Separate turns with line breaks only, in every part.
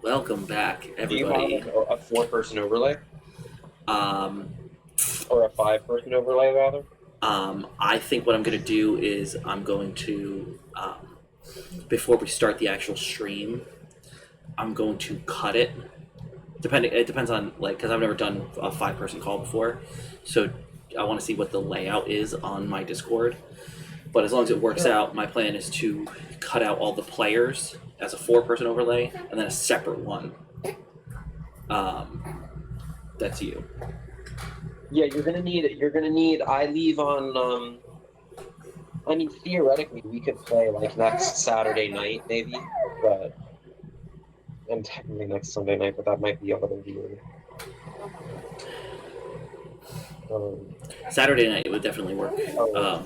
Welcome back,
Do you have
everybody.
a four-person overlay
Um,
or a five-person overlay rather?
I think what I'm going to do is I'm going to, before we start the actual stream, I'm going to cut it. It depends on because I've never done a five-person call before, so I want to see what the layout is on my Discord. But as long as it works out, my plan is to cut out all the players as a four-person overlay, and then a separate one. That's you.
Yeah, you're gonna need it. You're gonna need. I leave on. I mean, theoretically, we could play like next Saturday night, maybe, but and technically next Sunday night, but that might be a little weird.
Saturday night would definitely work.
Oh,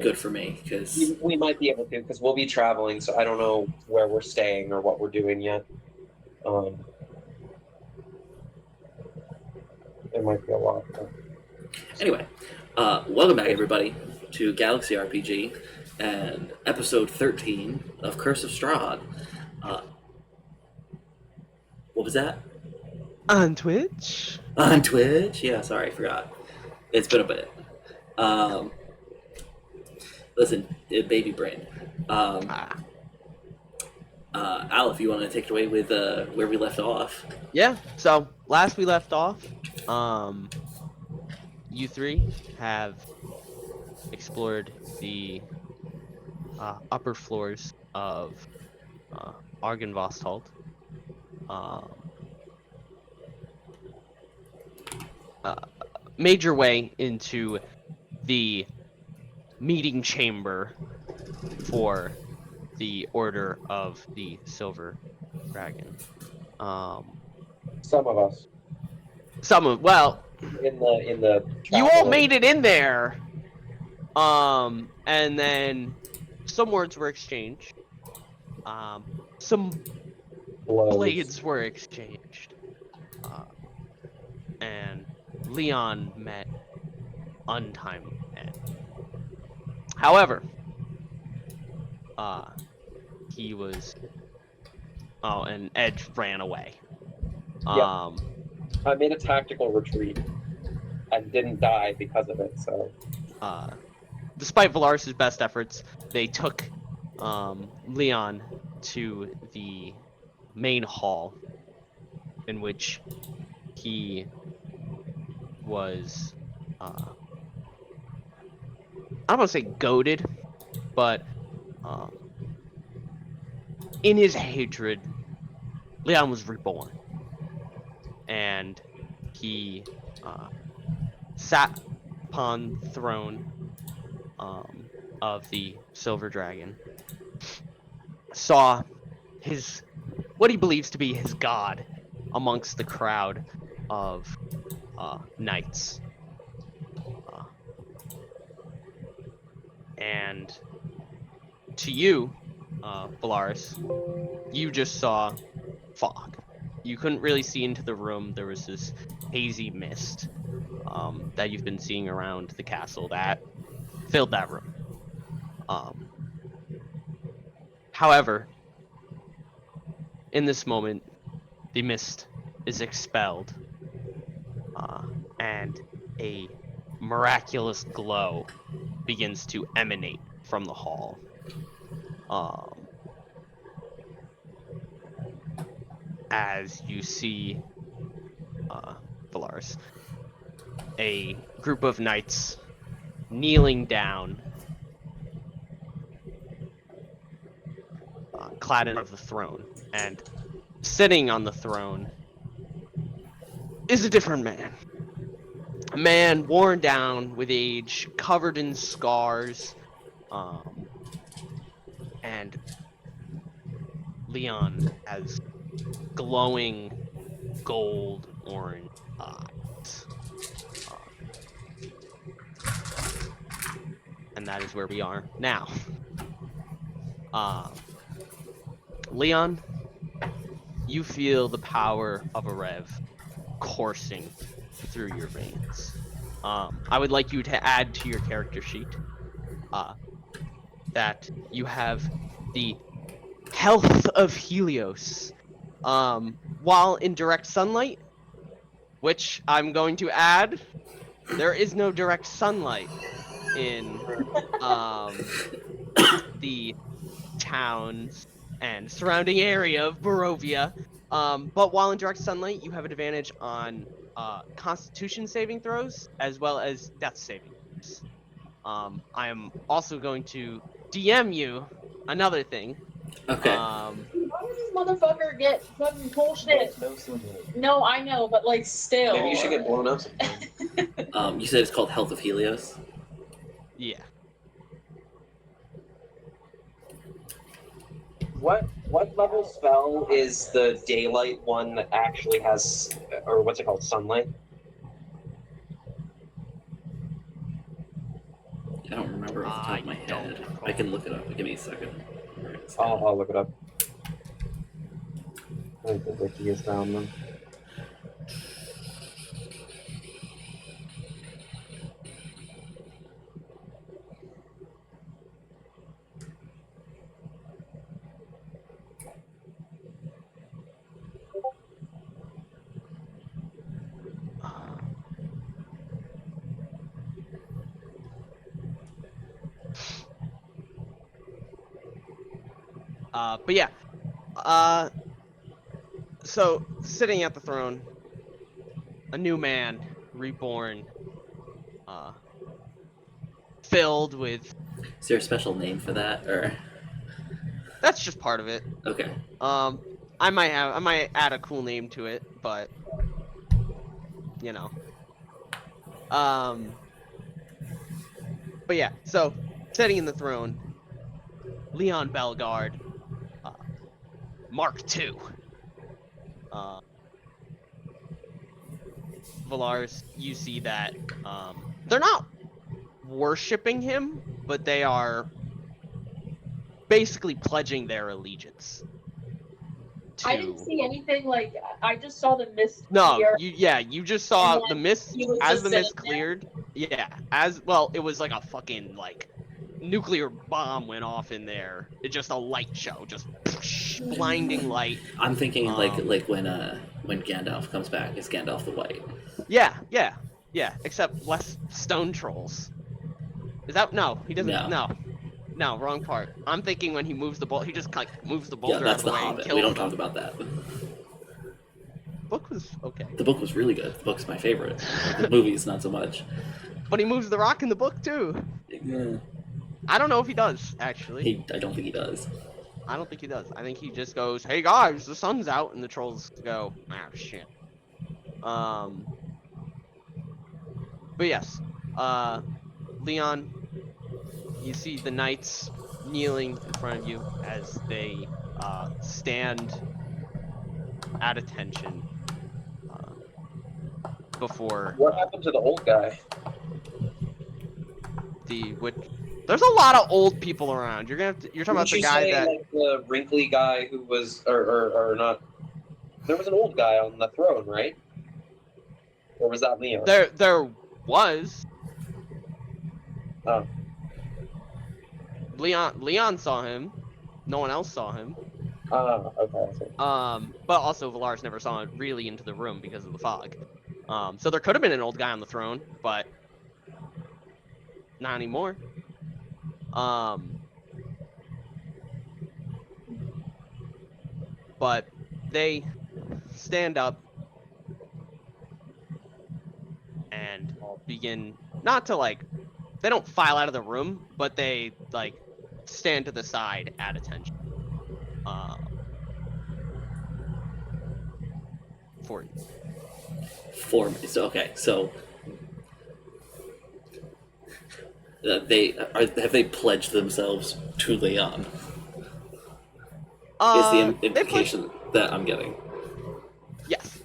Good for me because
we might be able to because we'll be traveling, so I don't know where we're staying or what we're doing yet. It might be a lot. But...
Anyway, welcome back everybody to Galaxy RPG and episode 13 of Curse of Strahd. What was that?
On Twitch?
On Twitch? Yeah, sorry, I forgot. It's been a bit. Listen, baby brain. Al, if you want to take it away with where we left off.
Yeah, so last we left off, you three have explored the upper floors of Argynvostholt. Made your way into the meeting chamber for the Order of the Silver Dragon.
Some of us
Well,
in the.
you all made it in there. And then some words were exchanged. Some blades were exchanged. And Leon met untimely end. However, he was. Oh, and Edge ran away.
I made a tactical retreat and didn't die because of it. So,
despite Velarys' best efforts, they took Leon to the main hall, in which he was. I don't want to say goaded, but in his hatred, Leon was reborn, and he sat upon the throne of the Silver Dragon, saw what he believes to be his god amongst the crowd of knights, and to you, Velarys, you just saw fog. You couldn't really see into the room. There was this hazy mist that you've been seeing around the castle that filled that room. However, in this moment, the mist is expelled, and a miraculous glow begins to emanate from the hall. As you see, Velarys, a group of knights kneeling down, clad in of the throne, and sitting on the throne is a different man. A man worn down with age, covered in scars, and Leon has glowing gold orange eyes. And that is where we are now. Leon, you feel the power of a rev coursing through your veins. I would like you to add to your character sheet that you have the health of Helios While in direct sunlight, which I'm going to add, there is no direct sunlight in the towns and surrounding area of Barovia. But while in direct sunlight, you have an advantage on Constitution saving throws as well as Death saving throws. I am also going to DM you another thing.
Okay.
How does this motherfucker get fucking bullshit? No, I know, but like still.
Maybe you should get blown up sometime.
You said it's called Health of Helios.
Yeah.
What level spell is the daylight one that actually has, or what's it called, sunlight?
I don't remember off the top of my head. I can look it up. Give me a second.
I'll look it up. I think the wiki is down then.
But yeah. So sitting at the throne, a new man, reborn, filled with.
Is there a special name for that, or?
That's just part of it.
Okay.
I might add a cool name to it, but you know. But yeah, so sitting in the throne, Leon Belgard, Mark II. Velarys, you see that they're not worshipping him, but they are basically pledging their allegiance. To...
I didn't see anything like. I just saw the mist.
No,
clear.
you just saw the mist as the mist
there.
cleared. Yeah, as well, it was like a fucking like nuclear bomb went off in there. It's just a light show, just blinding light.
I'm thinking like when Gandalf comes back, is Gandalf the White?
Yeah, except less stone trolls. Is that no? He doesn't. No, wrong part. I'm thinking when he moves the bolt, he just like moves the boulder
Yeah,
out
that's
of the
the
way and
Hobbit.
kills
We don't
them.
talk about that.
The book was okay.
The book was really good. The book's my favorite. The movie's not so much.
But he moves the rock in the book too.
Yeah.
I don't know if he does actually.
I don't think he does.
I don't think he does. I think he just goes, "Hey guys, the sun's out," and the trolls go, "Ah, shit." But yes, Leon, you see the knights kneeling in front of you as they stand at attention before
What happened to the old guy?
There's a lot of old people around. You're talking about the guy that
like the wrinkly guy who was or not. There was an old guy on the throne, right? Or was that Leon?
there was.
Oh.
Leon saw him. No one else saw him.
Okay. I see.
But also Velarys never saw him really into the room because of the fog. So there could have been an old guy on the throne, but not anymore. But they stand up and begin not to like. They don't file out of the room, but they like stand to the side at attention. For you.
For me. So okay. So have they pledged themselves to Leon? Is the implication that I'm getting?
Yes.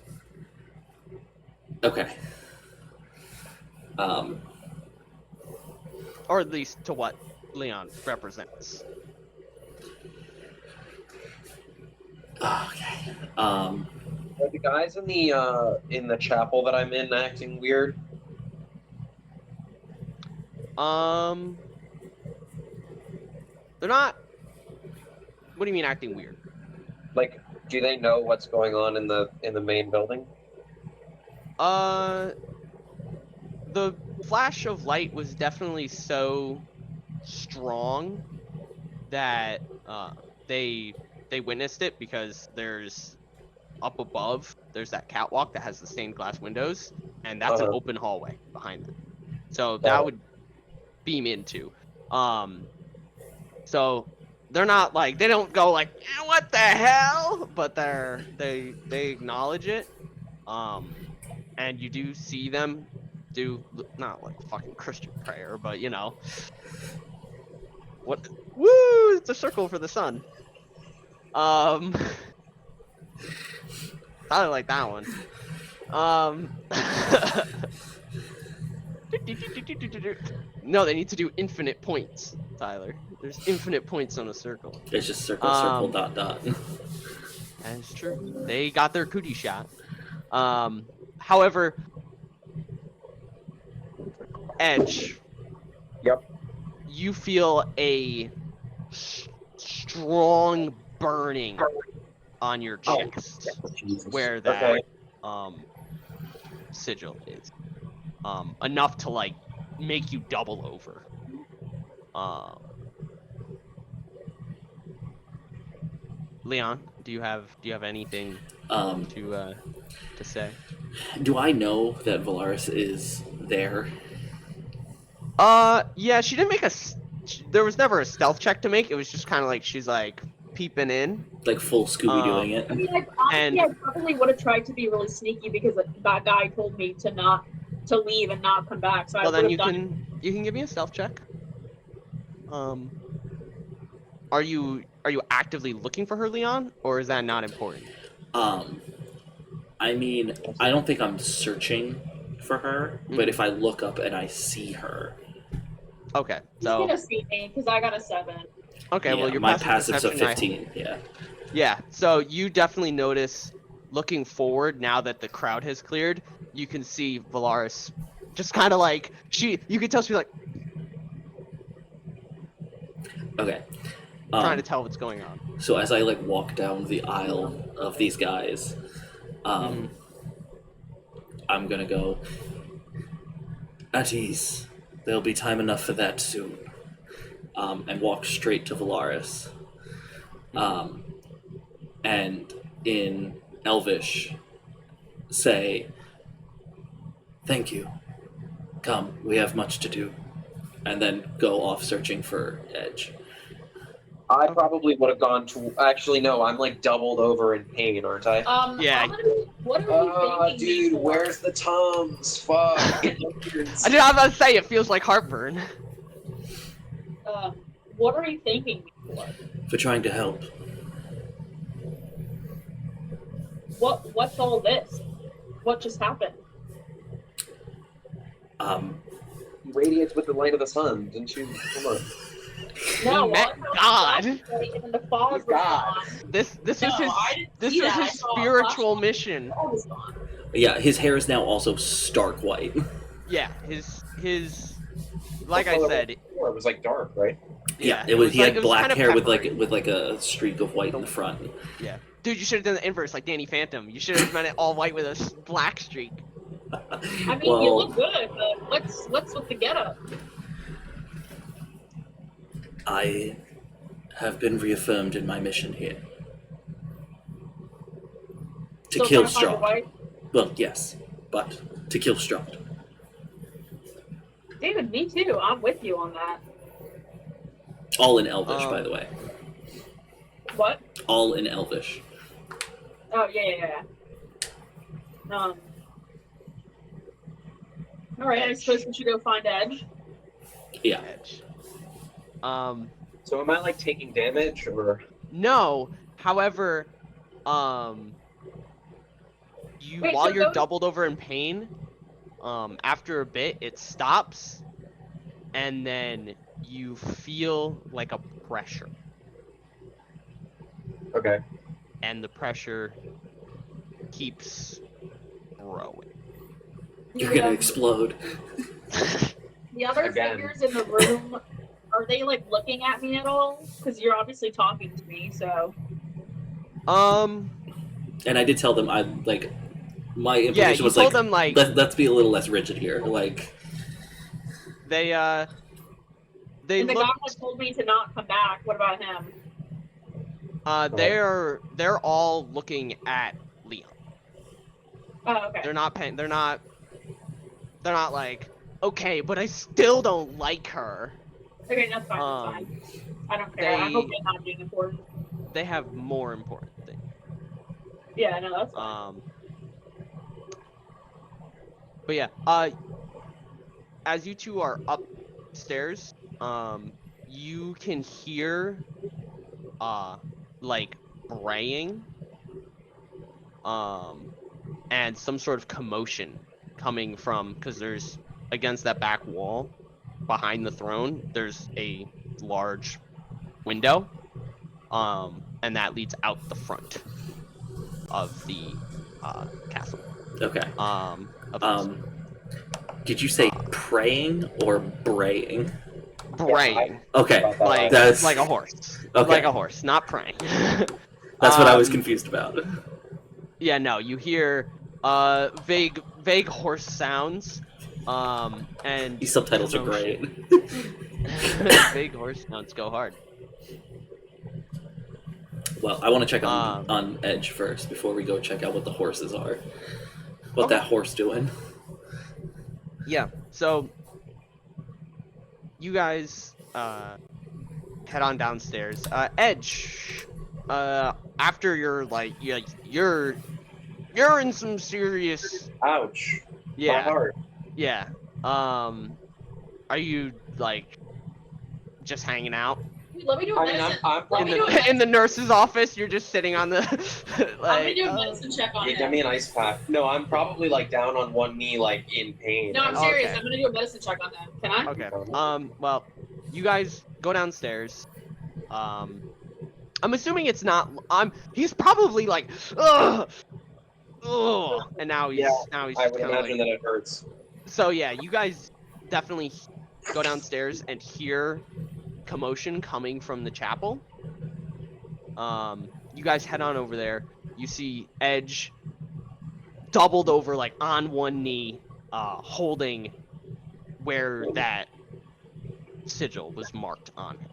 Okay.
Or at least to what Leon represents.
Okay.
Are the guys in the chapel that I'm in acting weird?
They're not. What do you mean acting weird?
Like Do they know what's going on in the main building?
The flash of light was definitely so strong that they witnessed it, because there's up above there's that catwalk that has the stained glass windows, and that's an open hallway behind them. So that would beam into. So they're not like, they don't go like, what the hell, but they acknowledge it. And you do see them do, not like fucking Christian prayer, but you know, what, woo, it's a circle for the sun. I like that one. No, they need to do infinite points, Tyler. There's infinite points on a circle.
It's just circle, circle, dot, dot.
That is true. They got their cootie shot. However, Edge.
Yep.
You feel a strong burning on your chest, where that sigil is. Enough to like make you double over. Leon, do you have anything to say?
Do I know that Velarys is there?
Yeah, she didn't make there was never a stealth check to make. It was just kind of like she's like peeping in,
like full Scooby doing it.
I mean, I probably would have tried to be really sneaky because that guy told me to leave and not come back. So
well, then you can give me a stealth check. Are you actively looking for her, Leon, or is that not important?
I mean, I don't think I'm searching for her, but if I look up and I see her.
Okay,
He's gonna see me because I got a 7.
Okay,
yeah,
well, your
my passive's a 15.
Yeah, so you definitely notice, looking forward now that the crowd has cleared, you can see Velarys just kind of like, you can tell she's like,
okay.
Trying to tell what's going on.
So as I like walk down the aisle of these guys, I'm gonna go, at ease. There'll be time enough for that soon. And walk straight to Velarys. And in Elvish, say, thank you. Come, we have much to do. And then go off searching for Edge.
I probably would have gone to. Actually, no. I'm like doubled over in pain, aren't I?
Yeah.
What are you thinking?
Dude, where's the Tums? Fuck.
I was about to say, it feels like heartburn.
What are you thanking me for?
For trying to help.
What's all this? What just happened?
He radiates with the light of the sun, didn't you? Come on.
No,
He met God.
And the fog was
God.
gone.
This is
No,
his
I didn't
this
see
is
that. I
his
saw a
spiritual
flashlight.
mission.
The fog was gone.
Yeah, his hair is now also stark white.
Yeah, his like I said,
It was like dark, right?
yeah,
it was. He
like-
had
it was
black
kind of
hair with
peppery.
like a streak of white in the front.
Yeah, dude, you should have done the inverse, like Danny Phantom. You should have done it all white with a black streak.
I mean, you look good, but what's with the getup?
I have been reaffirmed in my mission here. To
Still
kill
trying to find your
Strahd.
wife?
Well, yes, but to kill Strahd.
David, me too. I'm with you on that.
All in Elvish, by the way.
What?
All in Elvish.
Oh yeah. All right, I suppose we should go find Edge.
Yeah.
Edge.
So am I like taking damage or?
No. However, while you're doubled over in pain, after a bit it stops, and then you feel like a pressure,
Okay.
and the pressure keeps growing.
You're gonna explode.
The other
Again.
figures in the room, are they like looking at me at all? Because you're obviously talking to me, so.
And I did tell them I like my
Yeah,
implication
you
was
told
like,
them like
let's be a little less rigid here. Like,
they
And the guy
look
that told me to not come back. What about him?
they're all looking at Leon.
Oh, okay.
They're not paying. They're not like, okay, but I still don't like her.
Okay, that's fine. That's fine. I don't care. I hope they're not being important.
They have more important things.
Yeah, no, that's fine.
But yeah, as you two are upstairs, you can hear like braying, and some sort of commotion coming from, because there's, against that back wall behind the throne, there's a large window, and that leads out the front of the castle.
okay.
Of
Did you say praying or braying?
braying,
Okay,
like
that's
like a horse,
okay.
like a horse, not praying.
That's what I was confused about.
Yeah, no, you hear vague horse sounds, and
These subtitles are great.
vague horse sounds go hard.
Well, I want to check
Um,
on Edge first before we go check out what the horses are. What
Okay.
that horse doing?
Yeah, so you guys head on downstairs. Edge, after you're in some serious,
Ouch. My
yeah,
heart.
yeah. Are you like just hanging out
Wait, let me do a
I mean,
medicine.
I'm
Let me do a
in
medicine.
the nurse's office? You're just sitting on the
I'm gonna
like.
do a medicine check on
Yeah,
him.
get me an ice pack. No, I'm probably like down on one knee, like in pain.
No, I'm serious.
Okay.
I'm gonna do a medicine check on him. Can I?
Okay. Well, you guys go downstairs. I'm assuming it's not. He's probably like, ugh, and now he's
Yeah,
now he's
I
just
would
kind of
imagine
like.
that it hurts.
So yeah, you guys definitely go downstairs and hear commotion coming from the chapel. You guys head on over there. You see Edge doubled over, like on one knee, holding where that sigil was marked on him.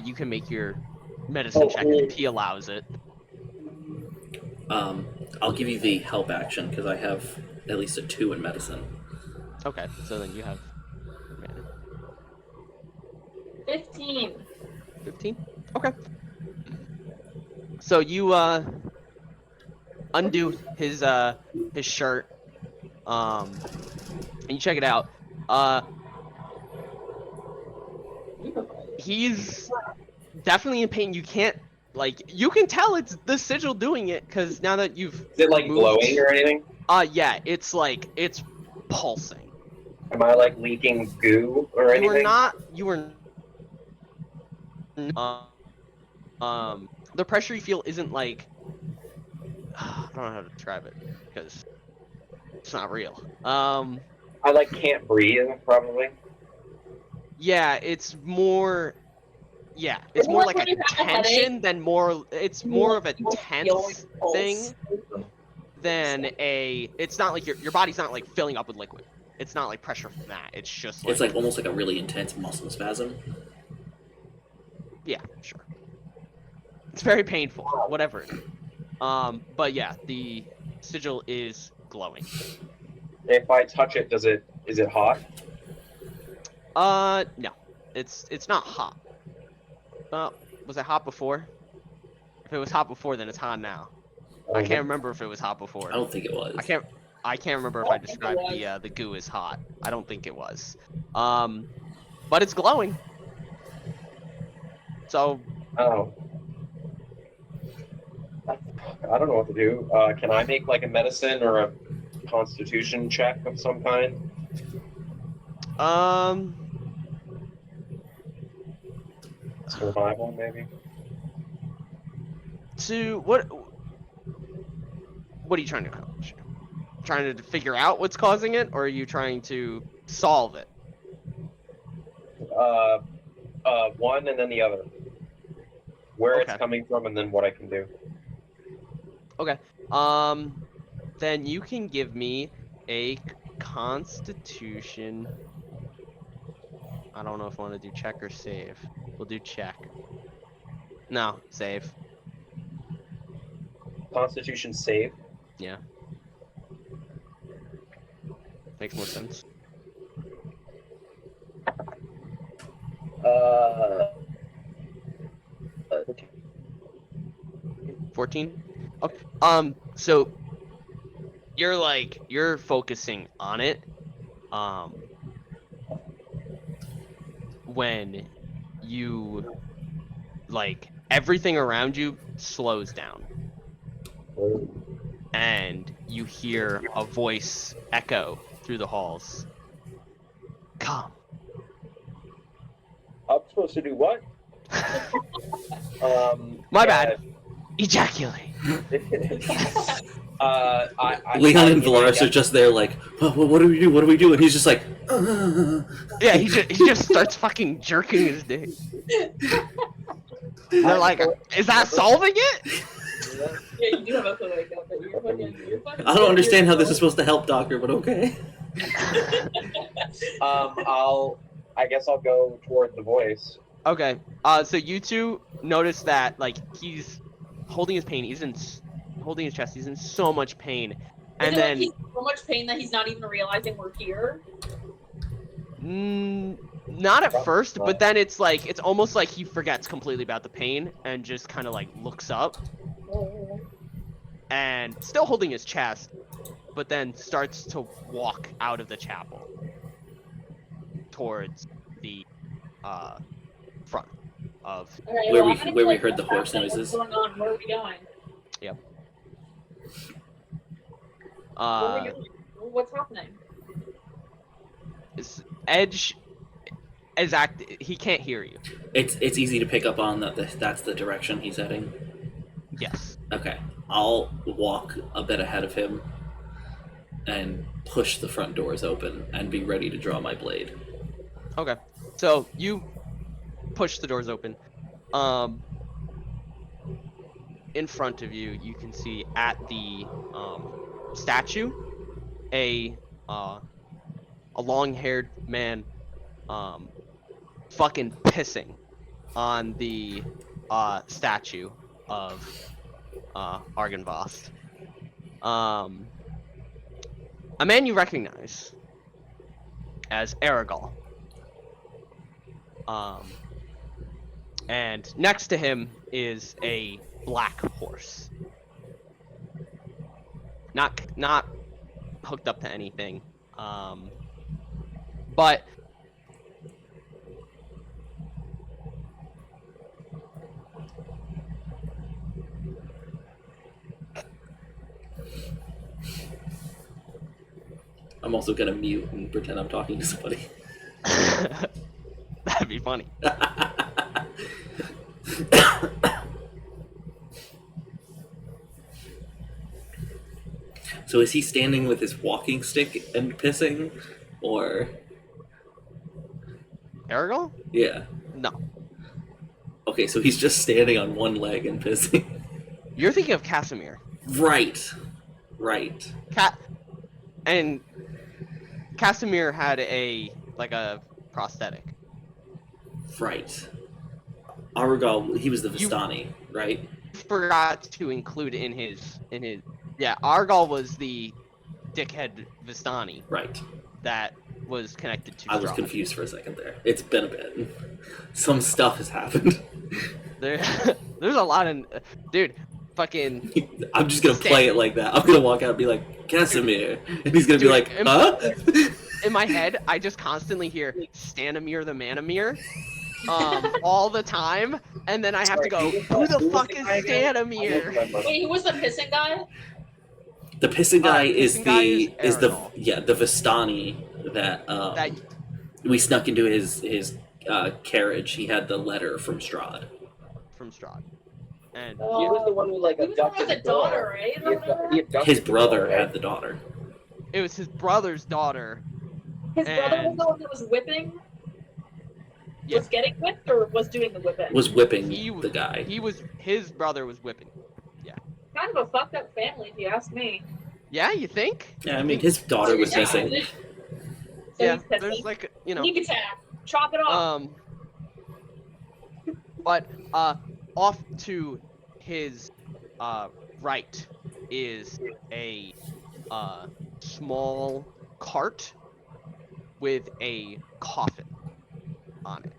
You can make your medicine check if he allows it.
I'll give you the help action because I have at least a 2 in medicine.
Okay, so then you have
15.
15? Okay. So you undo his shirt, and you check it out. He's definitely in pain. You can't, like, you can tell it's the sigil doing it, because now that you've
Is it like
moved,
glowing or anything?
yeah, it's like it's pulsing.
Am I like leaking goo or anything?
You were the pressure you feel isn't like, I don't know how to describe it because it's not real.
I like can't breathe probably.
Yeah, it's more. Yeah, it's more like a tension than more. It's more of a tense thing than a. It's not like your body's not like filling up with liquid. It's not like pressure from that. It's just like.
It's like almost like a really intense muscle spasm.
Yeah, sure. It's very painful, whatever it is. But yeah, the sigil is glowing.
If I touch it, is it hot?
No, it's not hot. Was it hot before? If it was hot before, then it's hot now. I can't remember if it was hot before.
I don't think it was.
I can't remember if I described the goo as hot. I don't think it was. But it's glowing. So.
Oh. I don't know what to do. Can I make like a medicine or a constitution check of some kind? Survival, maybe.
What are you trying to accomplish? Trying to figure out what's causing it, or are you trying to solve it?
One and then the other. where
Okay.
it's coming from, and then what I can do.
Okay. Then you can give me a Constitution. I don't know if I want to do check or save. We'll do check. No, save.
Constitution save.
Yeah. Makes more sense.
Okay.
14. Okay. So you're focusing on it. When you everything around you slows down and you hear a voice echo through the halls. Come.
I'm supposed to do what?
My bad. Ejaculate.
Leon and Velarys are just there, like, what do we do? What do we do? And he's just like,
Yeah, he just starts fucking jerking his dick. They're like, is that solving it?
Yeah, you do have a wake up, but you're fucking.
I don't understand how this is supposed to help, Doctor, but okay.
I guess I'll go toward the voice.
Okay. So you two notice that he's holding his pain. Holding his chest. He's in so much pain, and then
he's so much pain that he's not even realizing we're here.
Not at first, but then it's almost like he forgets completely about the pain and just kind of looks up, and still holding his chest, but then starts to walk out of the chapel towards the front of
Okay,
where we heard the horse noises.
What's going on? Where are we going?
Yep.
Where are we going? What's happening?
Edge is he can't hear you.
It's easy to pick up on that that's the direction he's heading.
Yes.
Okay. I'll walk a bit ahead of him and push the front doors open and be ready to draw my blade.
Okay. So you push the doors open. In front of you, you can see at the statue a long-haired man fucking pissing on the statue of Argynvost. A man you recognize as Aragal. And next to him is a black horse. Not hooked up to anything. But
I'm also gonna mute and pretend I'm talking to somebody.
that'd be funny.
So is he standing with his walking stick and pissing, or?
Aragal?
Yeah.
No.
Okay, so he's just standing on one leg and pissing.
You're thinking of Casimir.
Right.
And Casimir had a prosthetic.
Right. Aragal, he was the Vistani, right?
Forgot to include in his yeah, Argal was the dickhead Vistani
Right.
that was connected to
I was
Strahd.
confused for a second there. It's been a bit. Some stuff has happened.
There's a lot of dude, fucking
I'm just gonna play it like that. I'm gonna walk out and be like, Casimir. And he's gonna be like, huh?
in my head, I just constantly hear Stanimir the Manamir all the time, and then I have to go, who the fuck is Stanimir?
Wait, who was the pissing guy?
The pissing guy is
pissing guy is
the
Aragal.
the Vistani that
That
we snuck into his carriage. He had the letter from Strahd.
from Strahd. And
He was the one who
He was the one
abducted
with the daughter, right?
He abducted
His
the
brother
girl, right?
had the daughter.
it was his brother's daughter.
His brother was
And-
the one that was whipping.
Yeah.
Was getting whipped or was doing the whipping?
Was whipping
He
the guy.
His brother was whipping.
Kind of a fucked up family, if you ask me.
Yeah, you think?
Yeah, I
You
mean,
think-
his daughter was
Yeah.
missing.
So
yeah,
he's pissed.
there's like, you know,
Sneak attack. Chop it off.
But off to his right is a small cart with a coffin on it.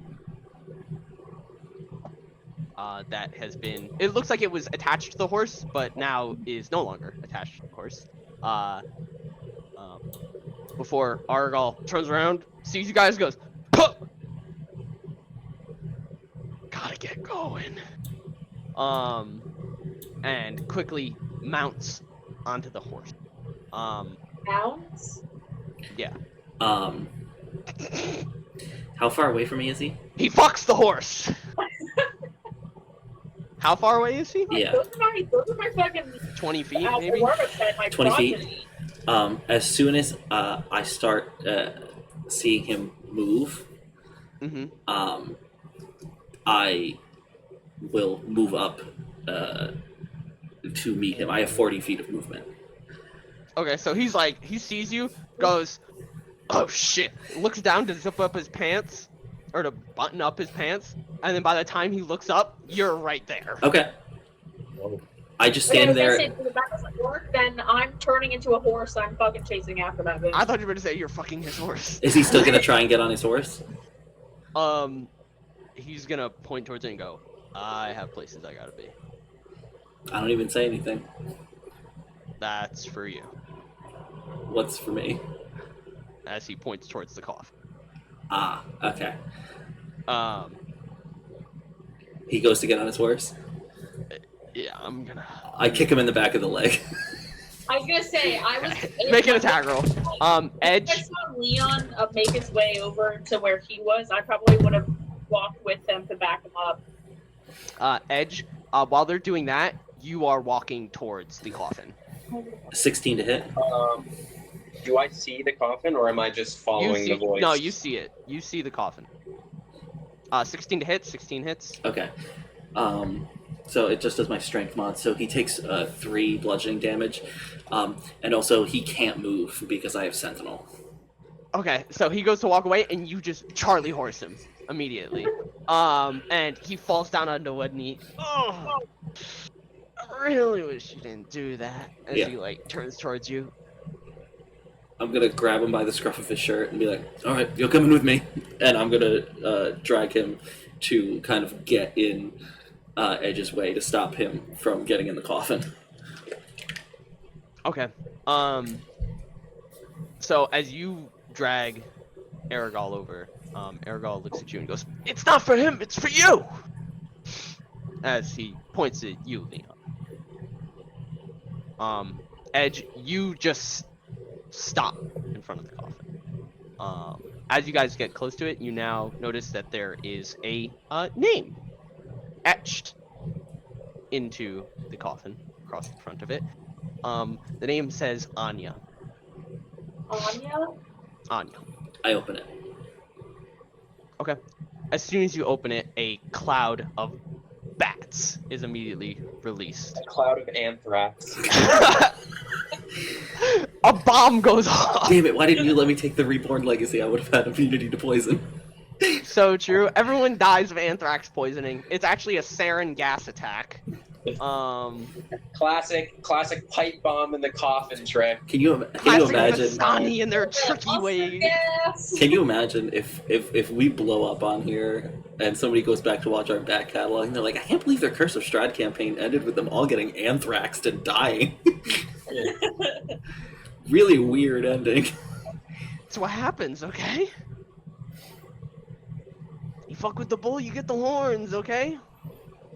That has been. It looks like it was attached to the horse, but now is no longer attached to the horse. Before Argal turns around, sees you guys, goes, "Huh! Gotta get going." And quickly mounts onto the horse.
Mounts?
Yeah.
Um, how far away from me is he?
He fucks the horse. How far away is he?
Yeah.
Those are my fucking
20 feet,
Alpha
maybe?
Warmith said, my
20 feet?
progeny.
As soon as I start seeing him move,
Mm-hmm.
I will move up to meet him. I have 40 feet of movement.
Okay, so he's like, he sees you, goes, "Oh shit," looks down to zip up his pants, or to button up his pants, and then by the time he looks up, you're right there.
Okay. I just
Okay, I
stand
was gonna
there.
say, if that doesn't work, then I'm turning into a horse. I'm fucking chasing after that bitch.
I thought you were gonna say you're fucking his horse.
Is he still gonna try and get on his horse?
He's gonna point towards it and go, "I have places I gotta be.
I don't even say anything.
That's for you."
What's for me?
As he points towards the coffin.
Ah, okay.
Um,
He goes to get on his horse.
yeah, I'm gonna
I kick him in the back of the leg.
I was gonna say, I was
make an attack roll.
If I
Edge.
saw Leon make his way over to where he was, I probably would have walked with him to back him up.
Edge. While they're doing that, you are walking towards the coffin.
16 to hit.
Do I see the coffin, or am I just following the voice?
No, you see it. You see the coffin. 16 to hit. 16 hits.
Okay. So it just does my strength mod. So he takes 3 bludgeoning damage. And also he can't move because I have Sentinel.
Okay, so he goes to walk away, and you just Charlie horse him immediately. And he falls down onto one knee. Oh, I really wish you didn't do that. As
Yeah.
he like turns towards you.
I'm gonna grab him by the scruff of his shirt and be like, "All right, you're coming with me," and I'm gonna drag him to kind of get in Edge's way to stop him from getting in the coffin.
Okay. So as you drag Aragal over, Aragal looks at you and goes, "It's not for him, it's for you!" As he points at you, Leon. Edge, you just stop in front of the coffin. As you guys get close to it, you now notice that there is a name etched into the coffin across the front of it. The name says Anya.
Anya?
Anya.
I open it.
Okay. As soon as you open it, a cloud of bats is immediately released.
A cloud of anthrax.
A bomb goes off.
Damn it! Why didn't you let me take the Reborn Legacy? I would have had immunity to poison.
So true. Everyone dies of anthrax poisoning. It's actually a sarin gas attack.
Classic pipe bomb in the coffin trick.
Can you
Classic
imagine?
Vistani and their tricky ways.
Yes.
Can you imagine if we blow up on here and somebody goes back to watch our back catalog and they're like, I can't believe their Curse of Strahd campaign ended with them all getting anthraxed and dying. Really weird ending.
That's what happens, okay? You fuck with the bull, you get the horns, okay?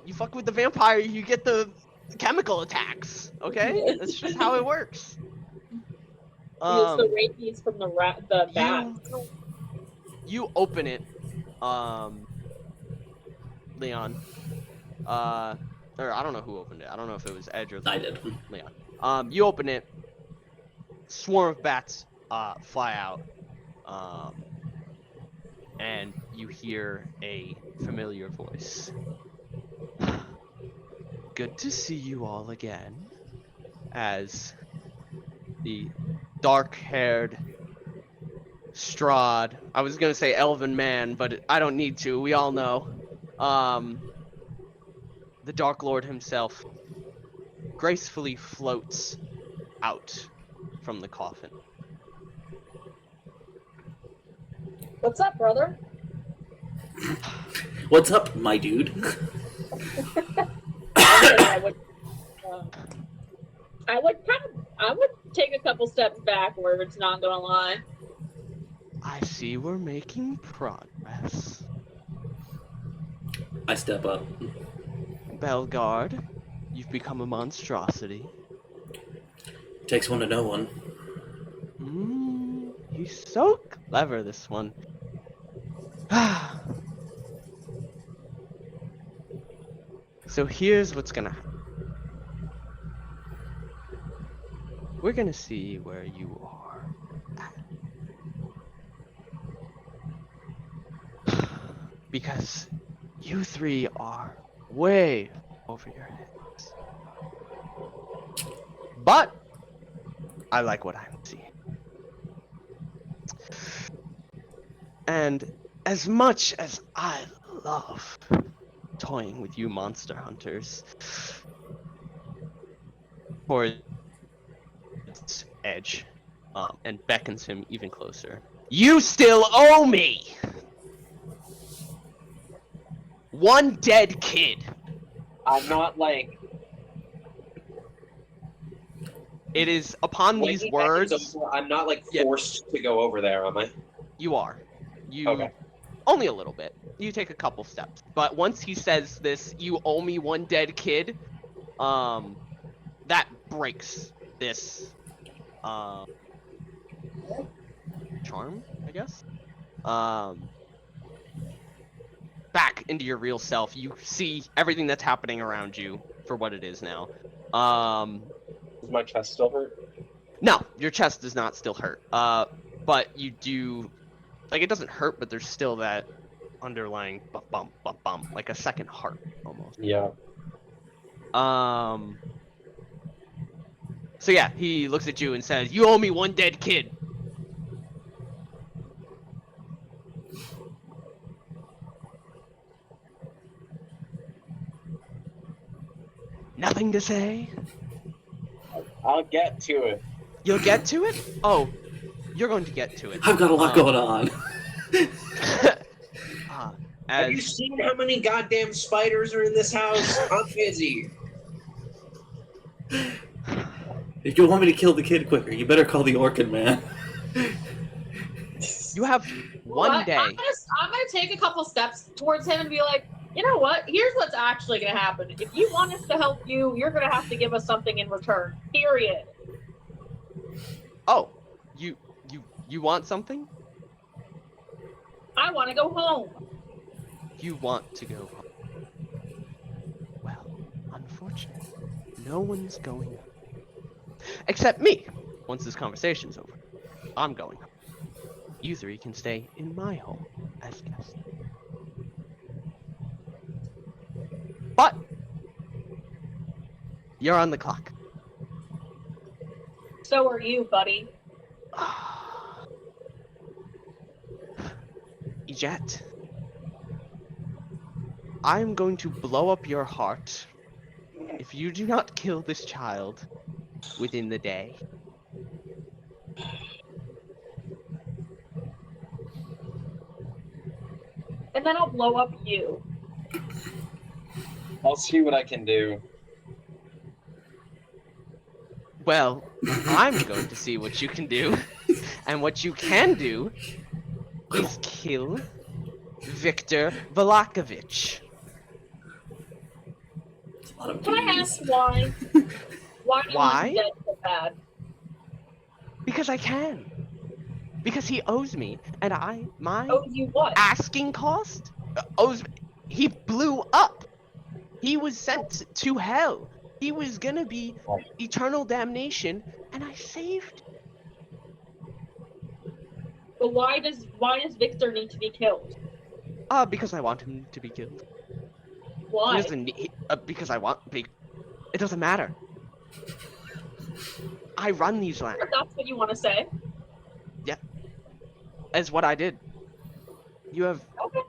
You fuck with the vampire, you get the chemical attacks, okay? That's just how it works.
It's the rabies from the bat.
You open it, Leon. Or I don't know who opened it. I don't know if it was Edge or
I did.
Leon. You open it. Swarm of bats fly out. And you hear a familiar voice. Good to see you all again. As the dark-haired Strahd, I was gonna say elven man, but I don't need to. We all know. The Dark Lord himself gracefully floats out from the coffin.
What's up, brother?
What's up, my dude?
I would take a couple steps backwards, not gonna lie.
I see we're making progress.
I step up.
Belgard, you've become a monstrosity.
Takes one to know one.
He's so clever, this one. So here's what's gonna happen. We're gonna see where you are at. Because you three are way over your heads. But I like what I'm seeing. And as much as I love toying with you monster hunters, towards Edge, and beckons him even closer. You still owe me! One dead kid.
I'm not like.
It is upon
when
these
he beckons
words.
over, I'm not like forced to go over there, am I?
You are. You
Okay.
only a little bit. You take a couple steps. But once he says this, you owe me one dead kid, that breaks this charm, I guess. Back into your real self. You see everything that's happening around you for what it is now.
Does my chest still hurt?
No, your chest does not still hurt. But you do, like, it doesn't hurt, but there's still that underlying bump, like a second heart almost.
Yeah.
So yeah, he looks at you and says, "You owe me one dead kid." Nothing to say?
I'll get to it.
You'll get to it? Oh, you're going to get to it.
I've got a lot going on.
Have you seen how many goddamn spiders are in this house? I'm busy.
If you want me to kill the kid quicker, you better call the Orkin man.
You have one day.
I'm gonna take a couple steps towards him and be like, you know what? Here's what's actually gonna happen. If you want us to help you, you're gonna have to give us something in return. Period.
Oh, you want something?
I want to go home.
You want to go home. Well, unfortunately, no one's going home. Except me. Once this conversation's over, I'm going home. You three can stay in my home as guests. But you're on the clock.
So are you, buddy.
Ejatte, I'm going to blow up your heart if you do not kill this child within the day.
And then I'll blow up you.
I'll see what I can do.
Well, I'm going to see what you can do. And what you can do is kill Victor Valakovich.
Can I ask why? Why do you want him dead so bad?
Because I can. Because he owes me, and my
Owes you what?
asking cost owes. He blew up. He was sent to hell. He was gonna be eternal damnation, and I saved.
But why does Victor need to be killed?
Because I want him to be killed.
Why?
He doesn't need, because I want it doesn't matter. I run these lands.
If that's what you want to say.
As what I did. You have
Okay.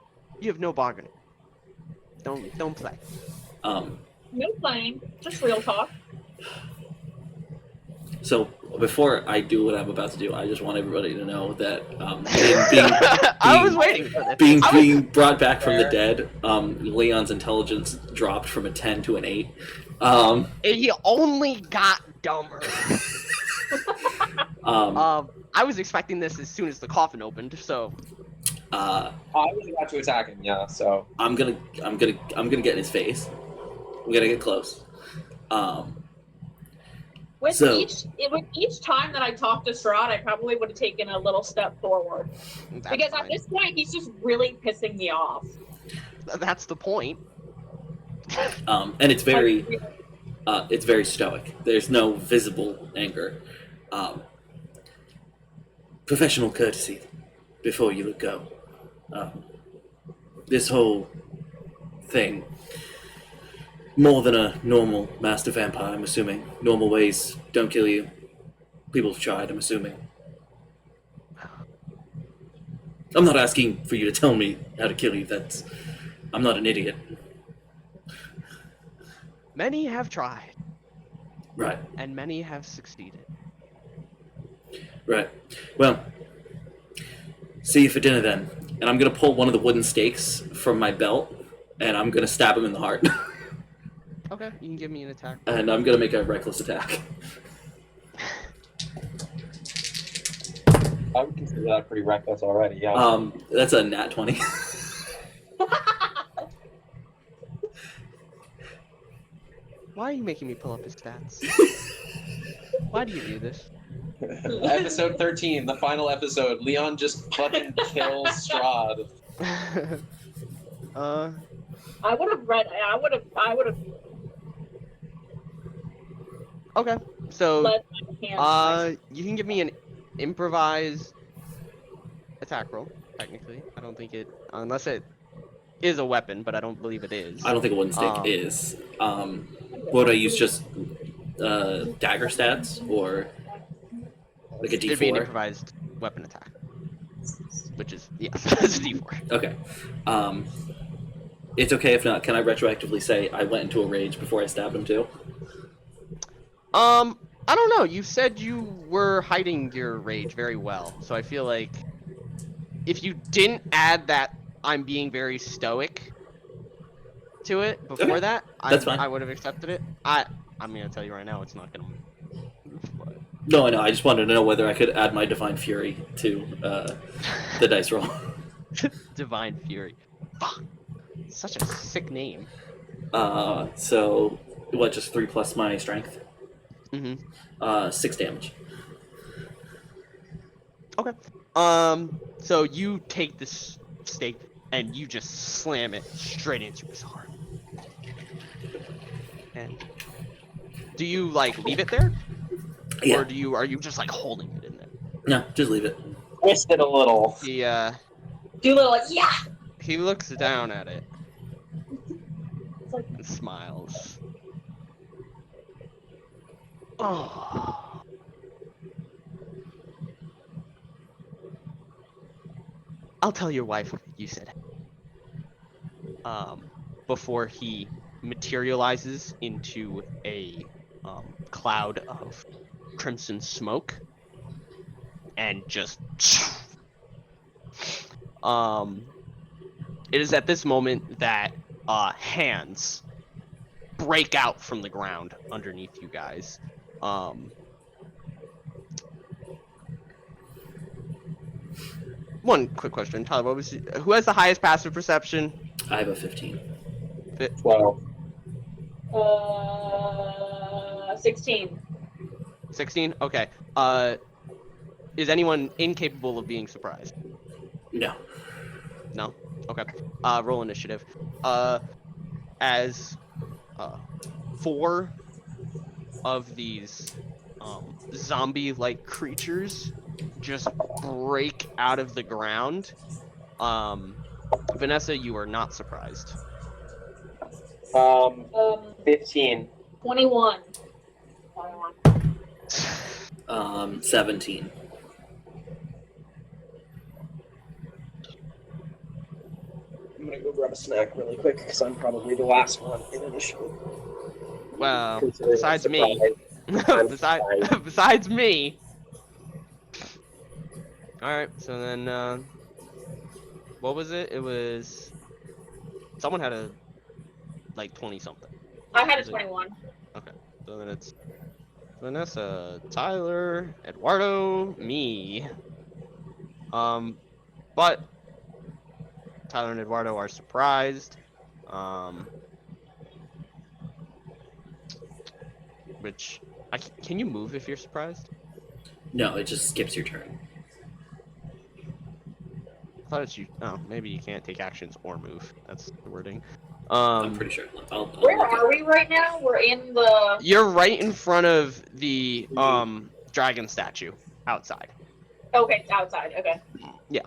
no bargaining. Don't play.
No
playing, just real talk.
So before I do what I'm about to do, I just want everybody to know that
I was waiting for this.
being brought back from the dead, Leon's intelligence dropped from a 10 to an 8.
He only got dumber. I was expecting this as soon as the coffin opened, so.
I was about to attack him, yeah. So
I'm gonna get in his face. I'm gonna get close.
With each time that I talked to Strahd, I probably would have taken a little step forward. Because at this point, he's just really pissing me off.
That's the point.
And it's very stoic. There's no visible anger. Professional courtesy before you let go. This whole thing, more than a normal master vampire, I'm assuming. Normal ways don't kill you. People have tried, I'm assuming. I'm not asking for you to tell me how to kill you. I'm not an idiot.
Many have tried.
Right.
And many have succeeded.
Right. Well, see you for dinner then. And I'm gonna pull one of the wooden stakes from my belt, and I'm gonna stab him in the heart.
Okay, you can give me an attack.
And I'm gonna make a reckless attack.
I would consider that pretty reckless already, yeah.
That's a nat 20.
Why are you making me pull up his stats? Why do you do this?
Episode 13, the final episode. Leon just fucking kills Strahd.
I would have
Okay, so
let my hands
you can give me an improvised attack roll. Technically, I don't think it, unless it is a weapon, but I don't believe it is.
I don't think a wooden stake is. What would I use? Just dagger stats or like a D4?
It'd be an improvised weapon attack, which is it's a D4.
Okay. It's okay if not. Can I retroactively say I went into a rage before I stabbed him too?
I don't know. You said you were hiding your rage very well, so I feel like if you didn't add that I'm being very stoic to it before
Okay.
that,
That's fine.
I would have accepted it. I'm gonna tell you right now, it's not gonna.
No, I know. I just wanted to know whether I could add my Divine Fury to the dice roll.
Divine Fury. Fuck. Such a sick name.
So what? Just 3 plus my strength.
Mm-hmm.
6 damage.
Okay. So you take this stake and you just slam it straight into his heart. And do you like leave it there?
Yeah.
Or are you just like holding it in there?
No, just leave it.
Twist it a little.
He
do a little like, yeah.
he looks down at it and smiles. Oh. I'll tell your wife what you said. Before he materializes into a cloud of crimson smoke and just it is at this moment that hands break out from the ground underneath you guys. One quick question, Tyler. Who has the highest passive perception?
I have a 15.
12.
16.
16? Okay. Is anyone incapable of being surprised?
No.
No? Okay. Roll initiative. As 4 of these zombie-like creatures just break out of the ground, Vanessa, you are not surprised.
15.
21.
17.
I'm gonna go grab a snack really quick because I'm probably the last one in initiative.
Well,
Considering
besides
I'm
me.
surprised.
Besides me. Alright, so then, what was it? It was... Someone had a, 20-something.
I had a
Was it?
21.
Okay, so then it's Vanessa, Tyler, Eduardo, me. But Tyler and Eduardo are surprised. Which can you move if you're surprised?
No, it just skips your turn.
I thought it's you. Oh, maybe you can't take actions or move. That's the wording.
I'm pretty sure. I'll
Where
look
are we right now? We're in the.
You're right in front of the dragon statue outside.
Okay, it's outside. Okay.
Yeah.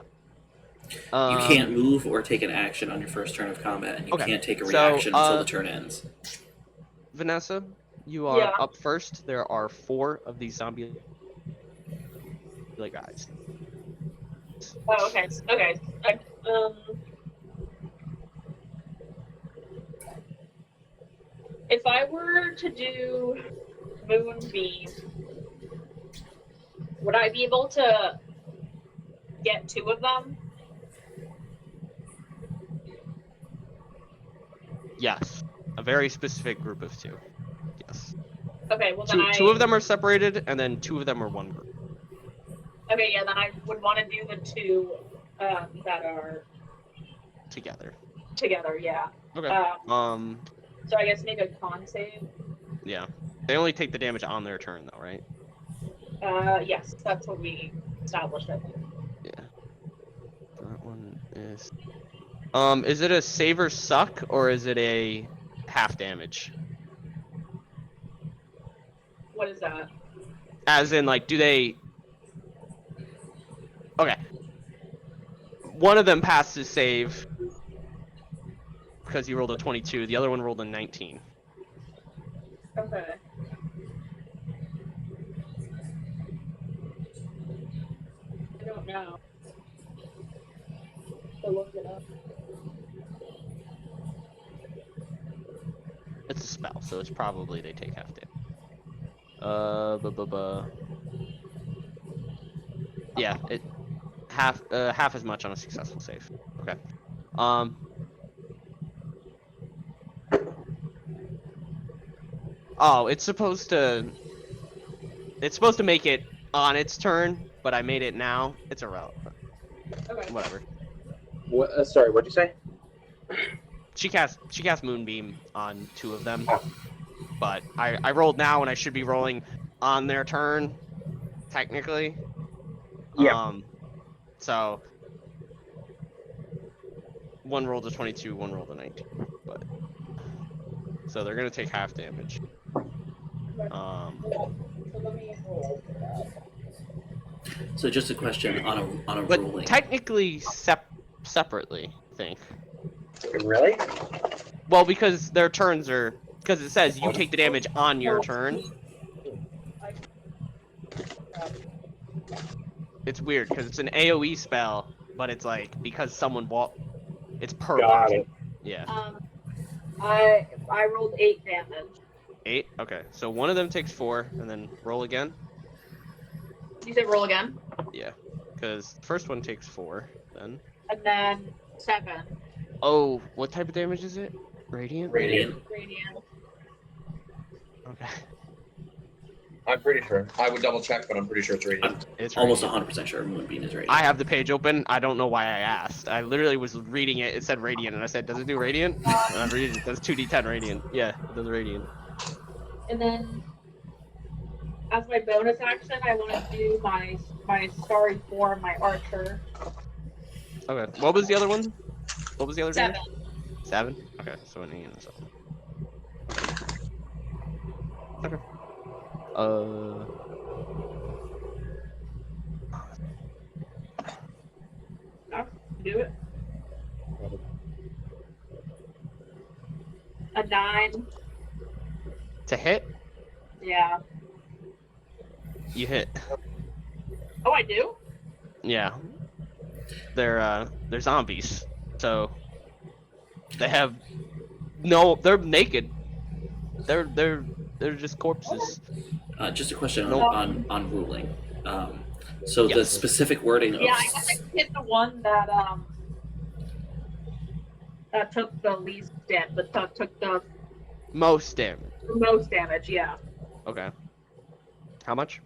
You can't move or take an action on your first turn of combat, and you
Okay,
can't take a
so,
reaction until the turn ends.
Vanessa, you are
Yeah.
up first. There are 4 of these zombie guys.
Oh, okay. Okay. If I were to do Moonbeam, would I be able to get 2 of them?
Yes, a very specific group of 2. Yes.
Okay, well then
Two of them are separated, and then 2 of them are one group.
Okay, yeah, then I would want to do the 2 that are
Together.
together. Yeah.
Okay.
So I guess make a con save.
Yeah. They only take the damage on their turn, though, right?
Yes, that's what we established. I think.
Yeah. That one is. Is it a save or suck, or is it a half damage?
What is that?
As in, do they? Okay. One of them passes save because he rolled a 22. The other one rolled a 19.
Okay. I don't know. So look it up.
It's a spell, so it's probably they take half damage. Yeah, it half as much on a successful save. Okay. Oh, it's supposed to make it on its turn, but I made it now. It's irrelevant.
Okay.
Whatever.
What? Sorry, what'd you say?
She cast Moonbeam on 2 of them, but I rolled now, and I should be rolling on their turn, technically.
Yeah.
So one rolled a 22, one rolled a 19, but so they're gonna take half damage.
So let me roll for that.
So just a question on a
But
ruling.
technically separately, I think.
Really?
Well, because their turns are because it says you take the damage on your turn. It's weird because it's an AoE spell, but it's because someone it's per
Got
person.
it.
Yeah.
I rolled 8 damage.
8. Okay, so one of them takes 4, and then roll again.
You said roll again?
Yeah, because the first one takes 4, then.
And then 7.
Oh, what type of damage is it? Radiant?
Radiant.
Radiant.
Okay.
I'm pretty sure. I would double check, but I'm pretty sure it's radiant.
It's
Almost
radiant.
100% sure Moonbeam is radiant.
I have the page open. I don't know why I asked. I literally was reading it. It said radiant, and I said, "Does it do radiant?" And I'm reading it. Does 2d10 radiant? Yeah, it does radiant.
And then, as my bonus action, I want to do my starry form, my archer.
Okay. What was the other one? What was the other
7.
damage? 7. Okay, so an 8 and a 7. Okay.
Do it. A 9.
To hit,
Yeah.
you hit.
Oh, I do?
Yeah. They're zombies. So they have they're naked. They're just corpses.
Just a question
Nope.
on ruling. So the
Yes.
specific wording
Yeah,
of
I guess I hit the one that took the least damage, took the
Most damage.
most damage, yeah.
Okay. How much?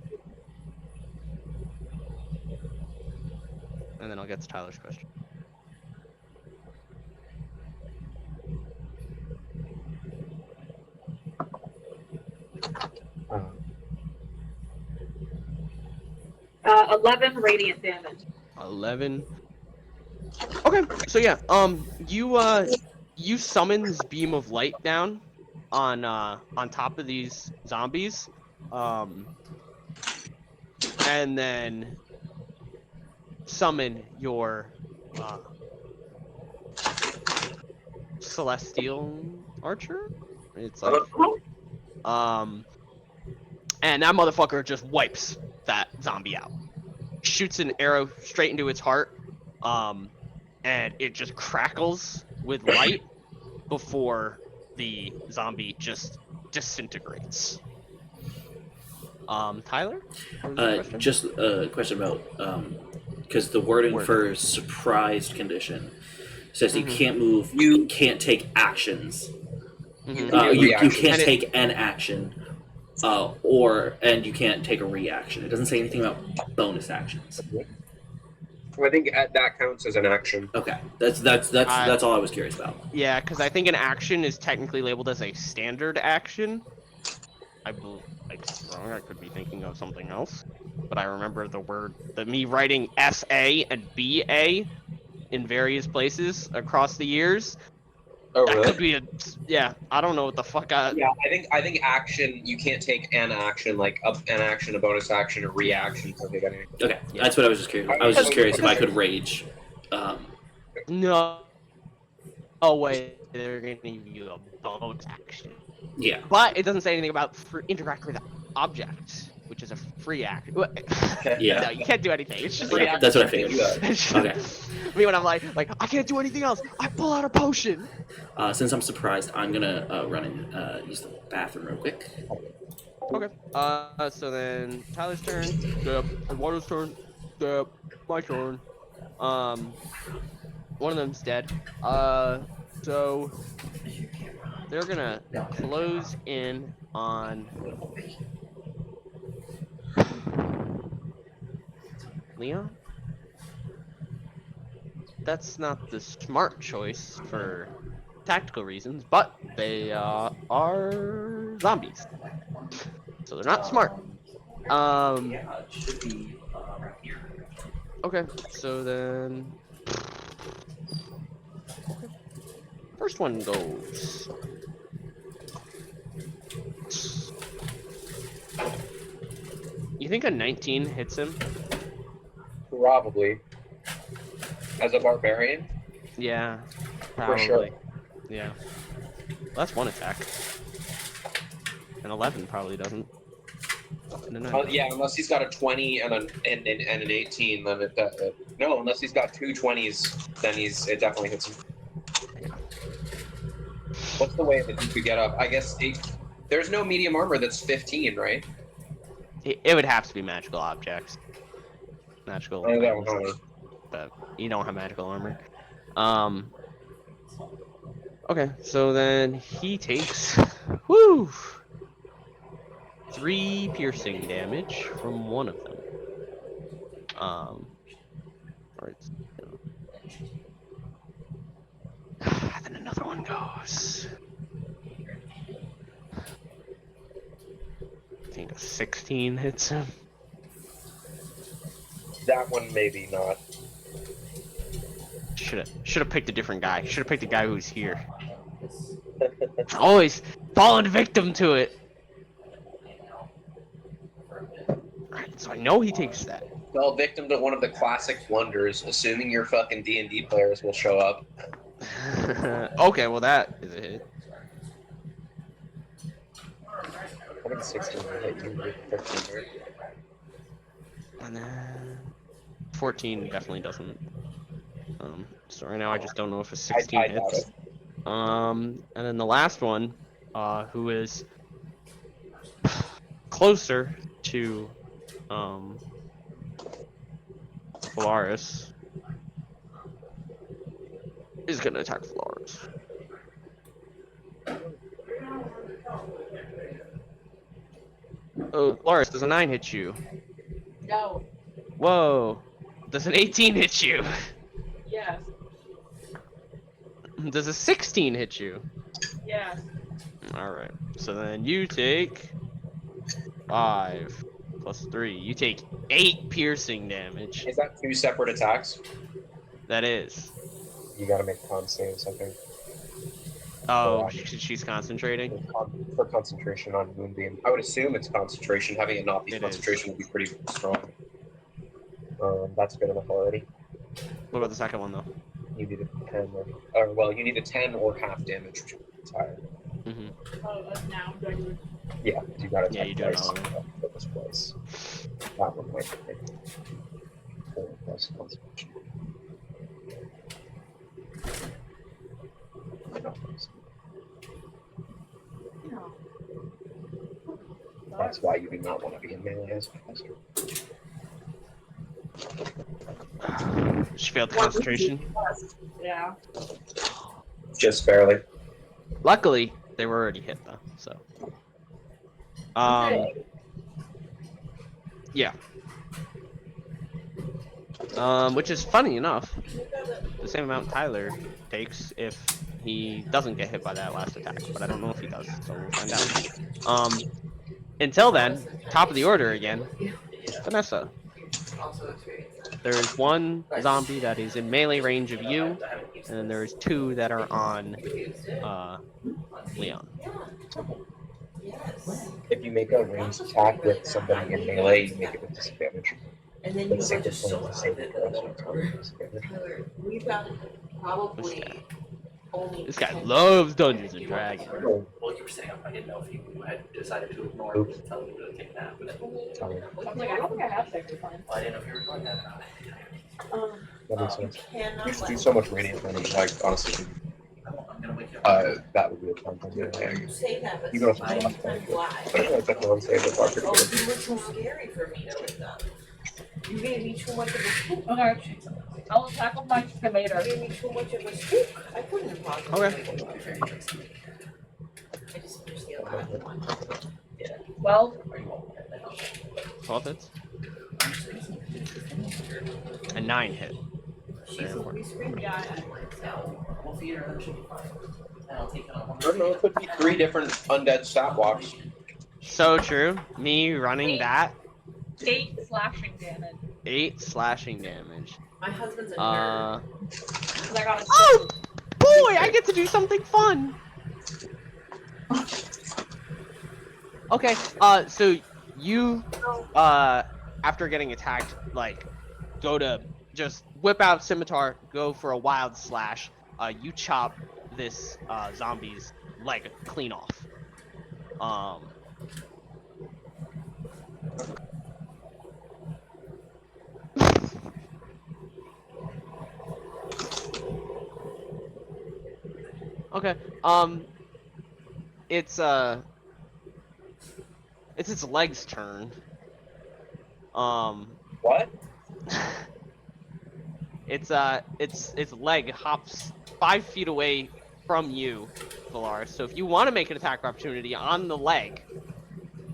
And then I'll get to Tyler's question.
Uh,
11 radiant damage.
11. Okay, so yeah, you summons beam of light down on top of these zombies, and then summon your celestial archer. It's like and that motherfucker just wipes that zombie out, shoots an arrow straight into its heart, and it just crackles with light before the zombie just disintegrates. Tyler? What was your question?
just a question about because the wording
Word.
for surprised condition says you
Mhm.
can't move, you can't take actions.
Mhm.
You
reaction.
can't
And it-
take an action, and you can't take a reaction. It doesn't say anything about bonus actions.
I think that counts as an action.
Okay, that's all I was curious about.
Yeah, because I think an action is technically labeled as a standard action. I could be wrong. I could be thinking of something else, but I remember me writing SA and BA in various places across the years.
Oh,
That
really?
could be I don't know what the fuck
Yeah, I think action. You can't take an action like an action, a bonus action, a reaction. Something like that.
Okay,
Yeah.
that's what I was just curious. I was just curious if I could rage.
No. Oh wait, they're gonna give you a bonus action.
Yeah.
But it doesn't say anything about interact with objects, which is a free action.
Yeah.
No, you can't do anything. It's just
Yeah, that's what I figured. Okay.
I mean, when I'm like I can't do anything else, I pull out a potion.
Since I'm surprised, I'm gonna run and use the bathroom real quick.
Okay. So then Tyler's turn. Yep. Eduardo's turn. Yep. My turn. One of them's dead. So they're gonna close in on Leon. That's not the smart choice for tactical reasons, but they are zombies, so they're not smart. Okay, so then first one goes. You think a 19 hits him?
Probably. As a barbarian?
Yeah,
For
probably.
sure.
Yeah. Well, that's one attack. An 11 probably doesn't. And a 9.
Yeah, unless he's got a 20 and an 18, then no, unless he's got two 20s, then it definitely hits him. What's the way that you could get up? I guess there's no medium armor that's 15, right?
It would have to be magical objects. Magical.
Oh, that
items,
one.
but you don't have magical armor. Okay, so then he takes 3 piercing damage from one of them. Then another one goes. I think a 16 hits him.
That one maybe not.
Should have picked a different guy. Should have picked a guy who's here. Always fallen victim to it. Alright, so I know he takes that.
Fell victim to one of the classic blunders, assuming your fucking D&D players will show up.
Okay, well that is a hit.
think 16 will hit you with 15 there.
And then 14 definitely doesn't. So right now I just don't know if a 16
I doubt
hits.
it.
And then the last one, who is closer to Velarys, is gonna attack Velarys. Oh, Velarys, does a 9 hit you?
No.
Whoa. Does an 18 hit you?
Yes.
Does a 16 hit you?
Yes.
Alright. So then you take 5 plus 3. You take 8 piercing damage.
Is that 2 separate attacks?
That is.
You gotta make con saves, I think.
Oh, she's concentrating?
For concentration on Moonbeam. I would assume it's concentration. Having it not be
It
concentration would be pretty strong. That's good enough already.
What about the second one, though?
You need a 10 or well, you need a 10 or half damage, which is higher.
Mm-hmm.
Oh, now do I do it?
Yeah, you gotta
Yeah,
attack
you do
twice.
another one.
This place. That one might be 4 plus concentration.
No.
That's why you do not want to be in melee as a caster.
She failed the concentration.
Yeah.
Just barely.
Luckily, they were already hit, though, so. Yeah. Which is funny enough, the same amount Tyler takes if he doesn't get hit by that last attack, but I don't know if he does, so we'll find out. Until then, top of the order again, Vanessa. There is one zombie that is in melee range of you, and then there is 2 that are on Leon.
If you make a ranged attack with somebody in melee, you make it with disadvantage.
And then you were just so we've got probably only.
This guy
10
loves Dungeons and Dragons.
Well, you were saying I didn't know if you had decided to ignore it and tell you to take a nap. But
I was like, I don't think I have sacred time.
I didn't know if you were doing that.
That makes sense.
Cannot
You should
let
do so much radiant damage, like, honestly.
I'm gonna wake you up.
That would be a fun thing to do.
you say that, but
You don't have to
sometimes
laugh.
time
But I
flies.
feel like that's what I'm saying. That's pretty
Oh,
good.
you were too scary for me to wake up. You gave me too much of a spook.
Okay. I'll attack with my tomato.
You gave me too much of a spook. I couldn't have possibly.
Okay.
wake up. I just finished the last one.
12.
12 hits. A 9 hit. Very important.
We screamed
Yeah.
We'll feed her, then she'll be fine. And I'll take it on.
I don't know, it could be 3 different undead stat blocks.
So true. Me running that,
8 slashing damage.
8 slashing damage.
My husband's a nerd.
'Cause I got a
Oh boy, I get to do something fun. Okay, so you, after getting attacked, like, go to just whip out scimitar, go for a wild slash. You chop this zombie's leg clean off. Okay. It's its leg's turn.
What?
Its leg hops 5 feet away from you, Velarys. So if you want to make an attack opportunity on the leg,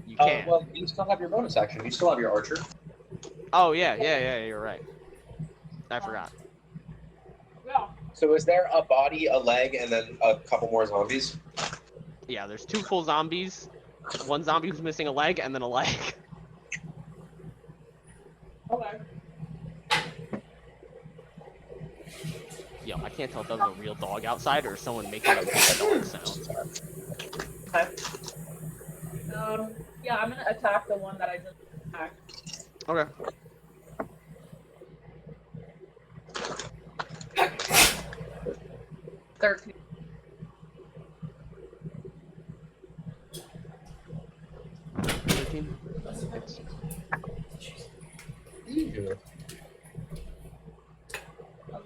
you can.
Well, you still have your bonus action. You still have your archer.
Oh yeah, you're right. I forgot.
Yeah.
So is there a body, a leg, and then a couple more zombies?
Yeah, there's 2 full zombies, 1 zombie who's missing a leg, and then a leg.
Okay.
Yo, I can't tell if that was a real dog outside or someone making a dog sound.
Yeah, I'm gonna attack the one that I just attacked.
Okay. hits.
Yeah.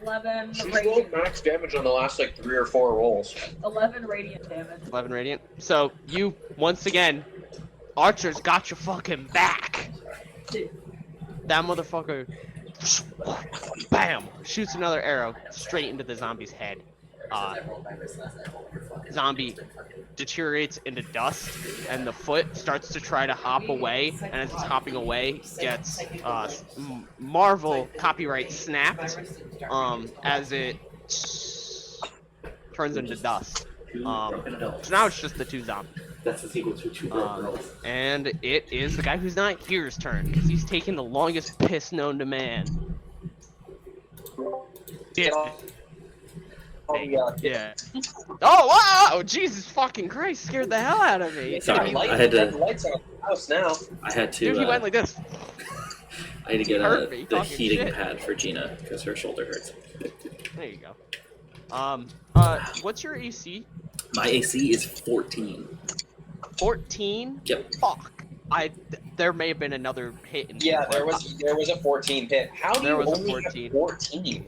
11
She's
radiant.
rolled max damage on the last like 3 or 4 rolls.
11 radiant damage.
11 radiant. So you once again, Archer's got your fucking back. That motherfucker, bam, shoots another arrow straight into the zombie's head. Zombie deteriorates into dust, and the foot starts to try to hop away, and as it's hopping away, gets Marvel copyright snapped as it turns into dust. So now it's just the two zombies.
That's the sequel to Two Broke Girls.
And it is the guy who's not here's turn, because he's taking the longest piss known to man. Yeah.
Oh yeah.
Yeah. Oh wow! Jesus fucking Christ! Scared the hell out of me.
Sorry,
Lights,
I had to.
the lights on the house now.
I had to.
Dude, he went like this.
I had to get
hurt me,
the
talking
heating
shit.
pad for Gina because her shoulder hurts.
There you go. What's your AC?
My AC is 14.
14?
Yep.
Fuck. There may have been another hit in
Yeah,
here,
there was a 14 hit. How do
There
you
was a
only
14.
have 14?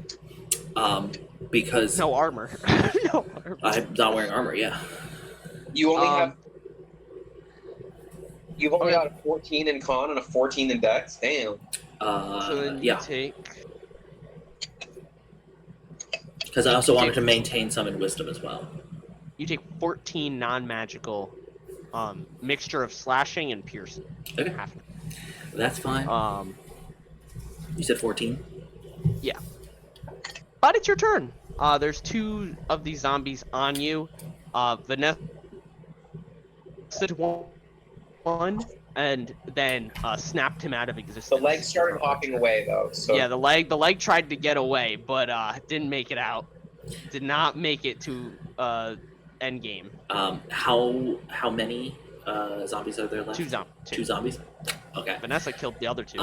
Because
no armor. No armor.
I'm not wearing armor. Yeah.
You only have. You've only
Okay.
got a 14 in con and a 14 in dex. Damn.
So then you
Yeah.
take.
Because I also wanted to maintain some in wisdom as well.
You take 14 non-magical mixture of slashing and piercing.
Okay.
Half.
That's fine. You said 14.
But it's your turn. There's two of these zombies on you. Vanessa did one, and then snapped him out of existence.
The leg started hopping away though. So
Yeah, the leg tried to get away, but didn't make it out. Did not make it to end game.
How many zombies are there left?
Two.
Two zombies. Okay.
Vanessa killed the other two.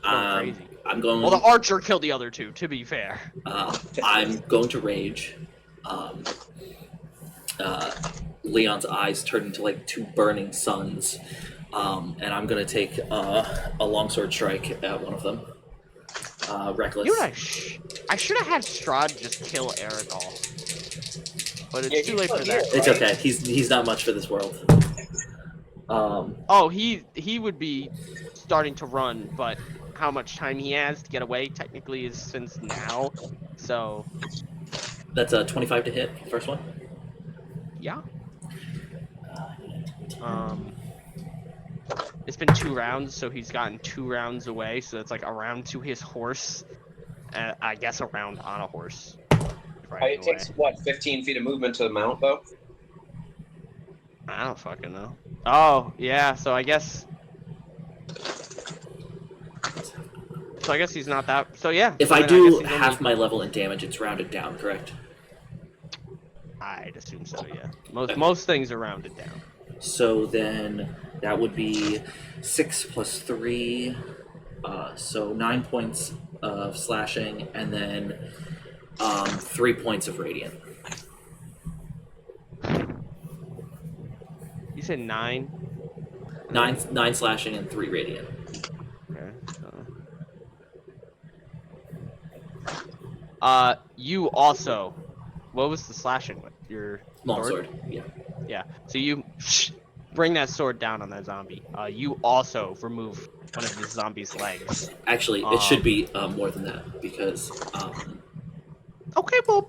Crazy.
I'm going.
Well, the archer killed the other two. To be fair.
I'm going to rage. Leon's eyes turn into like two burning suns, and I'm gonna take a longsword strike at one of them. Reckless.
You know what I should have had Strahd just kill Aragorn. But it's too late for that.
It's okay. He's not much for this world.
Oh, he would be starting to run, but how much time he has to get away technically is since now. So
That's a 25 to hit. First one.
yeah. It's been 2 rounds, so he's gotten 2 rounds away. So that's like a round to his horse. I guess a round on a horse.
It takes what 15 feet of movement to mount though.
I don't fucking know. Oh yeah, so I guess. So I guess he's not that. So yeah.
If
so
I
then
do
guess he's
half
only-
my level in damage, it's rounded down, correct?
I'd assume so. Yeah. Most things are rounded down.
So then that would be 6 plus 3, so 9 points of slashing, and then 3 points of radiant.
You said 9.
9 slashing and 3 radiant.
Okay. So. You also. What was the slashing with your
Longsword. Yeah.
Yeah. So you bring that sword down on that zombie. You also remove one of the zombie's legs.
Actually, it should be more than that because
Okay, well.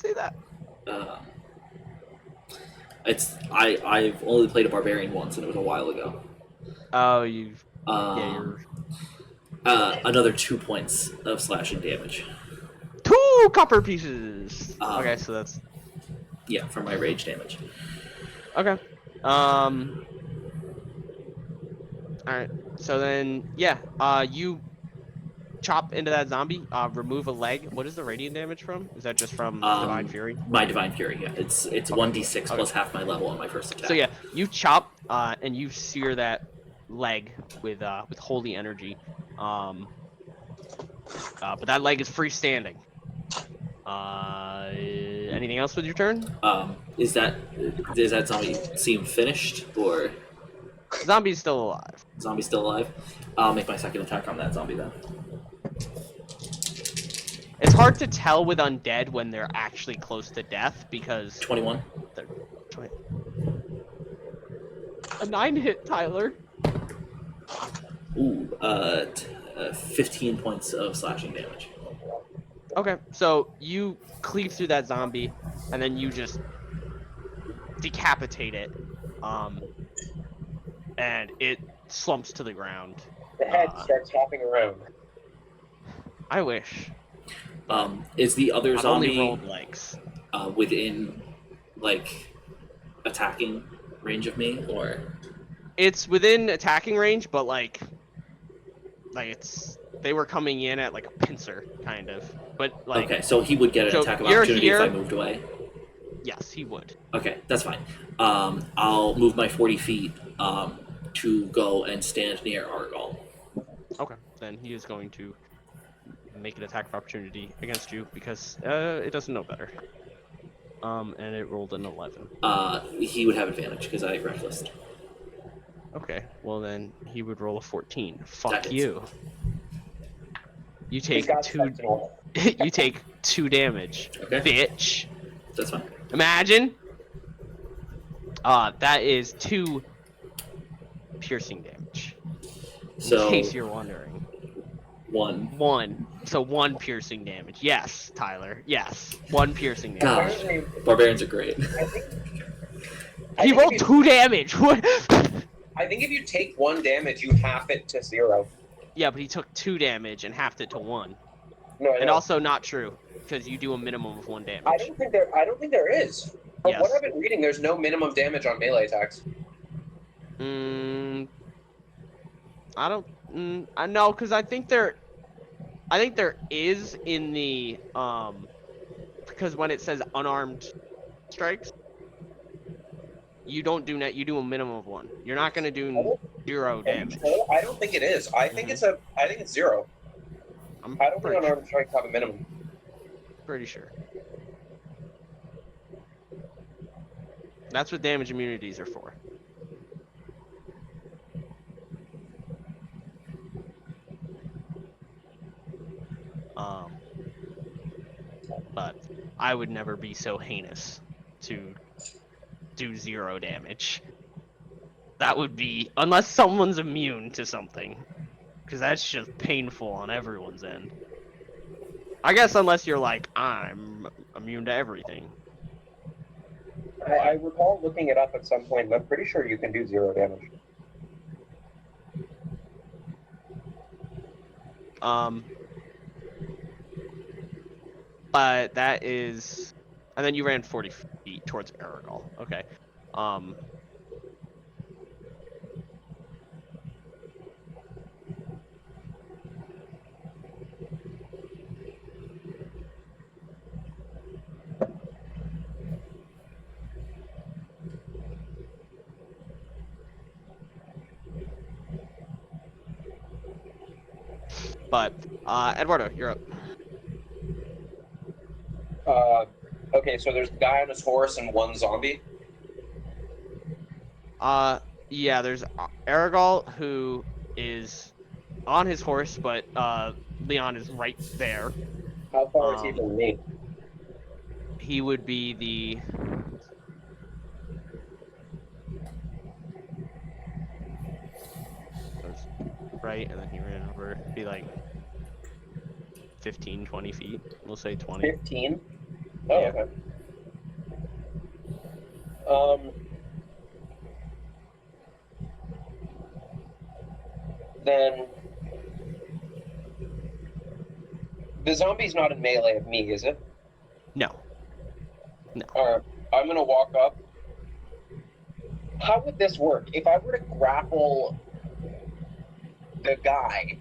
Say that.
I've only played a barbarian once and it was a while ago.
Oh, you. Yeah, you're.
Another 2 points of slashing damage.
2 copper pieces.
Um,
Okay, so that's.
Yeah, for my rage damage.
Okay. Alright. So then, yeah. You chop into that zombie. Remove a leg. What is the radiant damage from? Is that just from Divine Fury?
My Divine Fury, yeah. It's 1d6 plus half my level on my first attack.
So yeah, you chop and you sear that leg with holy energy. But that leg is freestanding. Anything else with your turn?
Does that zombie seem finished or?
Zombie's still alive.
Zombie's still alive. I'll make my second attack on that zombie then.
It's hard to tell with undead when they're actually close to death because
21.
they're a 9 hit, Tyler.
Ooh, 15 points of slashing damage.
Okay, so you cleave through that zombie, and then you just decapitate it, and it slumps to the ground.
The head starts hopping around.
I wish.
Is the other
I've only
zombie
rolled legs.
within, like, attacking range of me, or?
It's within attacking range, but like they were coming in at like a pincer kind of. But like
Okay, so he would get an
so
attack of
you're
opportunity if I
here.
moved away.
Yes, he would.
Okay, that's fine. I'll move my 40 feet to go and stand near Argal.
Okay, then he is going to make an attack of opportunity against you because it doesn't know better. And it rolled an 11.
He would have advantage because I reckless.
Okay, well then he would roll a 14.
That
Fuck
hits.
you. You
He's
take
got
two.
Sentinel.
You take 2 damage,
Okay,
bitch.
that's fine.
Imagine. That is 2 piercing damage.
So
In case you're wondering.
1.
1. So 1 piercing damage. Yes, Tyler. Yes. 1 piercing damage.
Gosh, barbarians are great.
He rolled 2 damage. What?
I think if you take 1 damage, you half it to 0.
Yeah, but he took 2 damage and halved it to 1.
No, I
And
know.
also not true, because you do a minimum of 1 damage.
I don't think there is. From
Yes.
what I've been reading, there's no minimum damage on melee attacks.
I don't. I know, because I think there is in the because when it says unarmed strikes, you don't do net. You do a minimum of 1. You're not gonna do 0 damage.
I don't think it is. I think it's 0.
I'm
I don't think
pretty,
unarmed strikes have a minimum.
pretty sure. That's what damage immunities are for. But I would never be so heinous to do 0 damage. That would be, unless someone's immune to something, because that's just painful on everyone's end. I guess unless you're like, I'm immune to everything.
I recall looking it up at some point, and I'm pretty sure you can do 0 damage.
But that is, and then you ran 40 feet towards Aragal. Okay. But Eduardo, you're up.
Okay, so there's a guy on his horse and 1 zombie.
Yeah, there's Aragal who is on his horse, but Leon is right there.
How far is he from me?
He would be the right, and then he ran over. It'd be like 15, 20 feet. We'll say 20.
15? Oh,
Yeah.
okay. Then the zombie's not in melee of me, is it?
No.
Alright, I'm gonna walk up. How would this work? If I were to grapple the guy,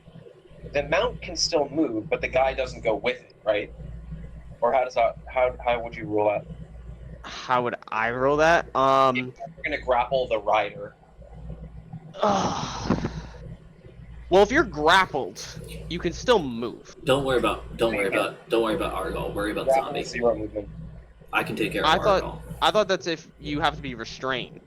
the mount can still move, but the guy doesn't go with it, right? Or how does that? How would you rule that?
How would I roll that?
If you're gonna grapple the rider.
Well, if you're grappled, you can still move.
Don't worry about Argal. Worry about the
Grapple
zombie.
is 0 movement.
I can take care of
I
Argal.
thought that's if you have to be restrained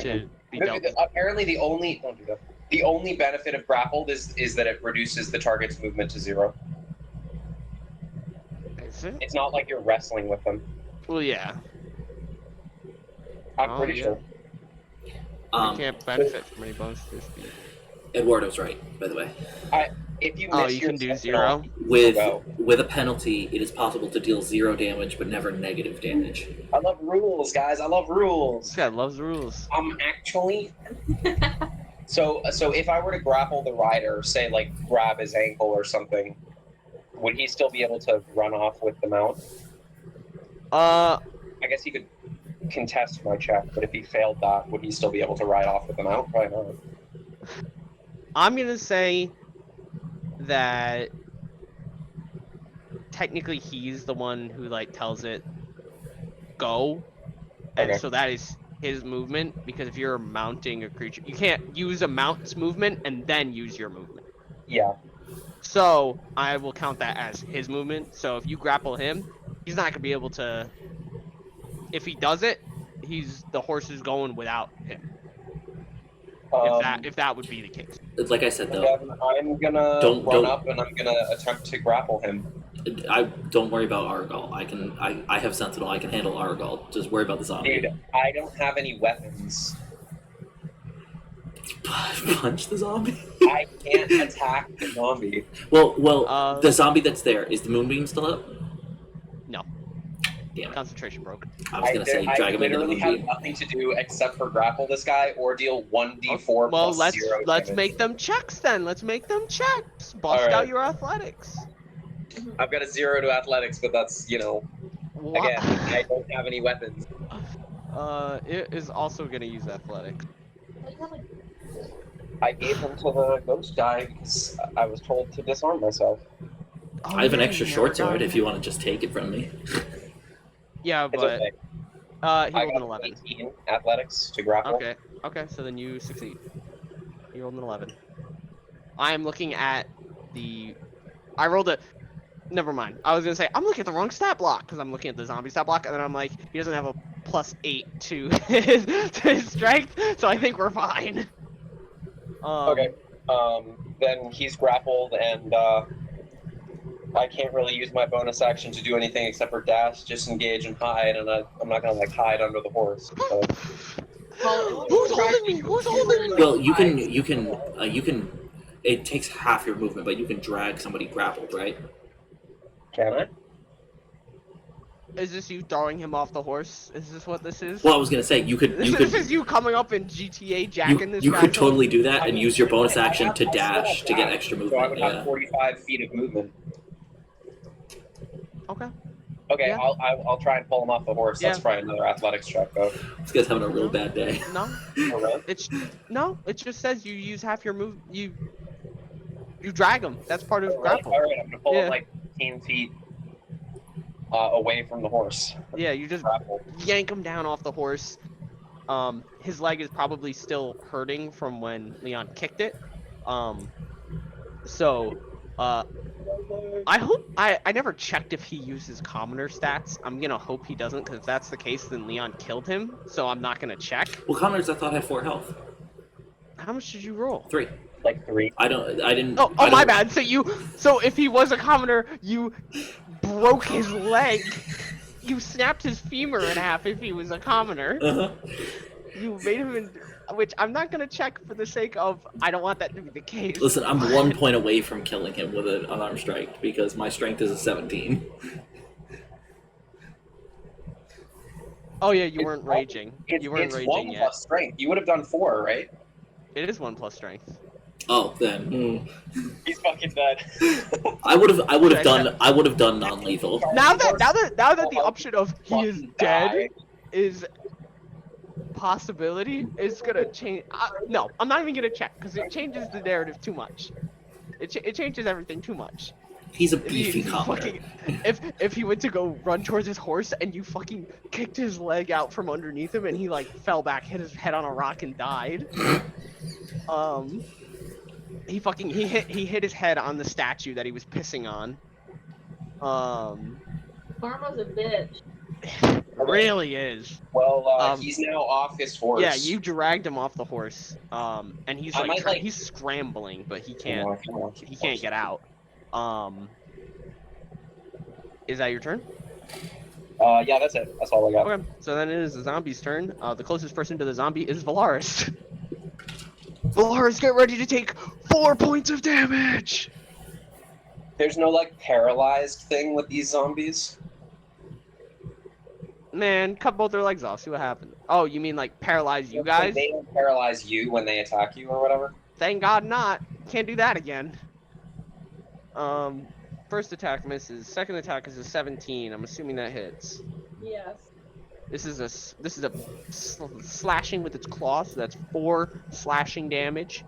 to be dealt.
Apparently, the only don't do that. The only benefit of grappled is that it reduces the target's movement to 0.
Is it?
It's not like you're wrestling with them.
Well, yeah.
I'm
Oh,
pretty
yeah.
sure.
You can't benefit from any bonus to speed.
Eduardo's right, by the way.
If you
Oh,
miss
you
your
can do
second
0?
off, go.
With a penalty, it is possible to deal 0 damage, but never negative damage.
I love rules, guys. I love rules.
This guy loves rules.
Actually. So if I were to grapple the rider, say like grab his ankle or something, would he still be able to run off with the mount? I guess he could contest my check, but if he failed that, would he still be able to ride off with the mount? Probably not.
I'm gonna say that technically he's the one who like tells it go, and
Okay.
so that is his movement, because if you're mounting a creature, you can't use a mount's movement and then use your movement.
Yeah.
So I will count that as his movement. So if you grapple him, he's not gonna be able to. If he does it, the horse is going without him. If that would be the case.
Like I said, though,
Then I'm gonna run up and I'm gonna attempt to grapple him.
I don't worry about Argal. I have Sentinel. I can handle Argal. Just worry about the zombie.
Dude, I don't have any weapons.
Punch the zombie.
I can't attack the zombie.
Well, the zombie that's there, is the moonbeam still up?
No.
Damn it.
Concentration broke.
I was gonna say drag him into the
literally have
moonbeam.
nothing to do except for grapple this guy or deal 1d4
Well,
plus 0
let's
damage.
make them checks then. Let's make them checks. Bust
Alright.
out your athletics.
I've got a 0 to athletics, but that's, again, I don't have any weapons.
It is also gonna use athletics.
I gave him to the ghost guy because I was told to disarm myself.
Oh,
I have an
yeah,
extra
you
short
never
sword
got
if you want to just take it from me.
Yeah,
It's
but
okay.
he
I
rolled an
got
11.
18 athletics to grapple.
Okay, so then you succeed. You rolled an 11. I am looking at I rolled a. Never mind. I was gonna say I'm looking at the wrong stat block because I'm looking at the zombie stat block, and then I'm like, he doesn't have a +8 to his strength, so I think we're fine.
Okay. Then he's grappled, and I can't really use my bonus action to do anything except for dash, disengage, and hide, and I'm not gonna hide under the horse. So.
Who's holding me? Who's holding me?
Well, you can. It takes half your movement, but you can drag somebody grappled, right?
Can I?
Is this you throwing him off the horse? Is this what this is?
Well, I was gonna say you could.
This is you coming up in GTA jacking this
You
guy.
could totally do that and
I mean,
use your bonus
I
action
have-
to
I still have
dash to get
dash,
extra
So I
movement.
would
Yeah.
have 45 feet of movement.
Okay.
Okay,
Yeah.
I'll try and pull him off the horse. That's
Yeah.
probably another athletics check, though.
This guy's having a real bad day.
No,
Oh, really?
it just says you use half your move. You drag him. That's part of grapple.
All right, I'm gonna pull
Yeah.
him like 15 feet away from the horse.
Yeah, you just
Grapple.
yank him down off the horse. His leg is probably still hurting from when Leon kicked it. I hope I never checked if he uses commoner stats. I'm gonna hope he doesn't, because if that's the case, then Leon killed him. So I'm not gonna check.
Well, Connors, I thought had 4 health.
How much did you roll?
3.
Like 3.
I didn't.
Oh,
I
my
don't-
bad. So if he was a commoner, you broke his leg. You snapped his femur in half if he was a commoner.
Uh-huh.
You made him which I'm not gonna check for the sake of I don't want that to be the case.
Listen, I'm 1 point away from killing him with an unarmed strike because my strength is a 17.
Oh yeah, you weren't raging.
It's,
You weren't
it's
raging
1
yet.
plus strength. You would have done 4, right?
It is 1 plus strength.
Oh, then
He's fucking dead.
I would have
Okay,
done non-lethal.
Now that the option of he is
Fucking
dead
die.
is possibility is gonna change. No, I'm not even gonna check because it changes the narrative too much. It changes everything too much.
He's a
If he-
beefy
if he
commoner.
fucking- if he went to go run towards his horse and you fucking kicked his leg out from underneath him and he like fell back, hit his head on a rock and died. He hit his head on the statue that he was pissing on.
Karma's a bitch.
really is.
Well,
Um,
he's now off his horse.
Yeah, you dragged him off the horse. And he's
I
like,
might, like-
he's scrambling, but he
You know,
can't.
I kinda want to keep
He
the
can't
horse.
get out. Is that your turn?
Yeah, that's it. That's all I got.
Okay, so then it is the zombie's turn. The closest person to the zombie is Velarys. Velarys, get ready to take 4 points of damage!
There's no, like, paralyzed thing with these zombies?
Man, cut both their legs off, see what happens. Oh, you mean like paralyze you
Like,
guys?
they don't paralyze you when they attack you or whatever?
Thank God not. Can't do that again. First attack misses. Second attack is a 17. I'm assuming that hits.
Yes.
This is a slashing with its claws, so that's 4 slashing damage.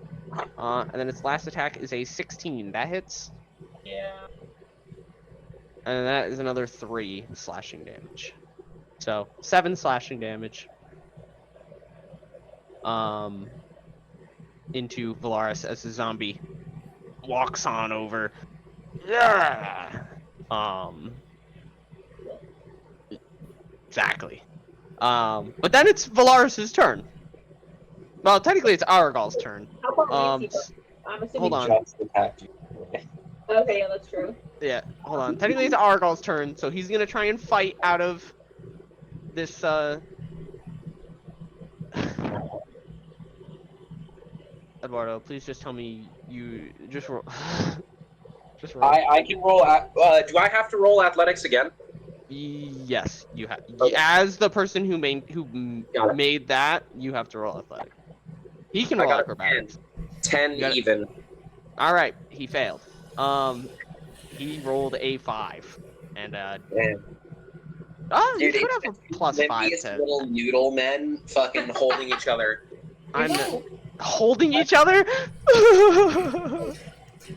And then its last attack is a 16. That hits.
Yeah.
And that is another 3 slashing damage. So 7 slashing damage. Into Velarys as the zombie walks on over. Yeah. Exactly. But then it's Velarys' turn. Well, technically it's Argal's turn.
How far away is he?
s-
I'm assuming.
hold on.
Just attacked you.
Okay, yeah, that's true.
Yeah, hold on. Technically it's Argal's turn, so he's gonna try and fight out of this, Eduardo, please just tell me you just roll. Just roll.
I can roll. Do I have to roll athletics again?
Yes, you have.
Okay.
As the person who
Got it.
made that, you have to roll athletic. He can
I
roll
got a
acrobatics.
10
You got it.
even.
All right, he failed. He rolled a 5, and
Man.
you
Dude,
could
it's
have a plus 5
limpiest
to.
little noodle men fucking holding each other.
I'm holding each other.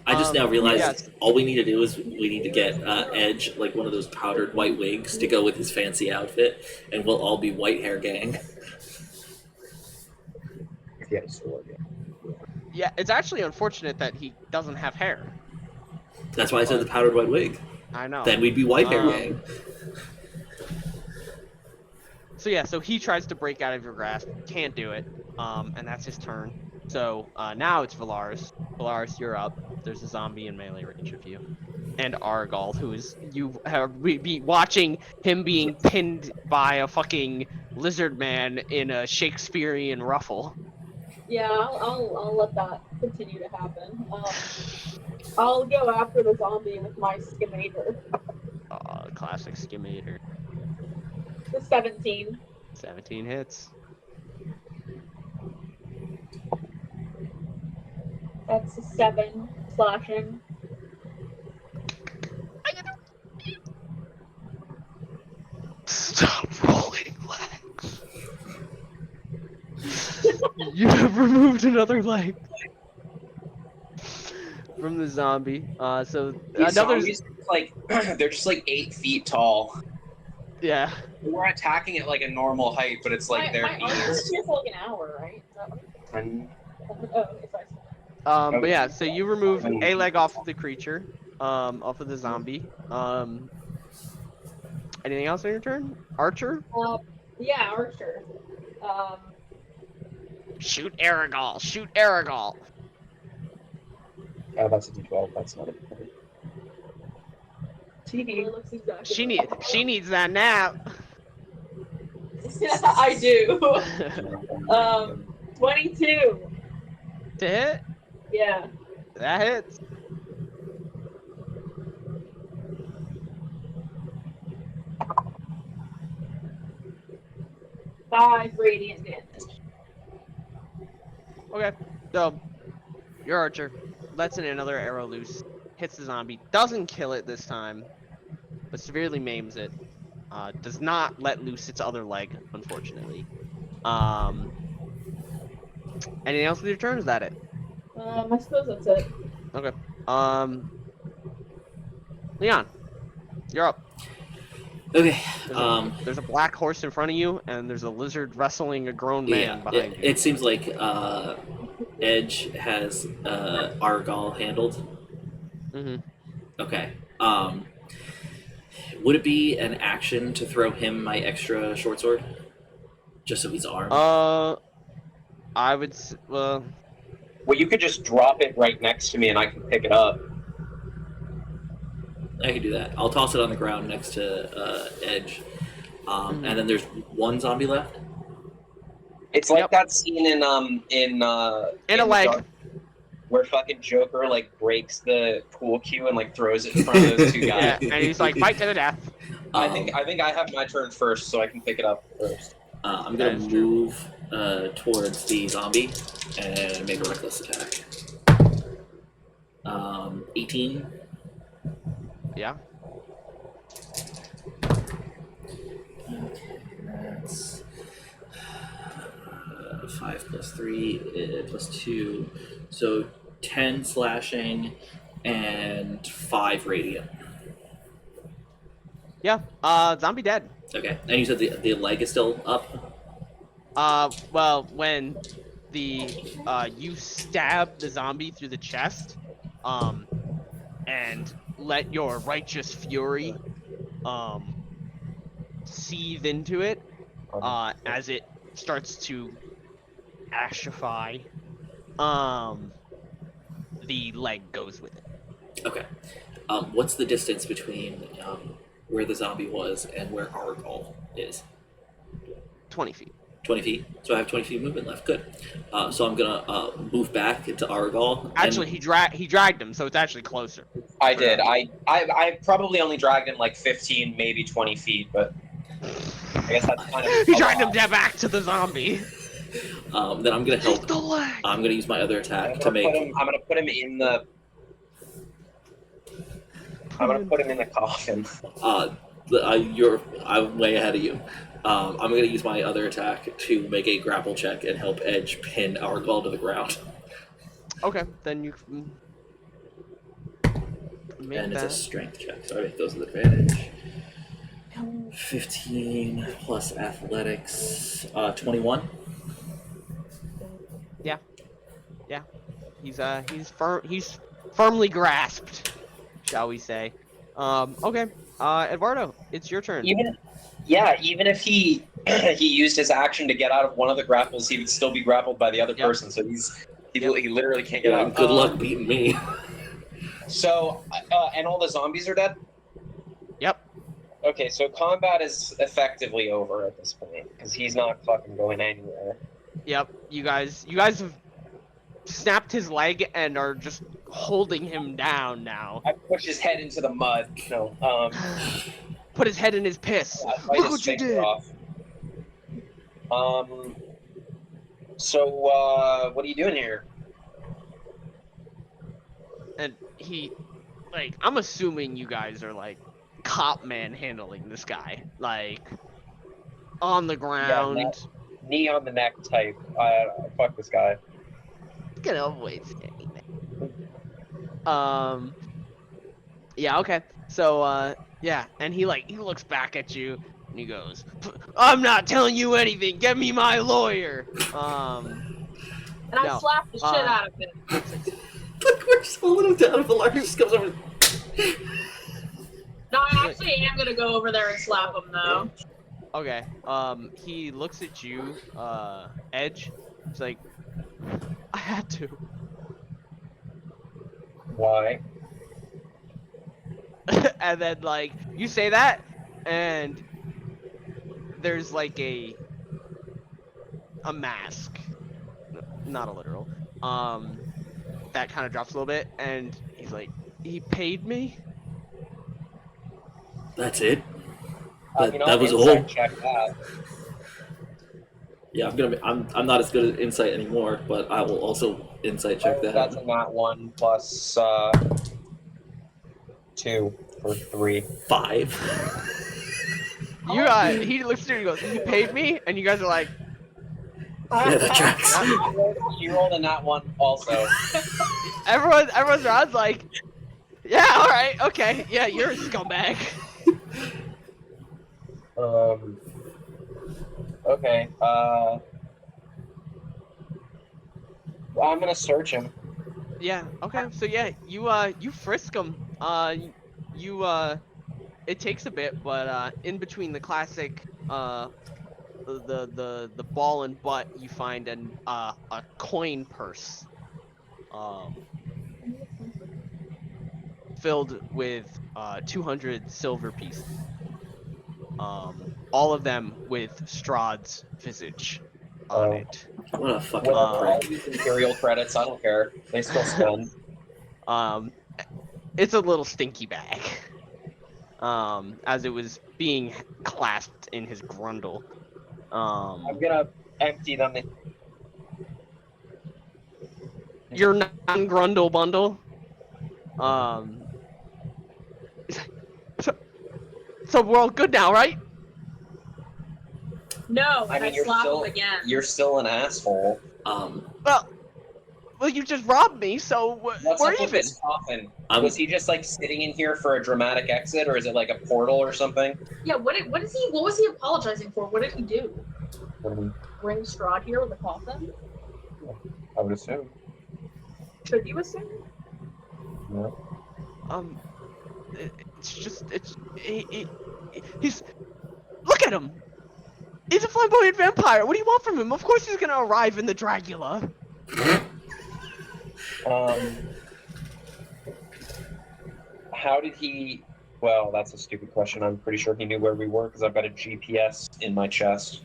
I just now realized
yes.
all we need to do is we need to get Edge like one of those powdered white wigs to go with his fancy outfit, and we'll all be white hair gang.
If he had a sword, yeah.
Yeah, it's actually unfortunate that he doesn't have hair.
That's why I said the powdered white wig.
I know.
Then we'd be white hair gang.
So yeah, so he tries to break out of your grasp, can't do it, and that's his turn. So now it's Velarys. Velarys, you're up. There's a zombie in melee range of you, and Argal, who is you have be watching him being pinned by a fucking lizard man in a Shakespearean ruffle.
Yeah, I'll let that continue to happen. I'll go after the zombie with my scamator.
Classic skimmator.
The 17.
17 hits.
That's a 7 slashing.
Stop rolling legs. You have removed another leg from the zombie. So
These
another.
zombies, like, they're just like 8 feet tall.
Yeah.
We're attacking at like a normal height, but it's like
my armor is here for like an hour, right? Is that what
And
oh, okay, sorry.
But yeah, so you remove a leg off of the creature, off of the zombie. Anything else on your turn? Archer?
Yeah, Archer.
Shoot Aragol! Shoot Aragol!
oh, that's a D12. That's not a
It looks exactly
She needs that nap.
I do. 22.
To hit?
Yeah.
That hits.
Five radiant damage.
Okay, so your archer lets in another arrow loose, hits the zombie, doesn't kill it this time, but severely maims it. Does not let loose its other leg, unfortunately. Anything else with your turn? Is that it?
I suppose that's it.
Okay. Leon, you're up.
Okay.
There's a black horse in front of you, and there's a lizard wrestling a grown man behind you.
It seems like Edge has Argal handled.
Mm-hmm.
Okay. Would it be an action to throw him my extra short sword? Just so he's armed?
I would. Well,
Well, you could just drop it right next to me and I can pick it up.
I can do that. I'll toss it on the ground next to Edge. And then there's one zombie left?
It's like
Yep.
that scene in
a leg.
Dark, where fucking Joker like breaks the pool cue and like throws it in front of those two
Yeah,
guys.
and he's like, fight to the death.
I think I have my turn first, so I can pick it up first.
I'm gonna move towards the zombie and make a reckless attack. 18.
Yeah.
Okay, that's 5 plus 3 plus 2, so 10 slashing and 5 radiant.
Yeah. Zombie dead.
Okay, and you said the leg is still up?
Well, when you stab the zombie through the chest, and let your righteous fury, seethe into it, as it starts to ashify, the leg goes with it.
Okay. What's the distance between where the zombie was and where Argal is?
20 feet.
20 feet. So I have 20 feet movement left. Good. So I'm gonna move back into Argal.
Actually, he dragged him, so it's actually closer.
I did. I probably only dragged him like 15, maybe 20 feet, but I guess that's kind of.
He dragged him back to the zombie.
Then I'm gonna help.
The leg.
I'm gonna use my other attack to
I'm
make.
gonna put him in the. I'm gonna put him in the coffin.
I'm way ahead of you. I'm gonna use my other attack to make a grapple check and help Edge pin Argal to the ground.
Okay, then you make
And
that.
it's a strength check, so I make those with advantage. 15 plus athletics, 21.
He's firmly grasped, shall we say? Okay. Eduardo, it's your turn.
Even if he he used his action to get out of one of the grapples, he would still be grappled by the other
Yep.
person. So he literally can't get
Yeah,
out.
good luck beating me.
So and all the zombies are dead.
Yep.
Okay, so combat is effectively over at this point because he's not fucking going anywhere.
Yep. You guys have snapped his leg and are just holding him down now.
I push his head into the mud. No,
Put his head in his piss.
I bite
Look
his
what you
finger
did.
off. So what are you doing here?
And he, like, I'm assuming you guys are like cop manhandling this guy, like on the ground.
Knee on the neck type. Fuck this guy.
Gonna avoid saying that. Yeah. Okay. So yeah, and he looks back at you and he goes, "I'm not telling you anything. Get me my lawyer."
And I
No,
slapped the shit out of him.
Look, we're just holding him down. Velarys just comes over.
No, I actually am gonna go over there and slap him though.
Okay. He looks at you, Edge. He's like, "I had to."
Why?
And then like you say that, and there's like a mask, not a literal, that kind of drops a little bit, and he's like, "He paid me."
That's it.
You know,
That was
insight
all.
check that.
Yeah, I'm not as good at insight anymore, but I will also insight check that.
That's a nat 1 plus 2 for 3.
5.
You he looks at you and goes, "He paid me," and you guys are like,
Yeah, that tracks.
You rolled a nat 1 also.
everyone's around like, "Yeah, all right, okay, yeah, you're a scumbag."
Okay. Well, I'm gonna search him.
Yeah. Okay. So yeah, you frisk him. You it takes a bit, but in between the classic the ball and butt, you find a coin purse, filled with 200 silver pieces. All of them with Strahd's visage on
Oh.
it.
What a fucking
Whatever. I'll
prick.
use Imperial credits. I don't care. They still spend.
It's a little stinky bag. As it was being clasped in his grundle.
I'm gonna empty them.
Your non-grundle bundle. So we're all good now, right?
No,
I
and I,
mean, you're
slap
still
him again.
you're still an asshole.
Well, you just robbed me, so
What's
we're
up with
even.
this coffin?
I'm-
Was he just like sitting in here for a dramatic exit, or is it like a portal or something?
Yeah, what was he apologizing for? What did he do?
What do we-
Bring Strahd here with a coffin?
I would assume.
Should you assume?
No.
He's look at him. He's a flamboyant vampire. What do you want from him? Of course he's gonna arrive in the Dragula.
How did he? Well, that's a stupid question. I'm pretty sure he knew where we were because I've got a GPS in my chest.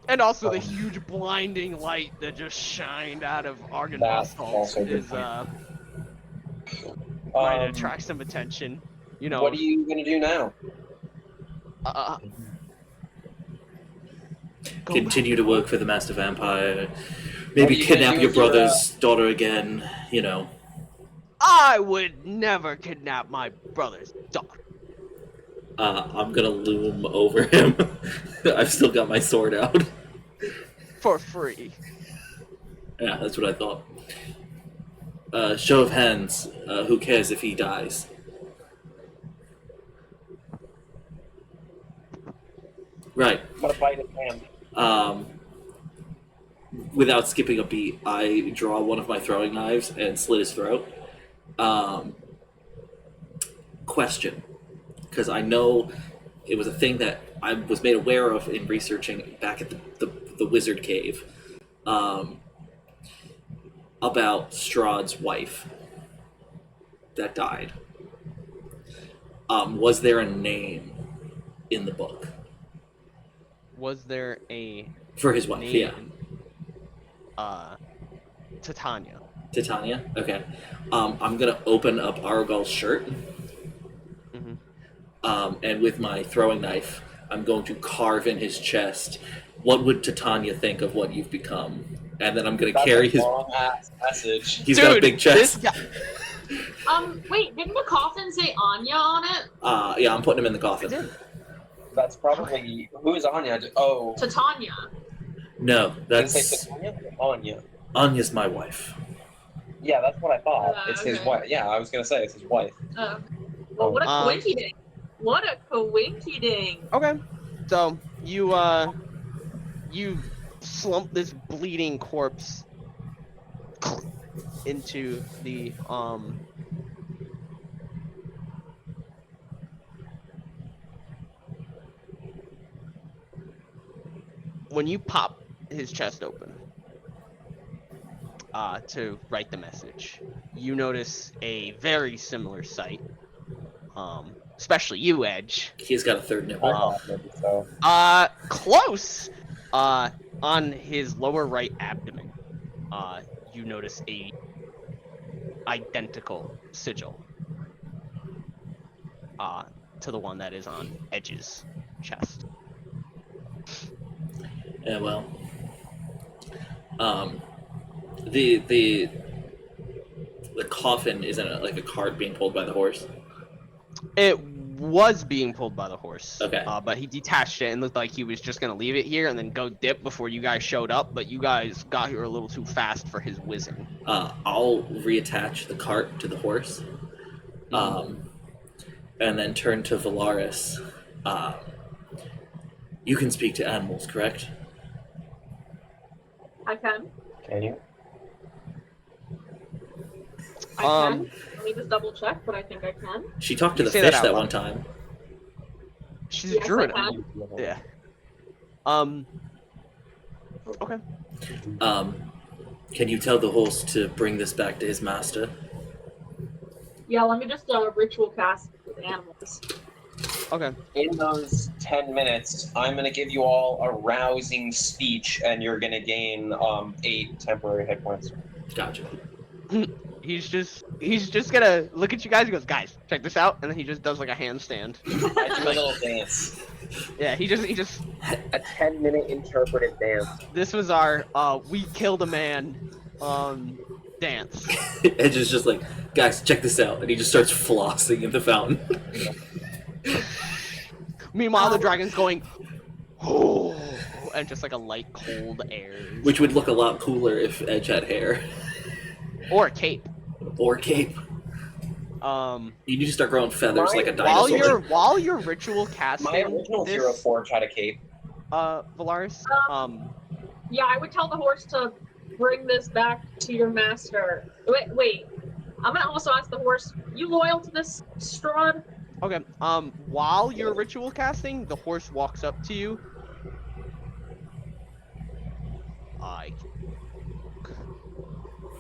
And also the huge blinding light that just shined out of Argon
That's
Basalt
also a good
is
point.
might attract some attention. You know.
What are you gonna do now?
Go
Continue
back.
to work for the Master Vampire.
What are
Maybe
you gonna
kidnap
do
your
with your,
brother's daughter again, you know.
I would never kidnap my brother's daughter.
I'm gonna loom over him. I've still got my sword out.
For free.
Yeah, that's what I thought. Show of hands. Who cares if he dies? Right.
I'm gonna bite his hand.
Without skipping a beat, I draw one of my throwing knives and slit his throat. Question. Because I know it was a thing that I was made aware of in researching back at the wizard cave. About Strahd's wife that died. Was there a name in the book
Was there a
for his wife? Yeah,
name? Titania.
Titania. Okay. I'm gonna open up Argal's shirt, and with my throwing knife, I'm going to carve in his chest. What would Titania think of what you've become? And then I'm gonna carry his.
Long ass message.
He's got a big chest.
This guy,
Wait, didn't the coffin say Anya on it?
Yeah, I'm putting him in the coffin.
That's probably who is Anya? Oh,
Titania.
No,
did it say
that's
Titania? Anya.
Anya's my wife.
Yeah, that's what I thought. It's his
Okay.
wife. Yeah, I was gonna say it's his wife.
Well, what a
Um,
coinky-ding. What a coinky-ding.
Okay. So you slump this bleeding corpse into the when you pop his chest open to write the message, you notice a very similar sight. Especially you, Edge.
He's got a third nipple.
Maybe so.
Close. On his lower right abdomen, you notice a identical sigil. To the one that is on Edge's chest.
Yeah, well, the coffin isn't like a cart being pulled by the horse.
It was being pulled by the horse.
Okay.
But he detached it and looked like he was just gonna leave it here and then go dip before you guys showed up. But you guys got here a little too fast for his whizzing.
I'll reattach the cart to the horse, and then turn to Velarys. You can speak to animals, correct?
I can.
Can you?
I can. Let me just double check, but I think I can.
She talked to
You
the
say that
fish
out
that
loud.
one time.
She's
Yes,
a druid.
I have.
Yeah. Okay.
Can you tell the horse to bring this back to his master?
Yeah, let me just ritual cast with animals.
Okay.
In those 10 minutes, I'm going to give you all a rousing speech, and you're going to gain 8 temporary hit points.
Gotcha.
He's just gonna look at you guys and goes, guys, check this out, and then he just does like a handstand.
I do a little dance.
Yeah, he just
A 10-minute interpretive dance.
this was our we killed a man dance.
Edge is just like, guys, check this out, and he just starts flossing in the fountain.
Meanwhile, the dragon's going, oh, and just like a light cold air.
Which would look a lot cooler if Edge had hair.
Or a cape.
Or cape. You need to start growing feathers like a dinosaur.
While you're ritual casting
My original
this,
Hero Forge had a cape.
Valaris,
Yeah, I would tell the horse to bring this back to your master. Wait. I'm gonna also ask the horse, you loyal to this Strahd?
okay, while you're ritual casting, the horse walks up to you.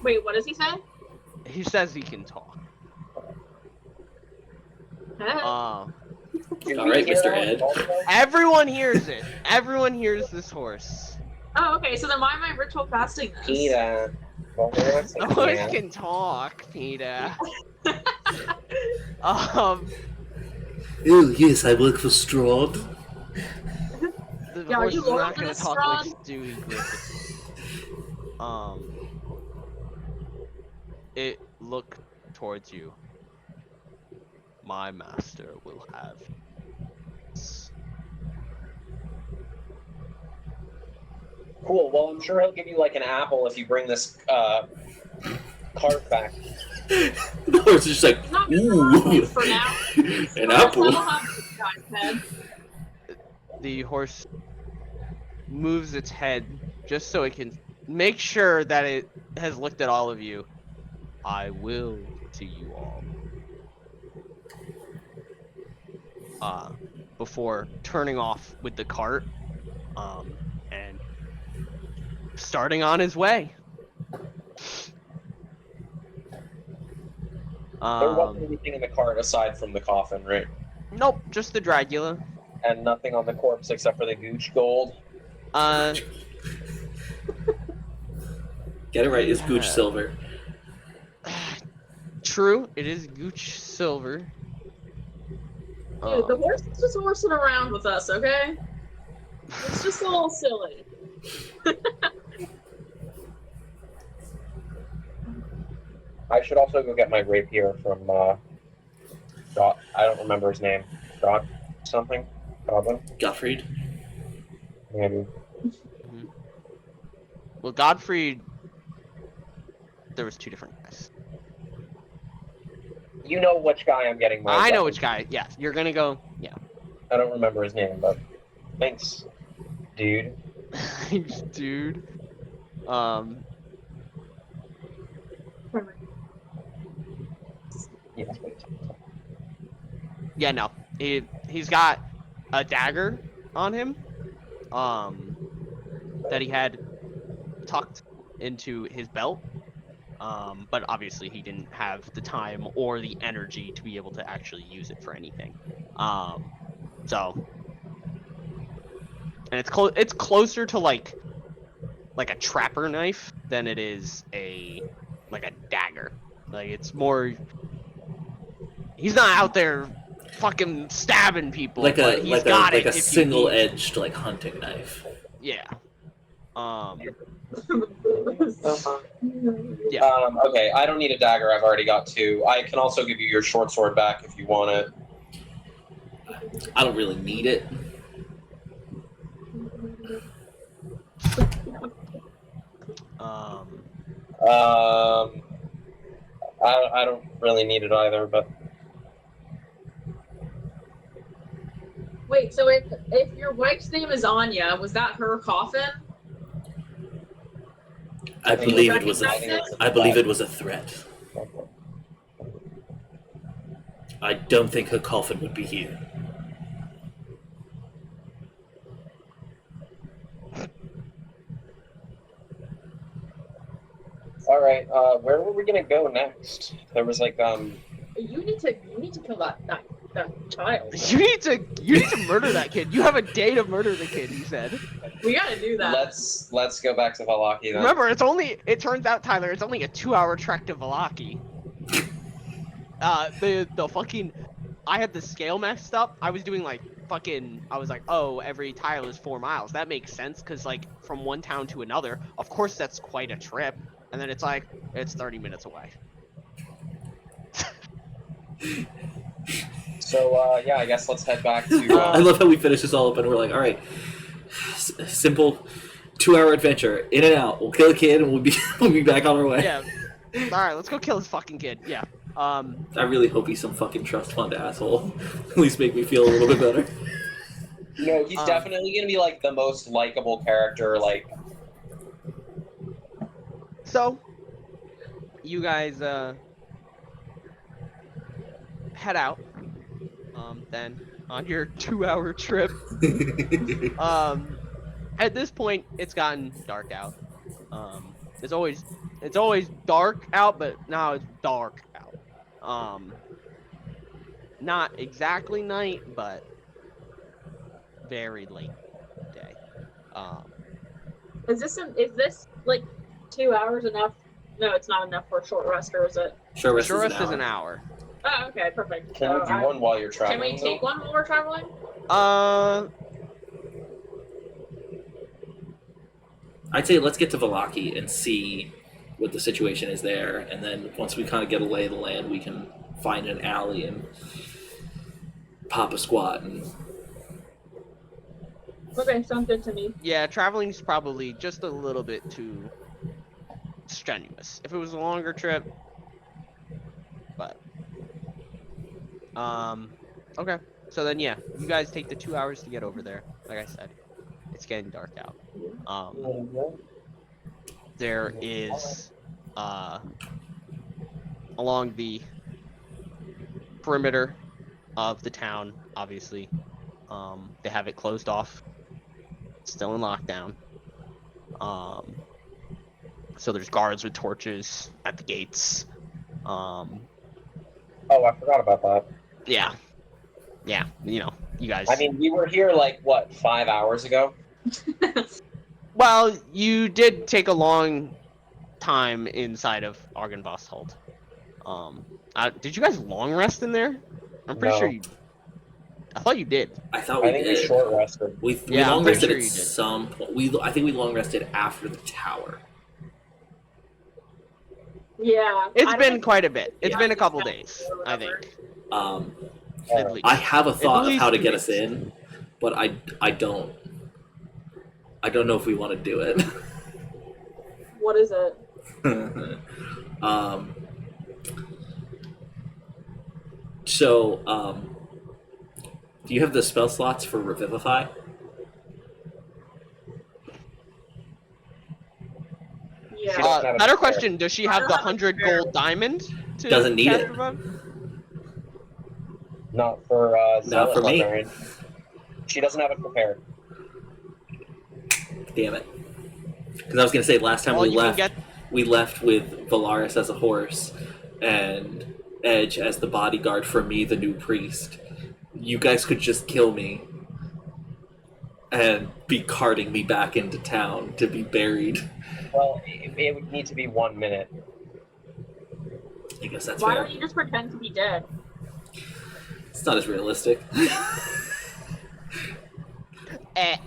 Wait, what does he say?
He says he can talk.
All right, Mr. Ed.
Everyone hears it. Everyone hears this horse.
Oh, okay, so then why am I ritual casting this?
Peter.
The horse can talk, Peter.
Oh, yes, I work for Strahd.
The
Yeah, are
horse
you
is
loyal
not
to
gonna
this
talk
Strahd?
like Stewie Griffin. It looked towards you. My master will have.
Cool. Well, I'm sure he'll give you like an apple if you bring this cart back.
The horse is just like,
It's not
ooh,
for now.
an apple.
Level up this guy's head.
The horse moves its head just so it can make sure that it has looked at all of you. I will to you all. Before turning off with the cart, and starting on his way.
There wasn't anything in the cart aside from the coffin, right?
Nope, just the Dragula.
And nothing on the corpse except for the gooch gold.
Get it right, it's Gooch Silver.
True, it is Gooch Silver.
Dude, the horse is just horsing around with us, okay? It's just a little silly.
I should also go get my rapier from Scott. I don't remember his name. Scott something? Goblin?
Gottfried.
Maybe.
Well, Godfrey, there was two different guys.
You know which guy I'm getting my
I know
weapon.
which guy. Yeah, you're gonna go. Yeah.
I don't remember his name, but thanks, dude.
Dude.
Yes, please.
Yeah, no. He's got a dagger on him. That he had tucked into his belt. But obviously he didn't have the time or the energy to be able to actually use it for anything. So, and it's closer to like a trapper knife than it is a dagger. Like it's more. He's not out there fucking stabbing people,
Like
but he's got it
a
if you need.
single-edged like hunting knife.
Yeah.
Okay, I don't need a dagger. I've already got 2. I can also give you your short sword back if you want it.
I don't really need it.
I don't really need it either, but
Wait, so if your wife's name is Anya, was that her coffin?
I believe it was a threat. I don't think her coffin would be here.
we gonna go next? There was like
You need to kill that child.
You need to murder that kid. You have a day to murder the kid, he said.
We gotta do that.
let's go back to Valaki then.
Remember, it turns out, Tyler, it's only a 2-hour trek to Valaki. The fucking, I had the scale messed up. I was doing like I was like, oh, every tile is 4 miles. That makes sense, because like from one town to another, of course that's quite a trip. And then it's like, it's 30 minutes away.
So yeah, I guess let's head back to.
I love how we finish this all up and we're like, all right, simple 2-hour adventure, in and out. We'll kill a kid and we'll be back on our way.
Yeah. All right, let's go kill this fucking kid. Yeah.
I really hope he's some fucking trust fund asshole. At least make me feel a little bit better.
No, he's definitely gonna be like the most likable character. Like.
So, you guys head out. Then on your 2-hour trip. At this point, it's gotten dark out. It's always dark out, but now it's dark out. Not exactly night, but very late day.
Is this like 2 hours enough? No, it's not enough for a short rest, or is it?
Short rest
is an hour.
Oh, okay, perfect.
Can we do one while you're traveling?
Can we take one while we're traveling?
I'd say let's get to Valaki and see what the situation is there, and then once we kind of get a lay of the land, we can find an alley and pop a squat. And
Okay, sounds good to me.
Yeah, traveling's probably just a little bit too strenuous. If it was a longer trip, but okay. So then, yeah, you guys take the 2 hours to get over there. Like I said, it's getting dark out. There is along the perimeter of the town, obviously, they have it closed off. It's still in lockdown. So there's guards with torches at the gates.
Oh, I forgot about that.
Yeah, you know, you guys.
I mean, we were here like what, 5 hours ago?
Well, you did take a long time inside of Argynvostholt. Did you guys long rest in there? I'm pretty
No.
sure you. I thought you did.
I thought we
I think
did.
we short rested.
We
Yeah, I'm
long
pretty
rested
sure
at
you did.
some point. I think we long rested after the tower.
Yeah.
It's
I
been
don't-
quite a bit. It's
Yeah,
been a couple
yeah,
days,
or
I
whatever.
think.
Alright.
At least.
I have a thought of
least
how to
2
get us
weeks.
in, but I don't know if we want to do it.
What is it?
Do you have the spell slots for Revivify?
Yeah.
doesn't have a
Better
prayer.
question: does she have the 100 gold diamond? To
Doesn't need
cast
it.
Revive?
Not for
Not
Zealot
for me.
Librarian. She doesn't have it prepared.
Damn it! Because I was gonna say last time
Well,
we
you can
left,
get.
we left with Velarys as a horse and Edge as the bodyguard for me, the new priest. You guys could just kill me and be carting me back into town to be buried.
Well, it would need to be 1 minute.
I guess that's
Why
fair.
don't you just pretend to be dead?
It's not as realistic.
Eh.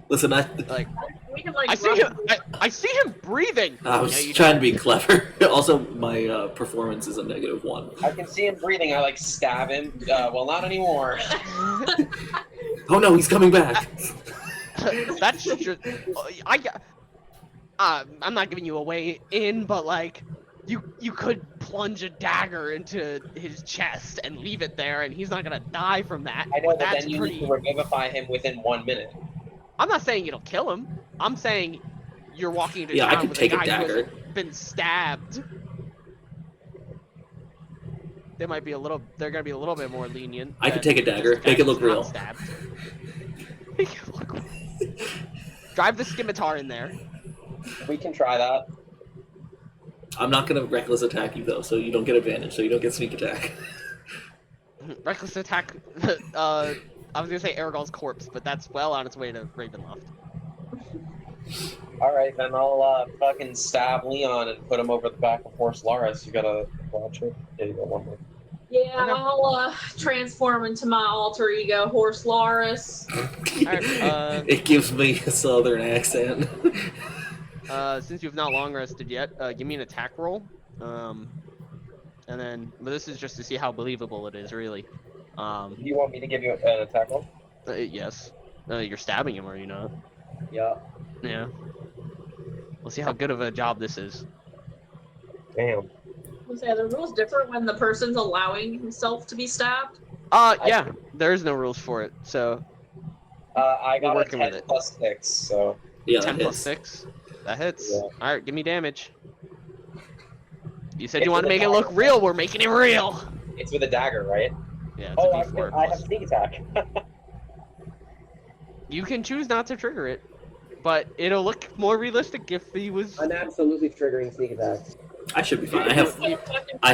Listen,
Like
We can like.
I see
run-
him. I see him breathing.
I was
No, you
trying
don't.
to be clever. Also, my performance is a -1.
I can see him breathing. I like stab him. Well, not anymore.
Oh no, he's coming back.
That's just. I'm not giving you a way in, but like, you could plunge a dagger into his chest and leave it there, and he's not gonna die from that.
I know, but
That's
then you
pretty.
need to revivify him within 1 minute.
I'm not saying it'll kill him. I'm saying you're walking into
Yeah, I
town
could
with
take a
a guy who
dagger.
has been stabbed. They might be a little. They're gonna be a little bit more lenient.
I could
than
take a
just
dagger,
guy
make it
who's
look
not
real.
Stabbed. Make it look real. Drive the scimitar in there.
We can try that.
I'm not gonna reckless attack you though, so you don't get advantage, so you don't get sneak attack.
Reckless attack. I was gonna say Aragorn's corpse, but that's well on its way to Ravenloft.
Alright, then I'll fucking stab Leon and put him over the back of Horse Laris. You gotta watch it. Yeah, you got one more.
Yeah,
Okay.
I'll transform into my alter ego, Horse Laris.
Alright,
It gives me a southern accent.
Since you've not long rested yet, give me an attack roll. And then, but this is just to see how believable it is, really.
Do you want me to give you an attack roll?
Yes. You're stabbing him, are you not?
Yeah.
Yeah. We'll see how good of a job this is.
Damn.
Are the rules different when the person's allowing himself to be stabbed?
Yeah. There's no rules for it, so
I got a
working with
10
it.
plus 6, so...
Yeah,
10
that
plus
hits.
6. That hits.
Yeah.
Alright, give me damage. You said
It's
you want to
with a
make it look
dagger.
real, we're making it real!
It's with a dagger, right?
Yeah, it's
Oh,
a D4
I have
plus.
sneak attack.
You can choose not to trigger it, but it'll look more realistic if he was...
I'm absolutely triggering sneak attack.
I should be fine. I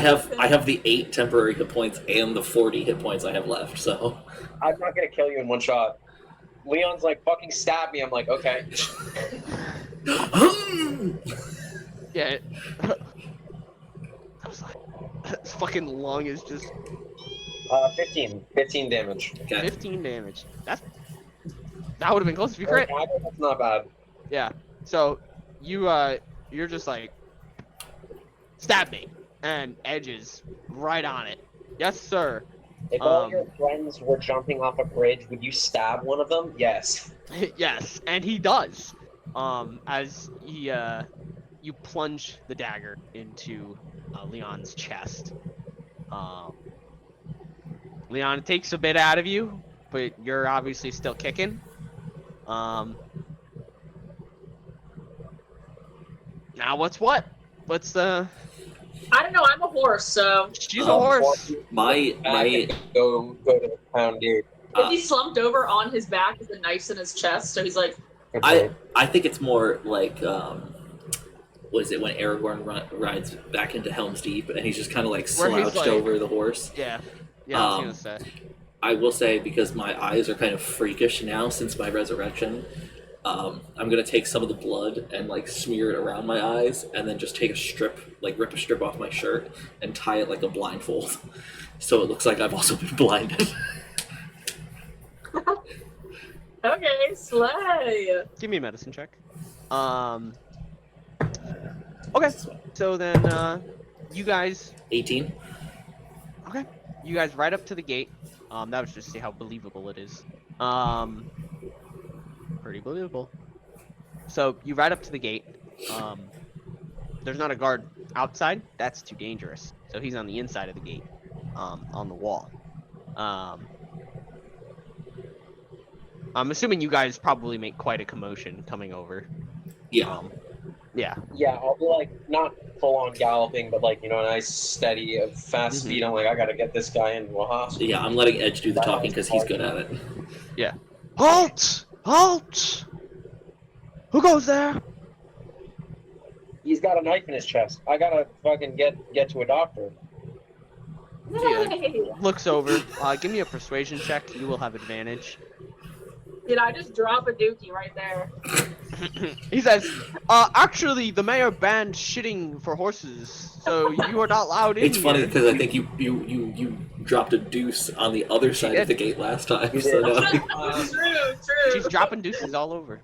have the 8 temporary hit points and the 40 hit points I have left, so
I'm not gonna kill you in one shot. Leon's like, fucking stab me. I'm like, okay.
Yeah. I was like, this fucking lung is just
15 damage.
okay.
15 damage. That would have been close to be crit.
That's not bad.
Yeah. So you're just like, stab me, and Edge is right on it. Yes, sir.
If all your friends were jumping off a bridge, would you stab one of them? Yes.
Yes, and he does. As he you plunge the dagger into Leon's chest. Leon, it takes a bit out of you, but you're obviously still kicking. Now what's what? What's the?
I don't know, I'm a horse, so
She's a horse.
My
Go to the pound, dude.
if he's slumped over on his back with the knives in his chest, so he's like,
I think it's more like was it when Aragorn rides back into Helm's Deep and he's just kind of like
Where he's
slouched
like-
over the horse.
Yeah. Yeah, I was gonna say.
I will say, because my eyes are kind of freakish now since my resurrection, I'm gonna take some of the blood and like smear it around my eyes, and then just take a strip, like rip a strip off my shirt and tie it like a blindfold, so it looks like I've also been blinded.
okay, slay.
Give me a medicine check. Okay, so then you guys
18.
Okay. You guys right up to the gate. That was just to see how believable it is. Pretty believable. So you ride up to the gate. There's not a guard outside. That's too dangerous. So he's on the inside of the gate, on the wall. I'm assuming you guys probably make quite a commotion coming over.
Yeah.
Yeah.
Yeah, I'll be like, not full on galloping, but like, you know, a nice steady, fast
Mhm.
speed. I'm like, I gotta get this guy into a hospital.
Yeah, I'm letting Edge do the talking because he's good at it.
Halt! Halt! Who goes there?
He's got a knife in his chest. I gotta fucking get to a doctor.
Hey.
Looks over. Give me a persuasion check. You will have advantage.
Did I just drop a dookie right there?
He says, actually, the mayor banned shitting for horses, so you are not allowed in
It's funny
here."
because I think you dropped a deuce on the other side of the gate last time.
You
So
did.
now
True.
She's dropping deuces all over.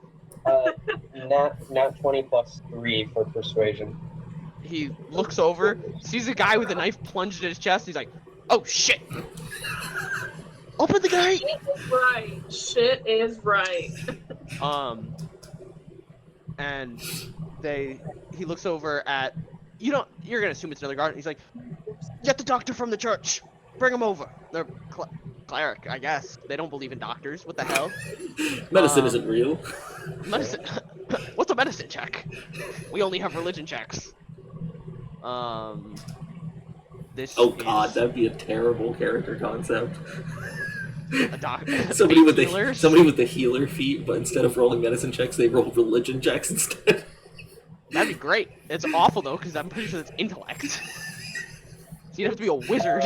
Nat 20 plus 3 for persuasion.
He looks over, sees a guy with a knife plunged in his chest. He's like, "Oh shit! Open the gate!"
Shit is right. Shit is right.
And he looks over at, you're gonna assume it's another guard. He's like, "Get the doctor from the church. Bring him over." They're cleric, I guess. They don't believe in doctors. What the hell?
medicine isn't real.
Medicine. What's a medicine check? We only have religion checks. This
Oh god,
is
that'd be a terrible character concept.
a doctor.
somebody with the healer feat, but instead of rolling medicine checks, they roll religion checks instead.
That'd be great. It's awful though, because I'm pretty sure it's intellect. So you'd have to be a wizard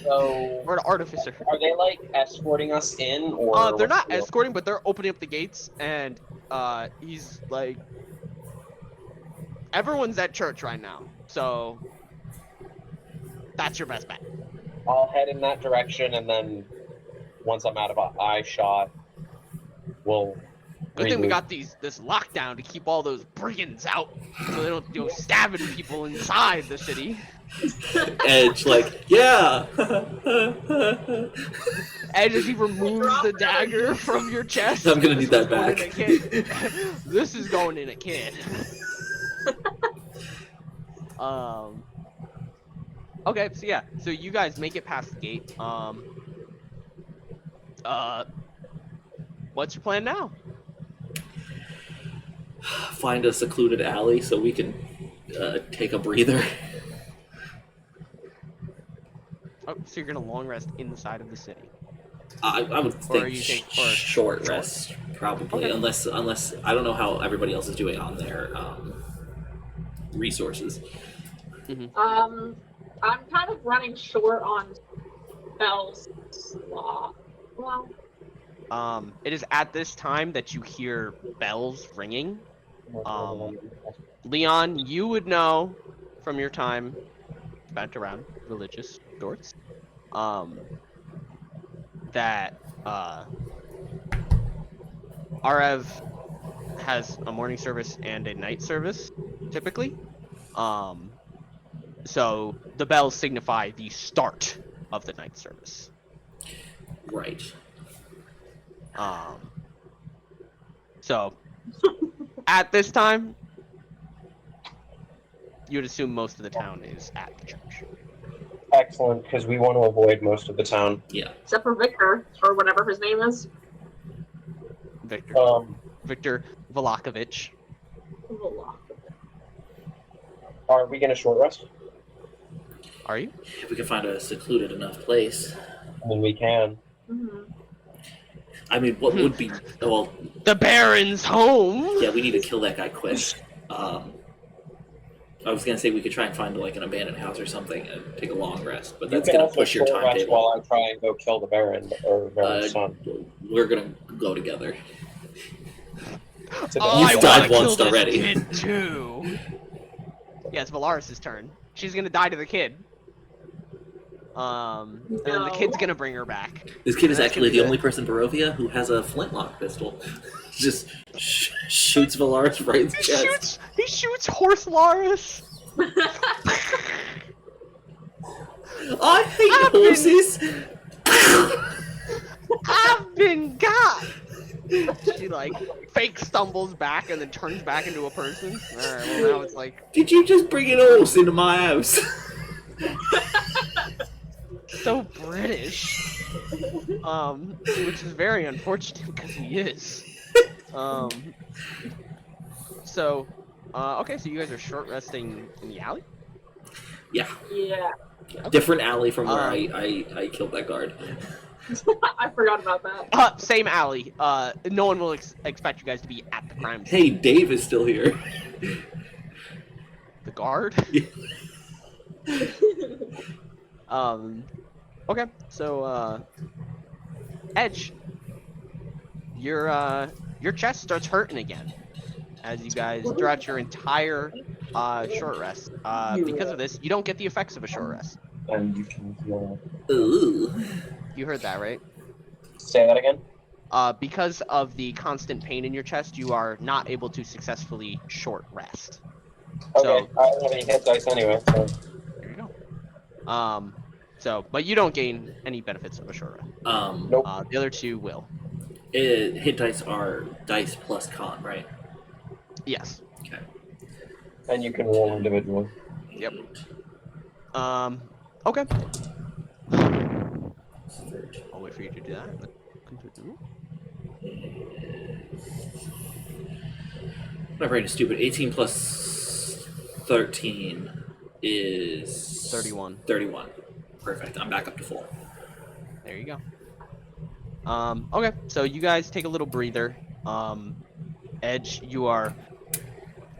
So,
or an artificer.
are they like escorting us in, or
They're
what's
not
the deal?
escorting, but they're opening up the gates, and he's like, everyone's at church right now, so that's your best bet.
I'll head in that direction, and then once I'm out of eye shot, we'll.
Good thing we
remove-
got this lockdown to keep all those brigands out, so they don't go stabbing people inside the city.
Edge, like, yeah.
And as he removes the dagger from your chest,
I'm gonna need
this
that
one's
back.
going in a kid. This is going in a kid. Okay, so yeah, so you guys make it past the gate. What's your plan now?
Find a secluded alley so we can take a breather.
Oh, so you're gonna long rest inside of the city.
I would
Or
think
you think- or
short
short.
rest, probably,
Okay.
unless I don't know how everybody else is doing on their resources.
I'm kind of running short on spells. Well,
It is at this time that you hear bells ringing. Leon, you would know from your time spent around religious sorts, that Arev has a morning service and a night service, typically. So the bells signify the start of the night service.
Right.
So at this time, you would assume most of the town is at the church.
Excellent, because we want to avoid most of the town.
Yeah.
except for Victor, or whatever his name is.
Victor Valakovich.
Are we going to short rest?
Are you?
If we can find a secluded enough place.
I mean, we can.
Mm-hmm.
I mean, what would be well?
The Baron's home.
Yeah, we need to kill that guy quick. I was gonna say we could try and find like an abandoned house or something and take a long rest, but that's
You can
gonna
also
push your
short rest
timetable.
while I try and go kill the Baron or Baron's son.
We're gonna go together.
It's a
Oh,
You've
I
bad
died
wanna
once
kill this
already.
kid too. Yeah, it's Valaris' turn. She's gonna die to the kid. And then the kid's
No.
gonna bring her back.
This kid is
That
actually
could be
the
the-
only person in Barovia who has a flintlock pistol. Just shoots Velarys right in the chest.
He shoots Horse Laris.
I hate
I've been-
horses.
I've been got. She like fake stumbles back and then turns back into a person. Alright, well now it's like
Did you just bring an horse into my house?
so British. Which is very unfortunate because he is. Okay, so you guys are short resting in the alley?
Yeah,
Yeah.
different alley from where I killed that guard.
I forgot about that.
Same alley. No one will expect you guys to be at the crime scene.
Hey, Dave is still here.
The guard? Okay, so, Edge, your chest starts hurting again as you guys throughout your entire short rest. Because of this, you don't get the effects of a short rest.
And you can heal.
Ooh.
You heard that, right?
Say that again?
Because of the constant pain in your chest, you are not able to successfully short rest.
Okay, I don't have any hit dice anyway, so.
There you go. But you don't gain any benefits of a short rest.
Nope.
The other two will.
Hit dice are dice plus con, right?
Yes.
Okay.
And you can roll individually.
Yep. Okay. I'll wait for you to do that.
My brain is stupid. 18 plus 13 is
31.
31. Perfect. I'm back up to full.
There you go. Okay, so you guys take a little breather. Edge, you are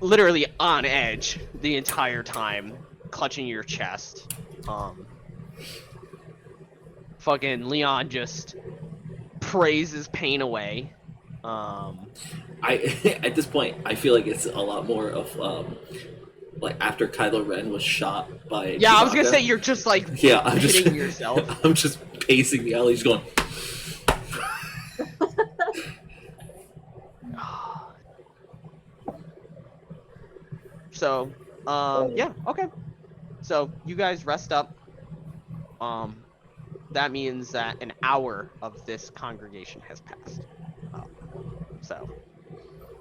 literally on edge the entire time, clutching your chest. Fucking Leon just prays his pain away.
I at this point I feel like it's a lot more of like after Kylo Ren was shot by
Yeah, I was gonna
Chewbacca.
say you're just like
Yeah, I'm just
hitting yourself.
I'm just pacing the alley, just going.
So, yeah, okay. So you guys rest up. That means that an hour of this congregation has passed. So,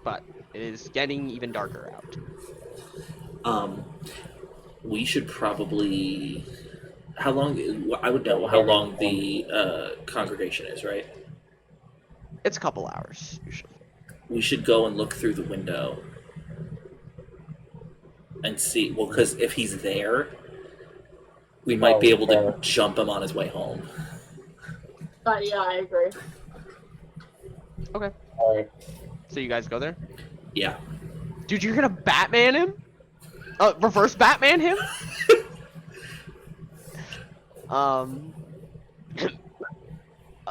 but it is getting even darker out.
We should probably. How long? I would know how long the congregation is, right?
It's a couple hours usually.
We should go and look through the window and see. Well, because if he's there, we might be able to jump him on his way home.
Yeah, I agree.
Okay.
All right.
So you guys go there?
Yeah.
Dude, you're gonna Batman him? Reverse Batman him?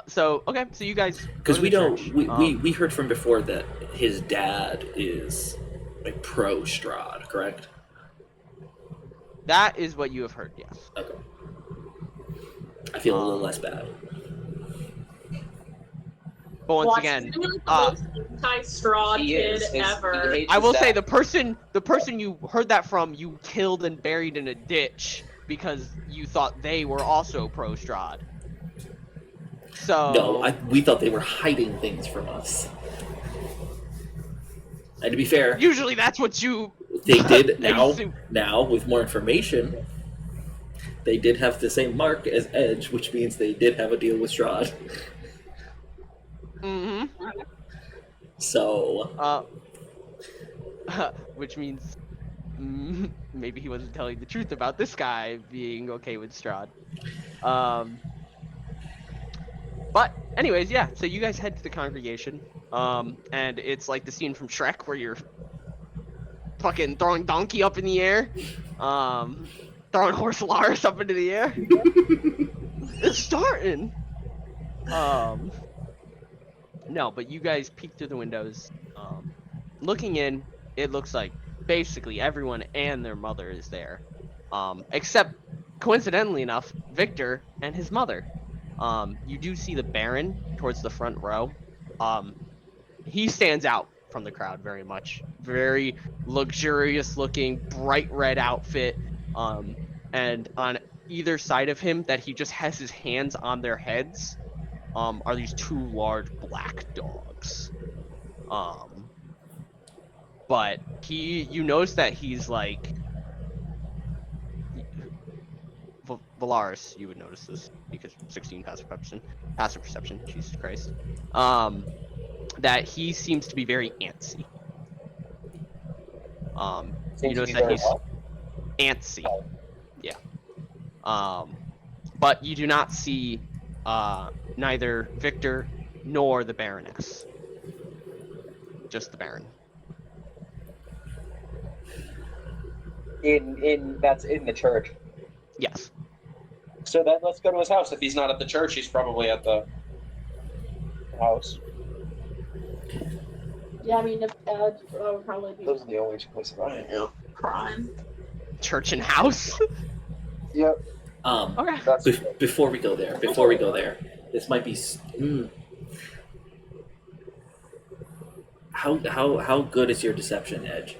So okay, so you guys
Because we don't.
church.
We heard from before that his dad is like pro Strahd, correct?
That is what you have heard, yes.
Okay. I feel a little less bad.
But once
Watch,
again,
he's like the most anti-Strahd
He
kid
is. He
ever.
hates
I will
his
say
dad.
the person you heard that from, you killed and buried in a ditch because you thought they were also pro Strahd. So
No, we thought they were hiding things from us. And to be fair,
usually that's what you
they did
they
now.
assume.
Now, with more information, they did have the same mark as Edge, which means they did have a deal with Strahd.
Mm-hmm.
So,
Which means maybe he wasn't telling the truth about this guy being okay with Strahd. But anyways, yeah. So you guys head to the congregation, and it's like the scene from Shrek where you're fucking throwing donkey up in the air, throwing horse Lars up into the air. It's starting. No, but you guys peek through the windows. Looking in, it looks like basically everyone and their mother is there, except coincidentally enough, Victor and his mother. You do see the Baron towards the front row. He stands out from the crowd very much. Very luxurious looking, bright red outfit. And on either side of him, that he just has his hands on their heads, are these two large black dogs. But you notice that he's like, Velarys, you would notice this because 16 passive perception, Jesus Christ. That he seems to be very antsy. You notice that he's antsy. Yeah. But you do not see neither Victor nor the Baroness. Just the Baron.
That's in the church.
Yes.
So then let's go to his house. If he's not at the church, he's probably at the house.
Yeah, I mean, if Edge would probably be
Those are the only two places I know.
prime.
Church and house.
Yep.
Okay.
That's
before we go there, this might be. How good is your deception, Edge?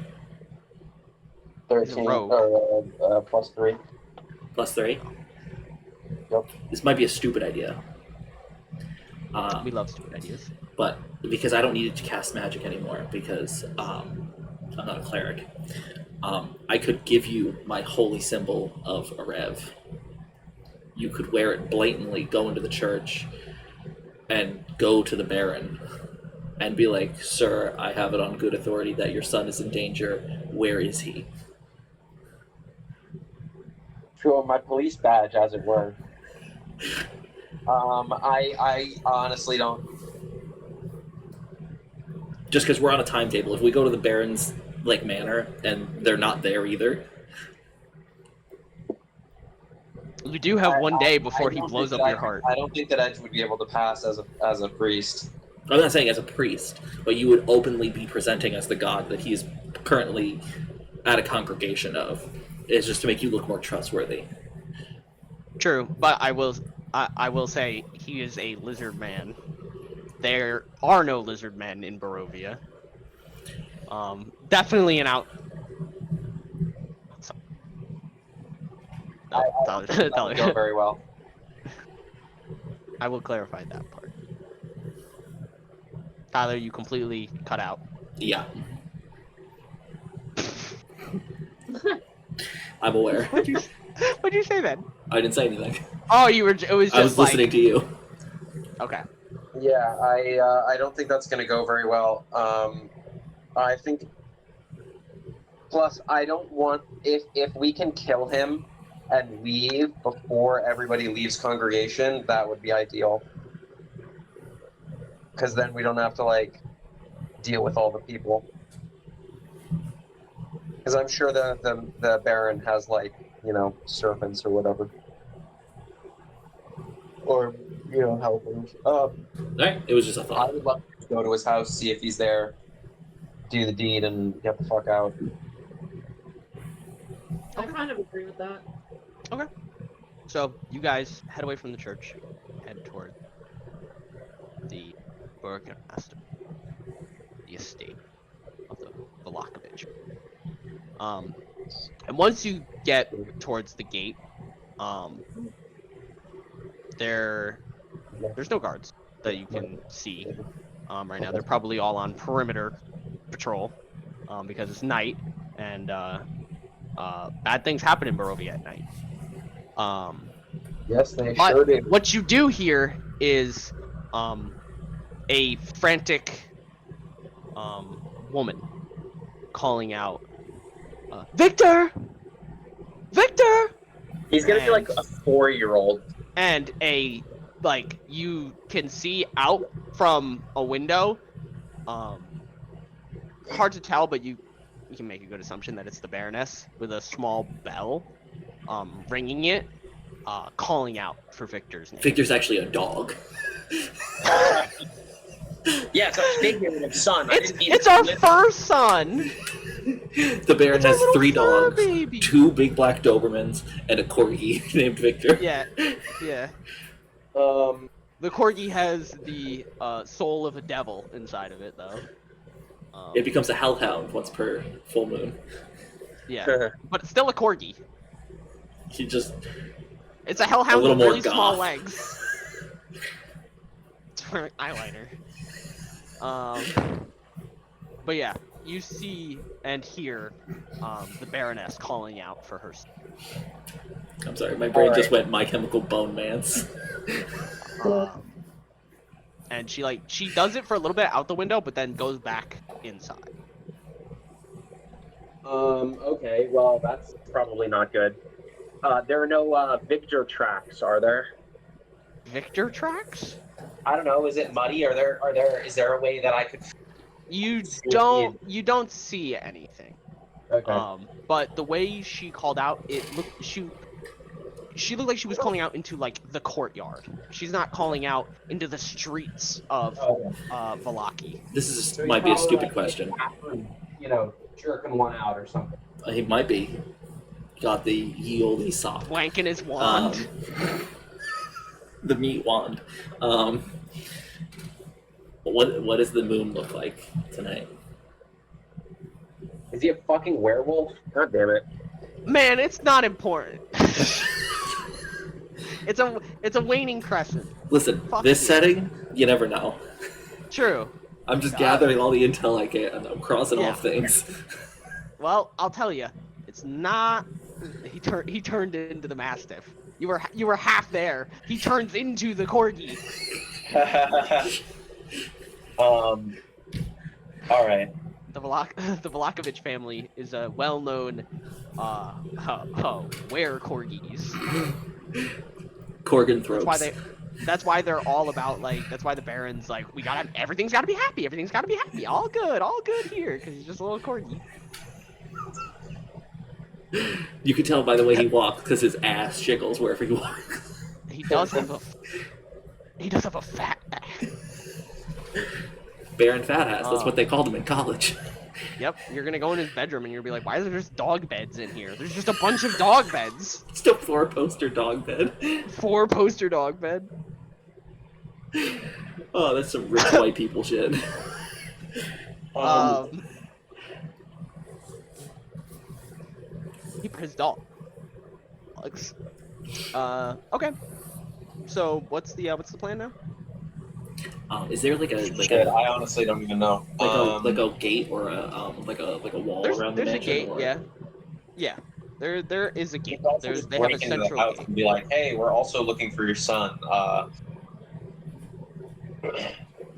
13
rogue.
or plus 3.
+3.
Yep.
This might be a stupid idea.
We love stupid ideas.
But because I don't need to cast magic anymore, because I'm not a cleric, I could give you my holy symbol of Arev. You could wear it blatantly, go into the church, and go to the Baron, and be like, "Sir, I have it on good authority that your son is in danger. Where is he?"
Show my police badge, as it were. I honestly don't.
Just because we're on a timetable, if we go to the Baron's like manner, and they're not there either.
You do have one day before he
don't
blows
think
up
that
your heart.
I don't think that Edge would be able to pass as a priest.
I'm not saying as a priest, but you would openly be presenting as the god that he's currently at a congregation of. It's just to make you look more trustworthy.
True, but I will say he is a lizard man. There are no lizard men in Barovia. Definitely an out. No,
That would go very well.
I will clarify that part. Tyler, you completely cut out.
Yeah. I'm aware.
What'd you say then?
I didn't say anything.
Oh, you were. It was just
I was
like,
listening to you.
Okay.
Yeah, I don't think that's going to go very well. I think. Plus, I don't want if we can kill him and leave before everybody leaves congregation, that would be ideal. Because then we don't have to like deal with all the people. Because I'm sure the Baron has like serpents or whatever, or helpers.
Alright, it was just a
I
thought.
would love to go to his house, see if he's there, do the deed, and get the fuck out.
I kind of agree with that.
So you guys head away from the church, head toward the Burgomaster, the estate of the Valakovich. And once you get towards the gate, there's no guards that you can see right now. They're probably all on perimeter patrol because it's night and bad things happen in Barovia at night.
Yes, they
But
sure do.
what you do here is a frantic woman calling out, Victor! Victor!
He's gonna be like a 4-year-old.
And you can see out from a window, hard to tell, but you can make a good assumption that it's the Baroness with a small bell ringing it, calling out for Victor's name.
Victor's actually a dog.
Yeah, it's a figurative son.
It's our first son!
The Baron
It's our
has
little
3
fur
dogs,
baby.
2 big black Dobermans, and a corgi named Victor.
Yeah. The corgi has the soul of a devil inside of it, though.
It becomes a hellhound once per full moon.
Yeah, but it's still a corgi.
He just...
It's a hellhound
little
with
more
really small
goth.
legs. It's for eyeliner. But yeah, you see and hear the Baroness calling out for her.
I'm sorry, my brain just went My Chemical Bone Mance.
And she does it for a little bit out the window, but then goes back inside.
Okay, well, that's probably not good. There are no Victor tracks, are there?
Victor tracks?
I don't know. Is it muddy? Is there a way that I could?
You don't see anything.
Okay.
But the way she called out, she looked like she was calling out into like the courtyard. She's not calling out into the streets of Valaki.
This might be a stupid question.
Jerking one out or something.
He might be. Got the ye olde sock.
Wanking his wand.
The meat wand. What does the moon look like tonight?
Is he a fucking werewolf? God damn it.
Man, it's not important. It's a waning crescent.
Listen,
Fuck
this
you.
setting, you never know.
True.
I'm just gathering all the intel I can. I'm crossing off things.
Well, I'll tell you, it's not. He turned into the Mastiff. You were half there. He turns into the corgi.
All right.
The Valakovich family is a well-known were corgis.
Corgan throats.
That's why they're all about like. That's why the Baron's like, everything's gotta be happy. Everything's gotta be happy. All good here, because he's just a little corgi.
You can tell by the way he walks because his ass jiggles wherever he walks.
He does have a fat ass.
Baron Fat Ass. That's what they called him in college.
Yep, you're gonna go in his bedroom and you're gonna be like, why is there just dog beds in here? There's just a bunch of dog beds.
It's a 4-poster dog bed.
4-poster dog bed.
Oh, that's some rich white people shit.
He his dog. Okay. So what's the plan now?
Is there like
Shit, I honestly don't even know.
like a gate or a wall around the
there's a
mansion?
gate,
or...
yeah. There is a gate.
You can also just
They have a
break into the
central
house
gate.
and be like, "Hey, we're also looking for your son. I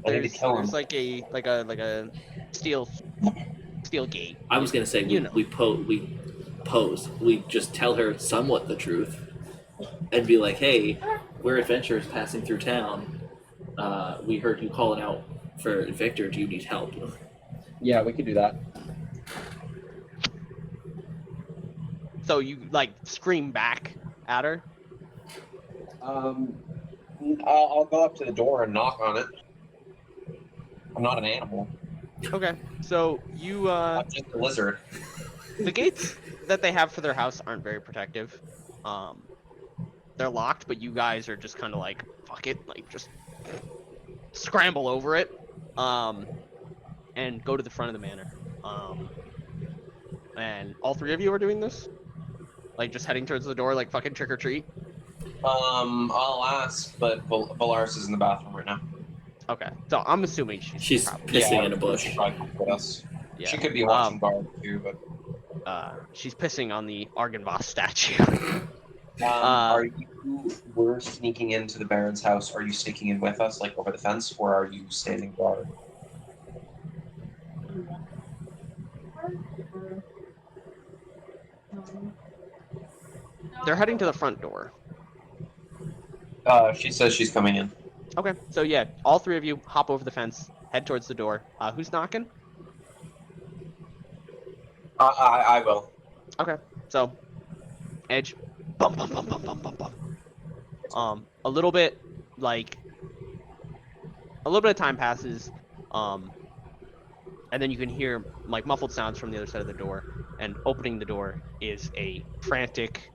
need to kill him."
There's like a steel gate.
I was gonna say we pose. We just tell her somewhat the truth, and be like, "Hey, we're adventurers passing through town. We heard you calling out for Victor. Do you need help?"
Yeah, we could do that.
So you like scream back at her.
I'll go up to the door and knock on it. I'm not an animal.
Okay. So you
I'm just a lizard.
the gates that they have for their house aren't very protective. They're locked, but you guys are just kind of like, fuck it, like just scramble over it, and go to the front of the manor. And all three of you are doing this, like just heading towards the door, like fucking trick or treat.
I'll ask, but Velarys is in the bathroom right now.
Okay, so I'm assuming
She's
probably,
pissing in a bush.
She probably comes with us.
yeah.
She could be watching guard too, but.
She's pissing on the Argynvost statue.
Are you? We're sneaking into the Baron's house. Are you sneaking in with us, like over the fence, or are you standing guard?
They're heading to the front door.
She says she's coming in.
Okay, so yeah, all three of you hop over the fence, head towards the door. Who's knocking?
I will.
Okay, so Edge, bum bum bum bum bum bum bum. A little bit of time passes, and then you can hear like muffled sounds from the other side of the door. And opening the door is a frantic.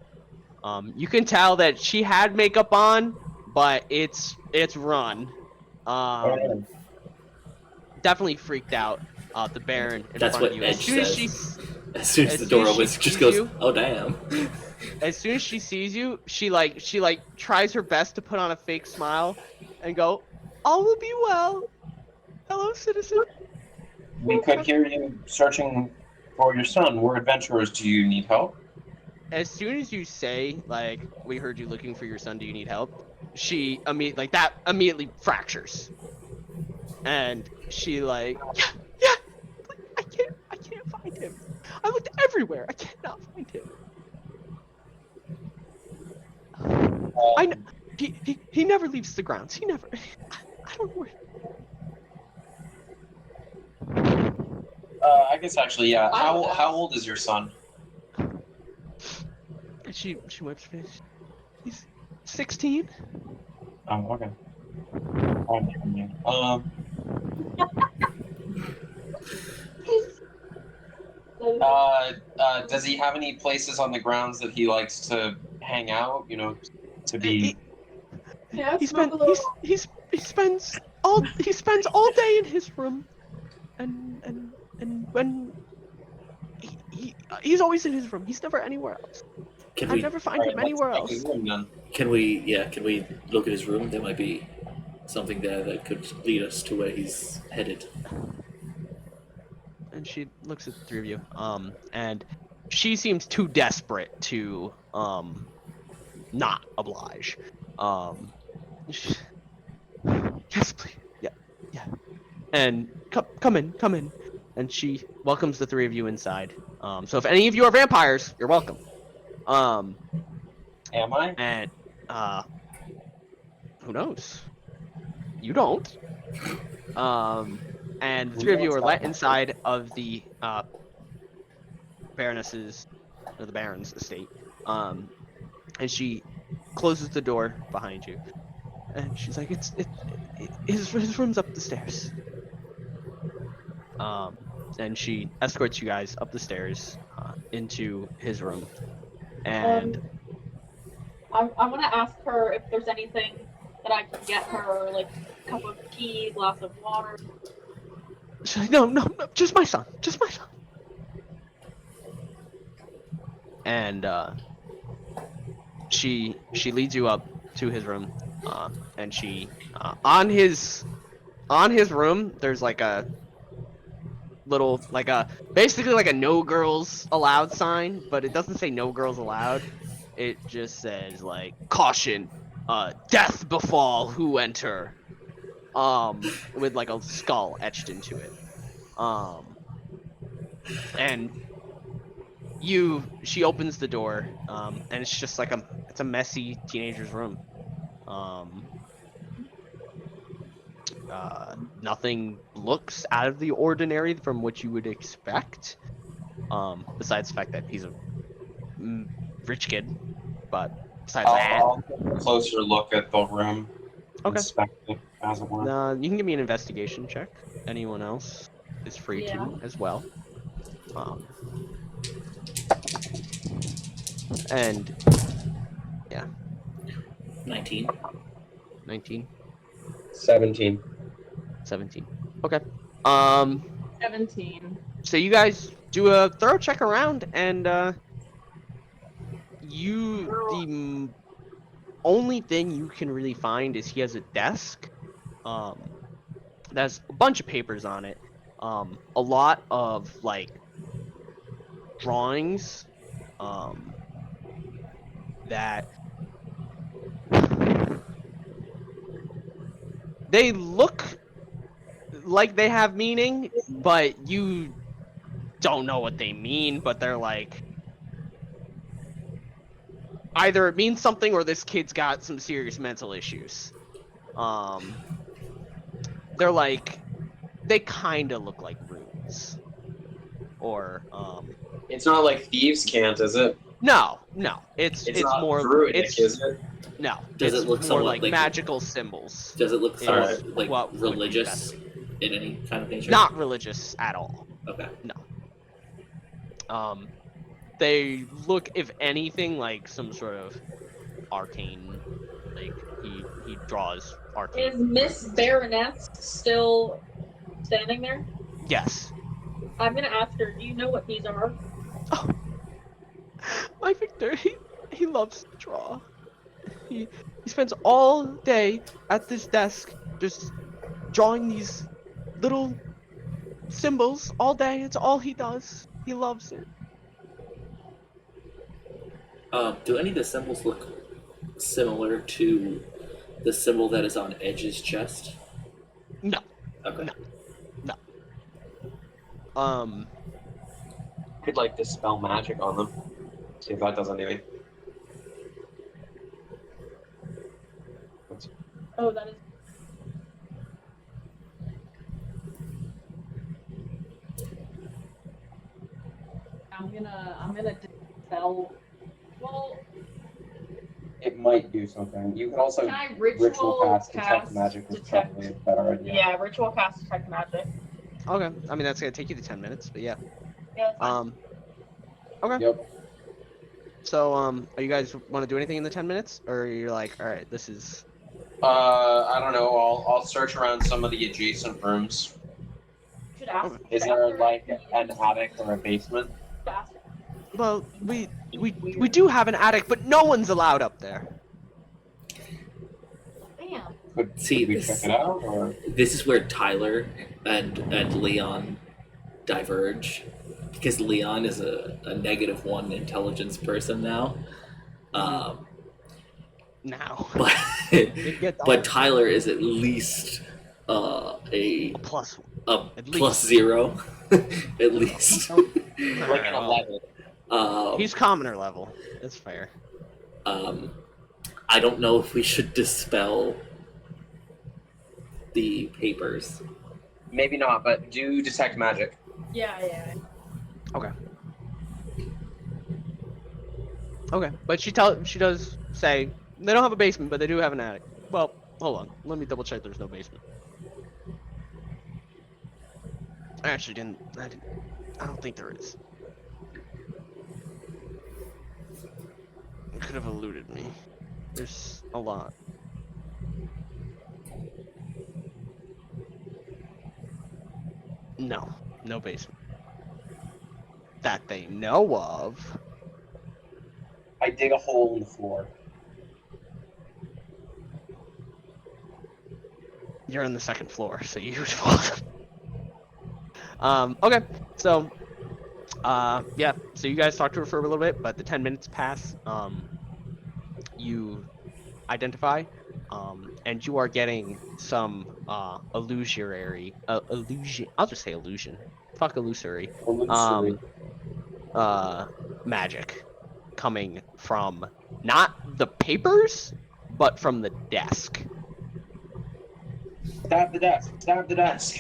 You can tell that she had makeup on, but it's run. Definitely freaked out. The Baron in
That's
front
what
of you.
Edge as soon as the
as
door
soon as
opens,
she
just
sees
goes,
you-
"Oh damn!"
As soon as she sees you, she tries her best to put on a fake smile and go, "All will be well. Hello, citizen."
We could hear you searching for your son. We're adventurers. Do you need help?
As soon as you say, like, "We heard you looking for your son. Do you need help?" She immediately fractures, and she yeah. I can't find him. I looked everywhere. I cannot find him. I know. He never leaves the grounds. He never. I don't know where.
I guess actually, yeah.
I would
How
ask.
old is your son?
She wipes her face. He's 16.
Oh, okay. Does he have any places on the grounds that he likes to hang out? You know, to be.
Yeah,
He spends all day in his room, and when he's always in his room. He's never anywhere else.
Can
I
we
never find him anywhere else.
can we look at his room? There might be something there that could lead us to where he's headed.
And she looks at the three of you, and she seems too desperate to not oblige. Yes, please. Yeah. And come in. And she welcomes the three of you inside. So if any of you are vampires, you're welcome.
Am I?
And Who knows? You don't. And the three of you are let inside of the Baroness's or the Baron's estate. And she closes the door behind you, and she's like, his room's up the stairs." And she escorts you guys up the stairs into his room, and
I want to ask her if there's anything that I can get her, like a cup of tea, glass of water.
she's like, no, just my son, And she leads you up to his room, and she on his room there's like a little basically like a no girls allowed sign, but it doesn't say no girls allowed. It just says like caution, death befall who enter, with like a skull etched into it. And she opens the door, and it's just like it's a messy teenager's room. Nothing looks out of the ordinary from what you would expect, besides the fact that he's a rich kid. But besides that,
I'll take a closer look at the room.
Okay.
Inspect it, as it were.
you can give me an investigation check. Anyone else is free
Yeah.
to as well. And yeah,
19.
19,
17.
17. Okay.
17.
So you guys do a thorough check around, and the only thing you can really find is he has a desk. There's a bunch of papers on it. A lot of like drawings. That they look like they have meaning, but you don't know what they mean. But they're like, either it means something or this kid's got some serious mental issues. They're like, they kind of look like runes, or
It's not like thieves' cant, is it?
no, it's
not
more
druidic, is it?
No,
Does
it's
it look
more
somewhat
like
like-
magical symbols.
Does it look
Is
like
what would be
religious
best.
in any kind of nature?
Not religious at all.
Okay.
They look, if anything, like some sort of arcane. Like he draws arcane.
Is Miss Baroness still standing there?
Yes.
I'm gonna ask her, do you know what these are?
Oh, my Victor, he loves to draw. He spends all day at this desk just drawing these little symbols all day. It's all he does. He loves it.
Do any of the symbols look similar to the symbol that is on Edge's chest?
No.
Okay.
No.
Could like dispel magic on them. See if that does anything.
Oh, that is. I'm gonna dispel. Well,
It might do something. You could also
can I ritual
cast detect magic is
detect?
probably a better idea.
Yeah, ritual cast detect magic.
Okay. I mean, that's gonna take you to 10 minutes, but yeah.
Yeah, that's fine.
Okay.
Yep.
So, are you guys want to do anything in the 10 minutes, or you're like, all right, this is.
I don't know. I'll search around some of the adjacent rooms.
Should ask.
Is there like an attic or a basement?
Well, we do have an attic, but no one's allowed up there.
Damn.
Could
See,
we
this-
check it out or?
This is where Tyler and Leon diverge, because Leon is a -1 intelligence person now.
Now.
But
Get the-
but Tyler is at least a
plus. At
+0 at least.
Like an 11.
He's commoner level. That's fair.
I don't know if we should dispel the papers.
Maybe not, but do detect magic.
Yeah.
Okay, but she does say they don't have a basement, but they do have an attic. Well, hold on. Let me double check. There's no basement. I actually didn't. I don't think there is. It could have eluded me. There's a lot. No basement. That they know of.
I dig a hole in the floor.
You're on the second floor, so you would fall. Okay, so, yeah, so you guys talk to her for a little bit, but the 10 minutes pass. You identify, and you are getting some illusory, illusion. I'll just say illusion. Fuck illusory.
Illusory.
Magic coming from not the papers, but from the desk.
Stab the desk. Stab the desk.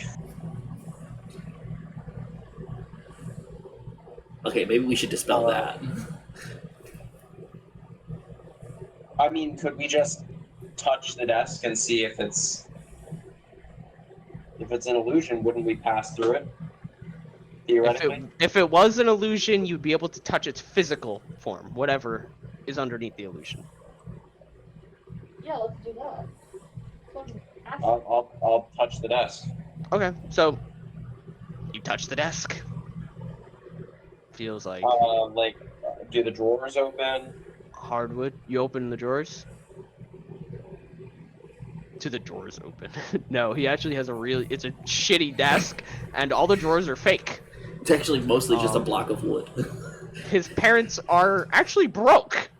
Okay, maybe we should dispel that.
I mean, could we just touch the desk and see if it's an illusion? Wouldn't we pass through it? Theoretically.
If it was an illusion, you'd be able to touch its physical form, whatever is underneath the illusion.
Yeah, let's do that.
I'll touch the desk.
Okay, so you touch the desk. Feels like
Do the drawers open?
hardwood. You open the drawers. Do the drawers open? No, he actually has it's a shitty desk, and all the drawers are fake.
It's actually mostly just a block of wood.
His parents are actually broke.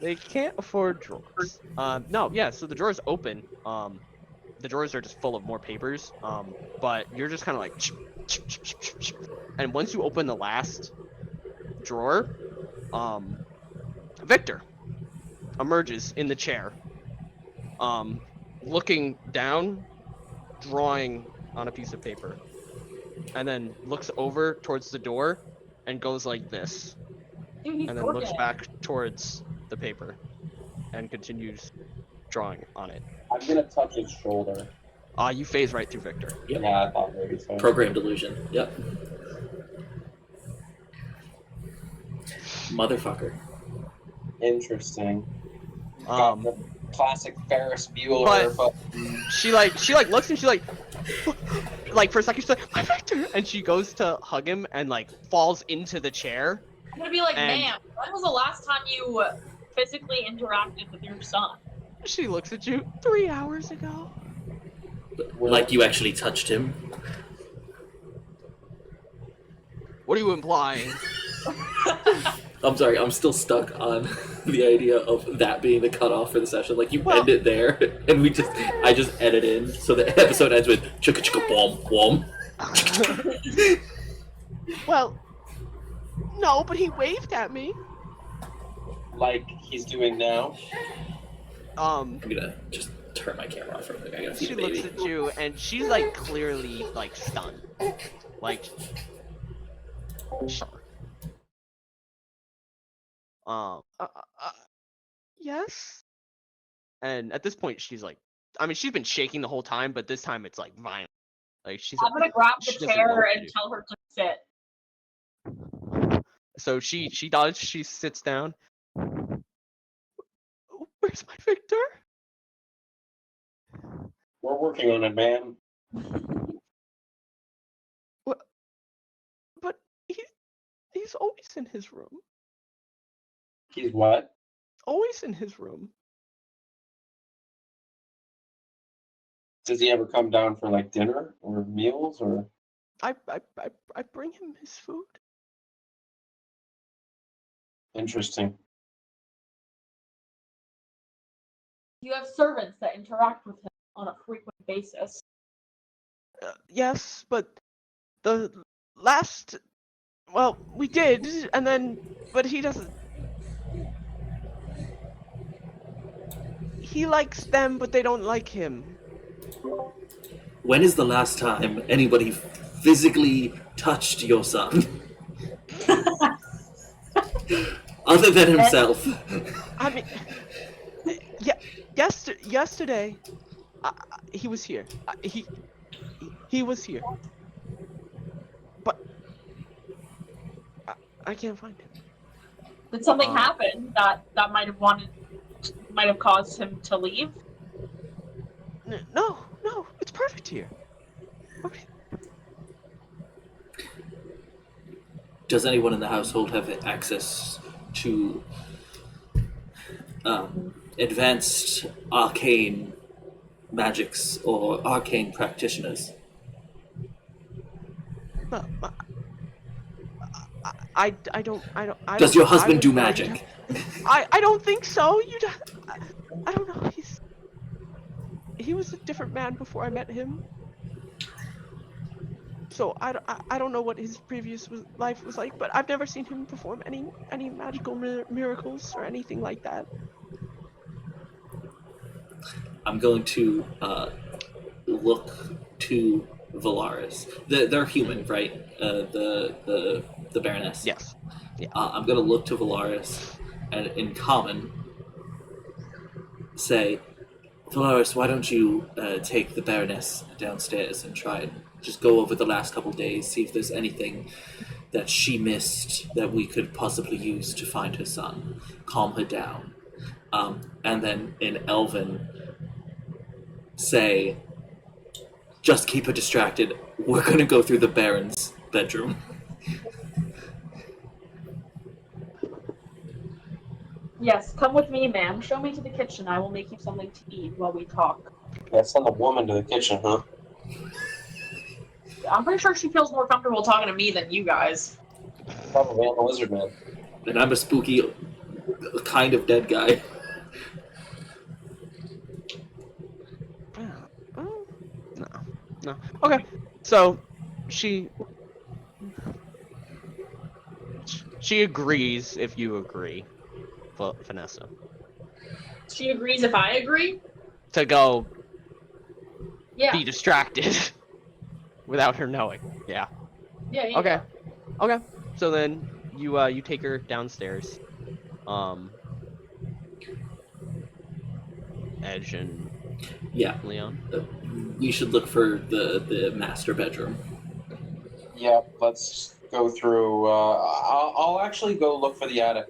They can't afford drawers. No, yeah, so the drawers open. The drawers are just full of more papers. But you're just kind of like, and once you open the last drawer, Victor emerges in the chair, looking down, drawing on a piece of paper, and then looks over towards the door and goes like this,
Dude, he's
and then
gorgeous.
looks back towards the paper and continues drawing on it.
I'm gonna touch his shoulder.
You phase right through Victor.
Yep.
Yeah, I thought maybe so.
Programmed illusion. Yep. Motherfucker.
Interesting. Got the classic Ferris Bueller, but
She looks and she like for a second she's like, my Victor, and she goes to hug him and like falls into the chair.
I'm gonna be like,
And-
ma'am, when was the last time you physically interacted with your son?
She looks at you 3 hours ago.
Like you actually touched him.
What are you implying?
I'm sorry, I'm still stuck on the idea of that being the cutoff for the session. Like you end it there, and I just edit in so the episode ends with chicka chicka bomb bomb.
Well, no, but he waved at me.
like he's doing now.
I'm gonna just turn my camera off for a minute. I gotta feed
She
the
looks
baby.
at you and she's like clearly like stunned. Like, sure. Yes. And at this point, she's like, I mean, she's been shaking the whole time, but this time it's like violent. Like she's.
I'm gonna grab the
she doesn't know
chair
what to
and
do.
tell her to sit.
So she does. She sits down. Where's my Victor?
We're working on it, man.
But he's always in his room.
He's what?
Always in his room.
Does he ever come down for like dinner or meals or?
I bring him his food.
Interesting.
You have servants that interact with him on a frequent basis.
Yes, but the last, well, we did, and then, but he doesn't. He likes them, but they don't like him.
When is the last time anybody physically touched your son? Other than himself.
I mean, yeah, yesterday, he was here. He was here, but I can't find him.
Did something happen that might have caused him to leave?
No, it's perfect here. Okay.
Does anyone in the household have access to advanced arcane magics or arcane practitioners?
No, I don't
Does your
I
husband
would
do
know you'd
magic?
I don't think so. I don't know. He was a different man before I met him. So I don't know what his previous life was like, but I've never seen him perform any magical miracles or anything like that.
I'm going to look to Valaris. They're human, right? The Baroness.
Yes. Yeah.
I'm going to look to Valaris and in common say, Valaris, why don't you take the Baroness downstairs and try and just go over the last couple days, see if there's anything that she missed that we could possibly use to find her son, calm her down. And then in Elven, say, just keep her distracted. We're going to go through the Baron's bedroom.
Yes, come with me, ma'am. Show me to the kitchen. I will make you something to eat while we talk.
Yeah, send a woman to the kitchen, huh?
I'm pretty sure she feels more comfortable talking to me than you guys.
Probably I'm a lizard man.
And I'm a spooky, kind of dead guy.
Oh, no. Okay, so she agrees if you agree, Vanessa,
She agrees if I agree?
to go
Yeah.
be distracted without her knowing. Yeah.
Yeah,
Okay. Okay. So then you take her downstairs. Edge and
Yeah,
Leon.
we should look for the master bedroom.
Yeah, let's go through. I'll actually go look for the attic.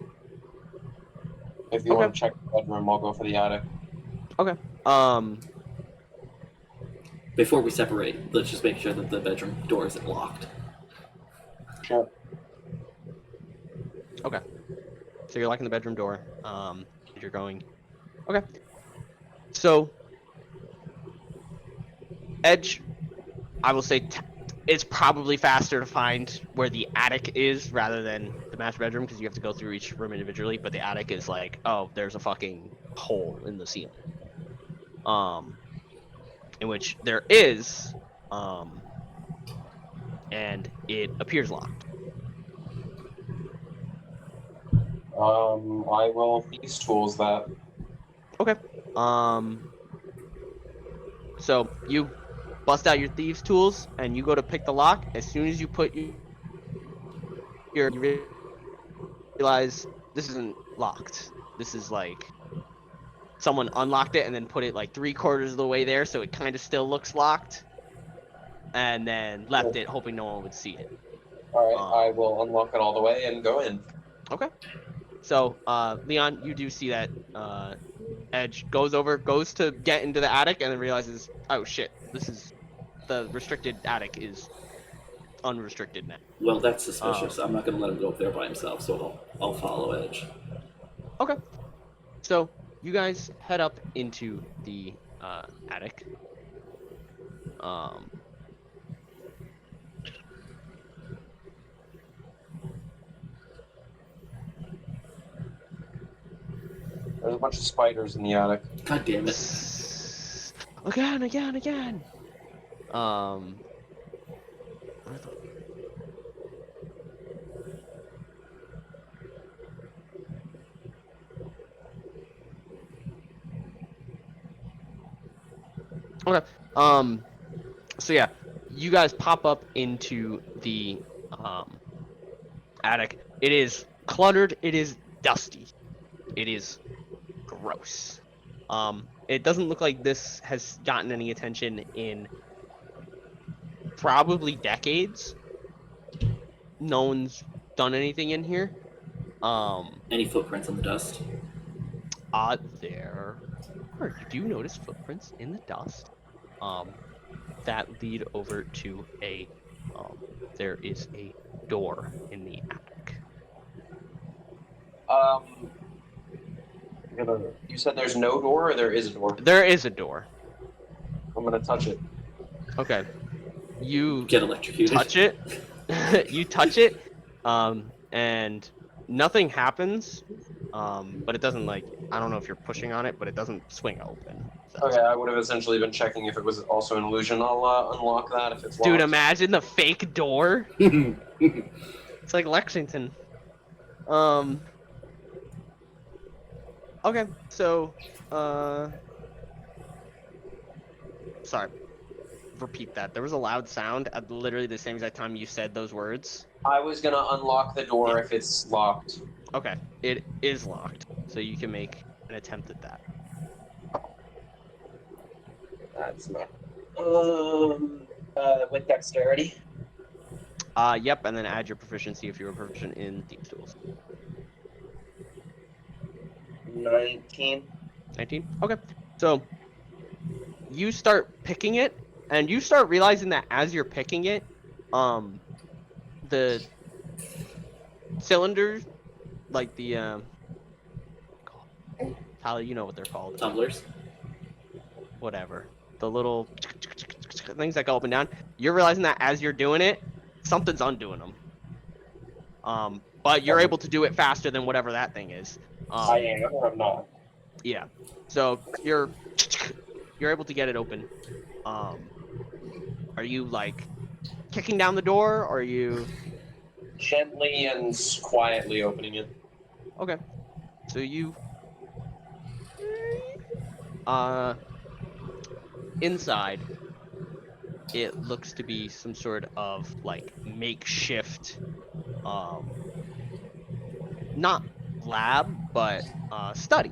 If you want to check the bedroom, I'll go for the attic.
Okay.
Before we separate, let's just make sure that the bedroom door isn't locked.
Sure.
Okay. So you're locking the bedroom door. You're going. Okay. So Edge, I will say it's probably faster to find where the attic is rather than the master bedroom because you have to go through each room individually. But the attic is like, oh, there's a fucking hole in the ceiling. In which there is, and it appears locked.
I will thieves tools that.
Okay. So you bust out your thieves tools and you go to pick the lock. As soon as you put you realize this isn't locked. This is like someone unlocked it and then put it like 3/4 of the way there, so it kind of still looks locked, and then left it hoping no one would see it.
All right, I will unlock it all the way and go in.
Okay. So, Leon, you do see that Edge goes to get into the attic and then realizes, oh shit, this is the restricted attic is unrestricted now.
Well, that's suspicious. I'm not going to let him go up there by himself, so I'll follow Edge.
Okay. So you guys head up into the attic.
There's a bunch of spiders in the attic.
God damn it.
Again. Okay. So yeah, you guys pop up into the attic. It is cluttered. It is dusty. It is gross. It doesn't look like this has gotten any attention in probably decades. No one's done anything in here.
Any footprints on the dust?
There are. You do notice footprints in the dust. That lead over to a. There is a door in the attic.
You said there's no door, or there is a door?
There is a door.
I'm gonna touch it.
Okay. You
Get electrocuted.
touch it. You touch it, and nothing happens. But it doesn't like. I don't know if you're pushing on it, but it doesn't swing open. So.
Okay, I would have essentially been checking if it was also an illusion. I'll unlock that if it's locked.
Dude, imagine the fake door. It's like Lexington. Okay, so sorry. Repeat that. There was a loud sound at literally the same exact time you said those words.
I was gonna unlock the door if it's locked.
Okay, it is locked, so you can make an attempt at that.
That's not. With dexterity.
Yep, and then add your proficiency if you're proficient in thieves' tools.
19.
19? Okay. So you start picking it, and you start realizing that as you're picking it, the cylinders, like the Tyler, you know what they're called.
Tumblers.
Whatever. The little things that go up and down. You're realizing that as you're doing it, something's undoing them. But you're able to do it faster than whatever that thing is.
I am, or I'm not.
Yeah. So you're able to get it open. Are you like kicking down the door, or are you
Gently and quietly opening it.
okay? So you inside it looks to be some sort of like makeshift not lab but study.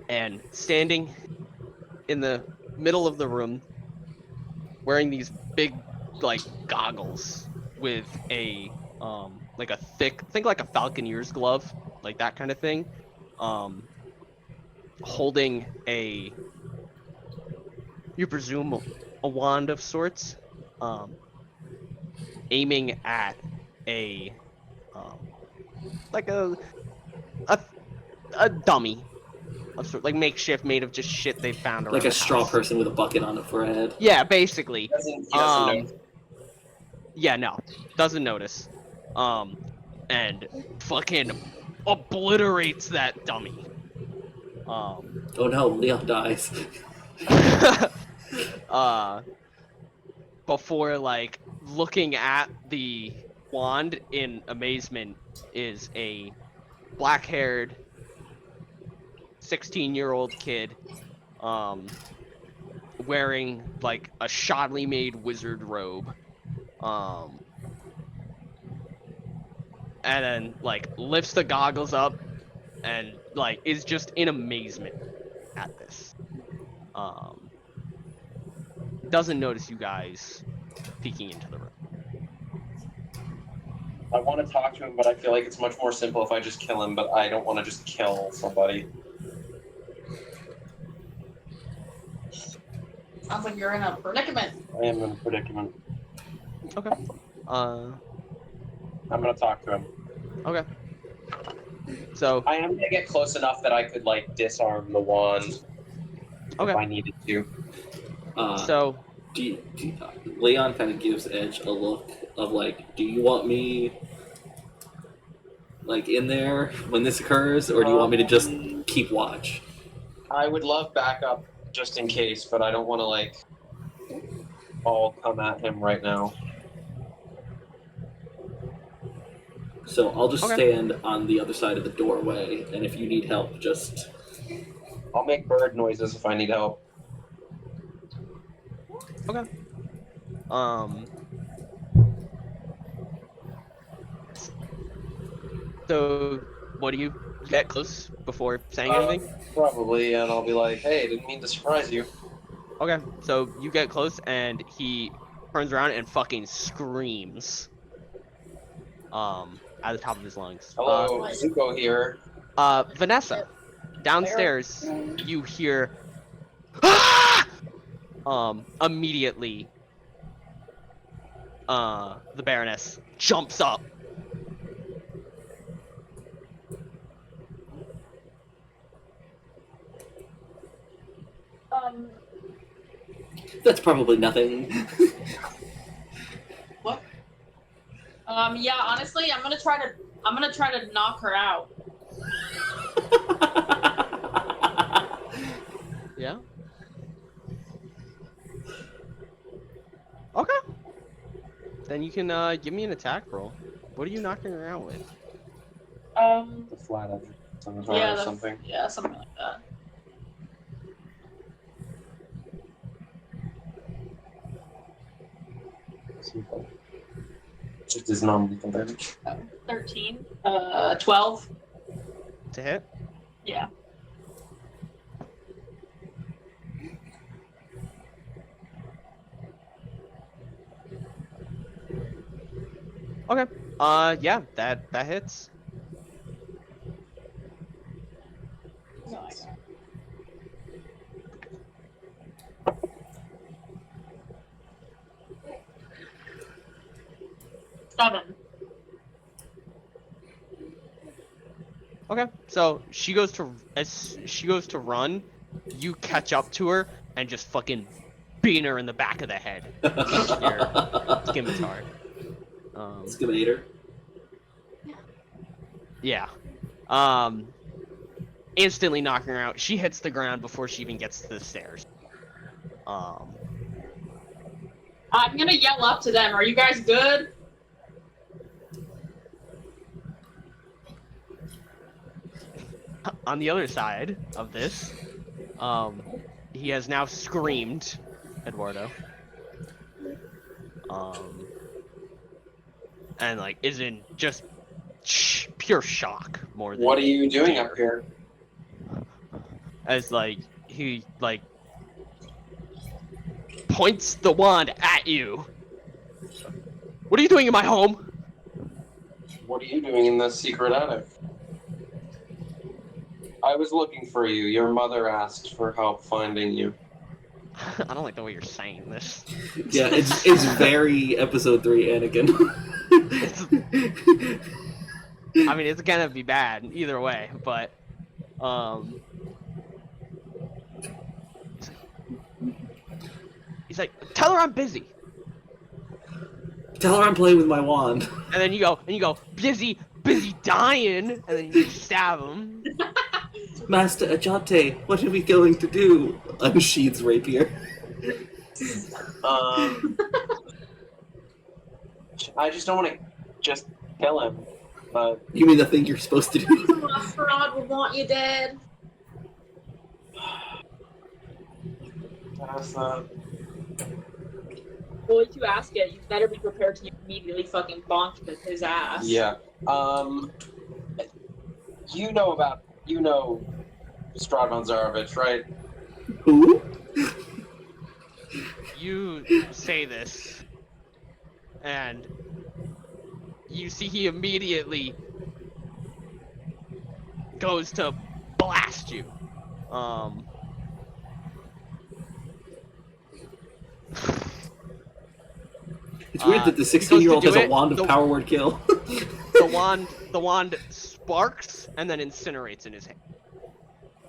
And standing in the middle of the room wearing these big like goggles with a like a thick, think like a falconer's glove, like that kind of thing, holding a, you presume, a wand of sorts, aiming at a like a dummy of sort, like makeshift, made of just shit they found around
Like
the
a straw
house.
person with a bucket on it for a head.
Yeah, basically.
He doesn't know.
Yeah, no, doesn't notice. And fucking obliterates that dummy.
Oh no, Leon dies.
Before like looking at the wand in amazement is a black-haired 16-year-old kid wearing like a shoddily made wizard robe, and then like lifts the goggles up and like is just in amazement at this. Doesn't notice you guys peeking into the room.
I want to talk to him, but I feel like it's much more simple if I just kill him, but I don't want to just kill somebody.
Sounds like you're in a predicament.
I am in a predicament.
Okay.
I'm gonna talk to him.
Okay. So
I am gonna get close enough that I could like disarm the wand if I
okay.
needed to.
So
Leon kind of gives Edge a look of like, do you want me like in there when this occurs, or do you want me to just keep watch?
I would love backup just in case, but I don't want to like all come at him right now.
So I'll just
Okay.
stand on the other side of the doorway, and if you need help, just
I'll make bird noises if I need help.
Okay. So what do you get close before saying anything?
Probably, and I'll be like, hey, didn't mean to surprise you.
Okay, so you get close and he turns around and fucking screams. At the top of his lungs.
Hello, Zuko here.
Vanessa, downstairs, you hear "Ah!" Immediately the Baroness jumps up.
That's probably nothing.
Yeah, honestly, I'm gonna try to knock her out.
Yeah. Okay. Then you can give me an attack roll. What are you knocking her out with?
The flat edge or something.
Yeah, something like that.
Just his non-lethal damage.
13. 12.
To hit?
Yeah.
Okay. Yeah, that hits.
Nice. Seven.
Okay. So she goes to run, you catch up to her and just fucking beat her in the back of the head. Your scimitar.
Skiminator.
Yeah. Instantly knocking her out. She hits the ground before she even gets to the stairs.
I'm gonna yell up to them. Are you guys good?
On the other side of this, he has now screamed, Eduardo. And like is in just pure shock more than.
What are you doing up here?
As like he like points the wand at you. What are you doing in my home?
What are you doing in the secret attic? I was looking for you. Your mother asked for help finding you.
I don't like the way you're saying this.
Yeah, it's very episode 3 Anakin.
I mean, it's gonna be bad either way, but he's like, tell her I'm busy.
Tell her I'm playing with my wand.
And then you go, busy dying, and then you stab him.
Master Ejatte, what are we going to do? Unsheathes rapier.
I just don't want to just kill him. But
You mean the thing you're supposed to do?
Strahd would want you dead.
that's
Well, if you ask it, you better be prepared to immediately fucking bonk his ass.
yeah. You know Strahd von Zarovich, right?
Who?
You say this, and you see he immediately goes to blast you.
It's weird that the 16-year-old has a wand of power word kill.
The wand sparks and then incinerates in his hand.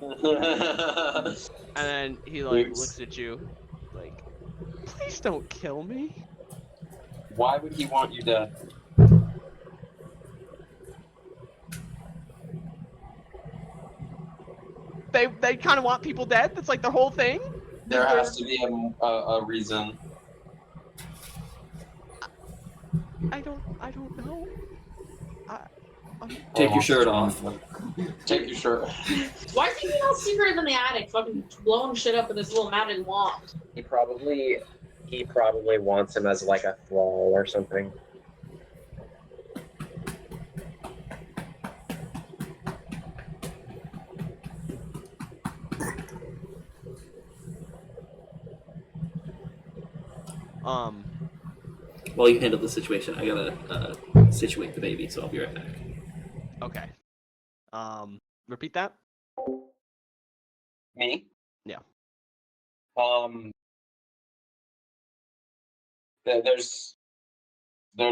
And then he like
Oops.
looks at you like, please don't kill me.
Why would he want you dead?
They kind of want people dead. That's like their whole thing.
There has to be a reason.
I don't know.
Take your shirt off.
Take your shirt.
Why is he being all secretive in the attic, fucking blowing shit up with this little magic wand?
He probably wants him as like a thrall or something.
While you handle the situation, I gotta situate the baby, so I'll be right back.
Okay. Repeat that.
Me?
Yeah.
There's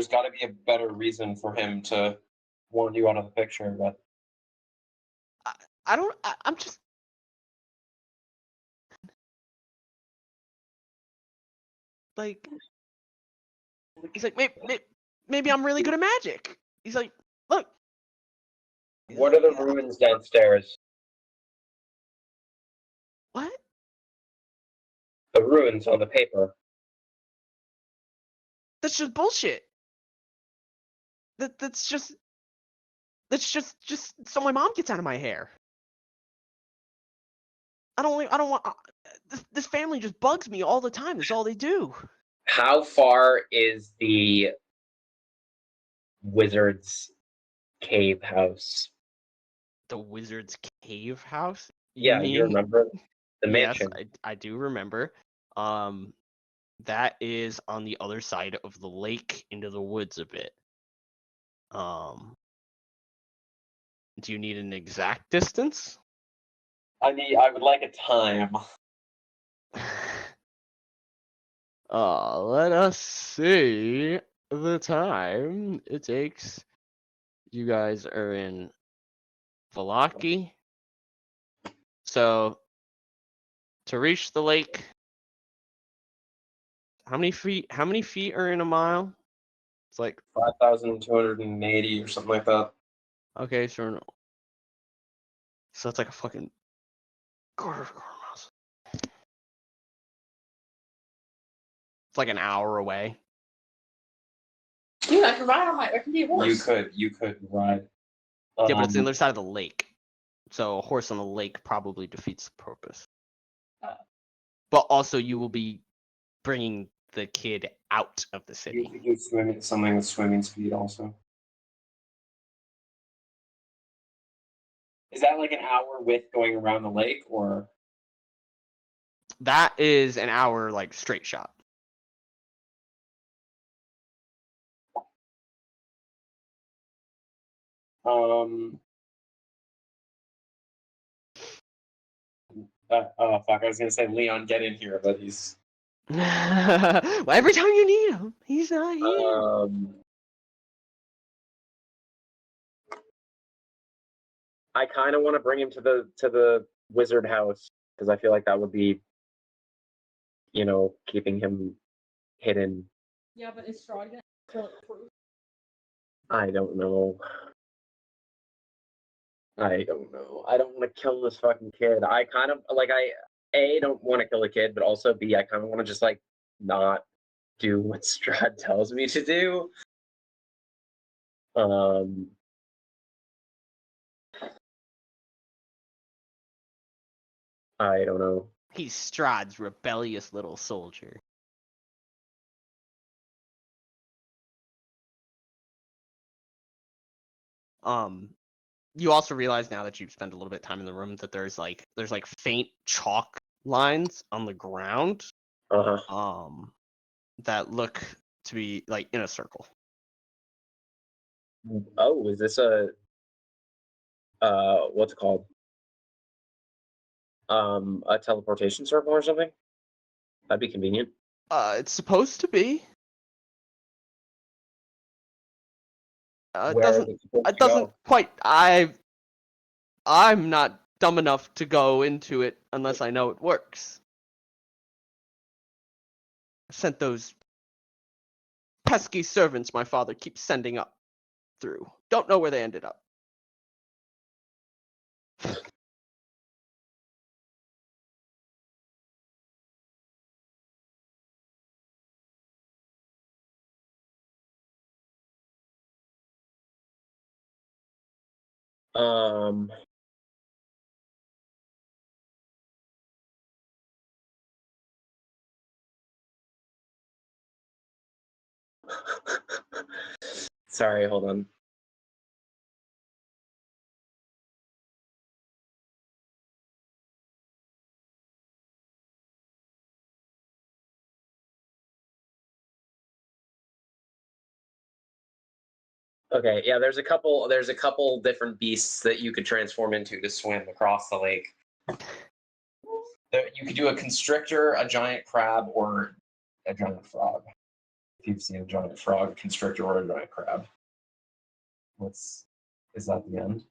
got to be a better reason for him to want you out of the picture, but
I don't. I'm just. Like, he's like, maybe I'm really good at magic. He's like, look.
what are the ruins downstairs?
What?
The ruins on the paper.
That's just bullshit. That's just so my mom gets out of my hair. I don't want. This family just bugs me all the time. That's all they do.
How far is the wizard's cave house?
The wizard's cave house.
Yeah, you remember the
Yes,
mansion.
I do remember. That is on the other side of the lake into the woods a bit. Do you need an exact distance?
I would like a time.
Let us see the time it takes. You guys are in Valaki. So to reach the lake, how many feet are in a mile? It's like
5,280 or something like that.
okay, so that's like a fucking quarter miles. It's like an hour away.
Dude, I can ride on I can be a horse.
You could ride.
Yeah, but it's the other side of the lake. So a horse on the lake probably defeats the purpose. But also you will be bringing the kid out of the
You
city.
could do something with swimming speed also. Is that like an hour with going around the lake, or
That is an hour like straight shot.
oh fuck, I was gonna say Leon, get in here, but he's
Well, every time you need him, he's not here.
I kind of want to bring him to the wizard house because I feel like that would be, keeping him hidden.
Yeah, but is Strahd gonna kill it proof?
I don't know. I don't want to kill this fucking kid. I kind of like I don't want to kill a kid, but also B, I kind of want to just like not do what Strahd tells me to do. I don't know.
He's Strahd's rebellious little soldier. You also realize now that you've spent a little bit of time in the room that there's faint chalk lines on the ground. That look to be like in a circle.
Oh, is this a what's it called? A teleportation circle or something? That'd be convenient.
It's supposed to be. It
Where
doesn't.
is it supposed
It
to
doesn't
go?
quite. I'm not dumb enough to go into it unless I know it works. I sent those pesky servants my father keeps sending up through. Don't know where they ended up.
Um. Sorry, hold on. Okay, yeah, there's a couple different beasts that you could transform into to swim across the lake. You could do a constrictor, a giant crab, or a giant frog. If you've seen a giant frog, constrictor, or a giant crab. Is that the end?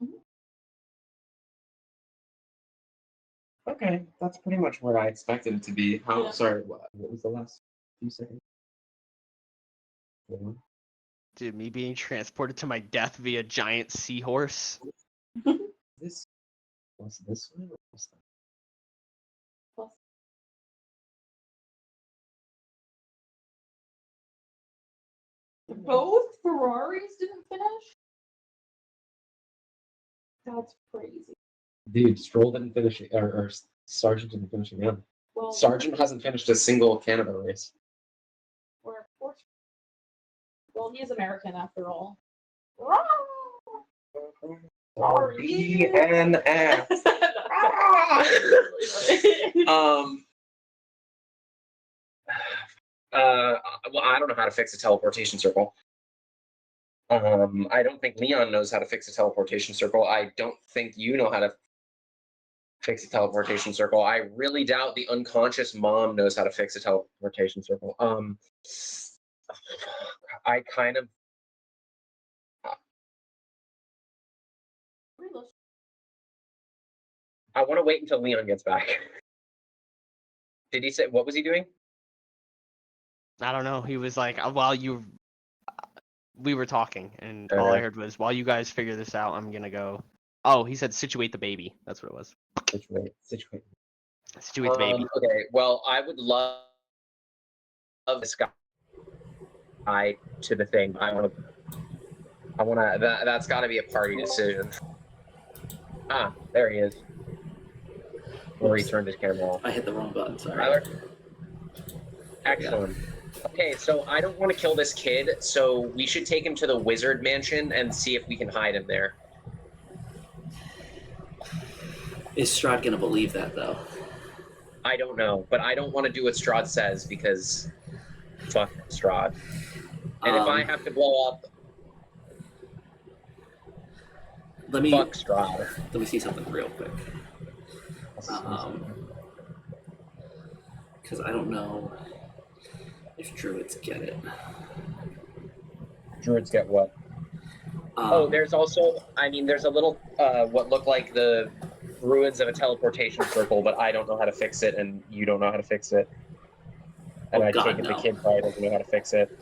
Okay, that's pretty much where I expected it to be.
Yeah.
Sorry, what was the last few seconds?
Dude, me being transported to my death via giant seahorse.
This was this one or was that?
Both Ferraris didn't finish? That's crazy.
Dude, Stroll didn't finish it, or Sergeant didn't finish again.
Well,
Sergeant hasn't finished a single Canada race.
we're of course. Well, he is American after all.
DNF. Well, I don't know how to fix a teleportation circle. I don't think Leon knows how to fix a teleportation circle. I don't think you know how to fix a teleportation circle. I really doubt the unconscious mom knows how to fix a teleportation circle. I kind of. I want to wait until Leon gets back. Did he say what was he doing?
I don't know. He was like, we were talking, and all I heard was, while you guys figure this out, I'm gonna go. Oh, he said, situate the baby. That's what it was.
Situate.
Situate the baby.
Okay, well, I would love this guy to the thing. I want to. That's got to be a party decision. Ah, there he is. Or he turned his camera off.
I hit the wrong button. Sorry.
Tyler? Excellent. Okay, so I don't want to kill this kid, so we should take him to the wizard mansion and see if we can hide him there.
Is Strahd gonna believe that though?
I don't know, but I don't want to do what Strahd says because fuck Strahd. And if I have to blow up,
Let me
fuck Strahd.
let me see something real quick. Because I don't know if druids get it.
Druids get what? There's also, there's a little, what look like the ruins of a teleportation circle, but I don't know how to fix it, and you don't know how to fix it. And I take it the kid probably doesn't know how to fix it.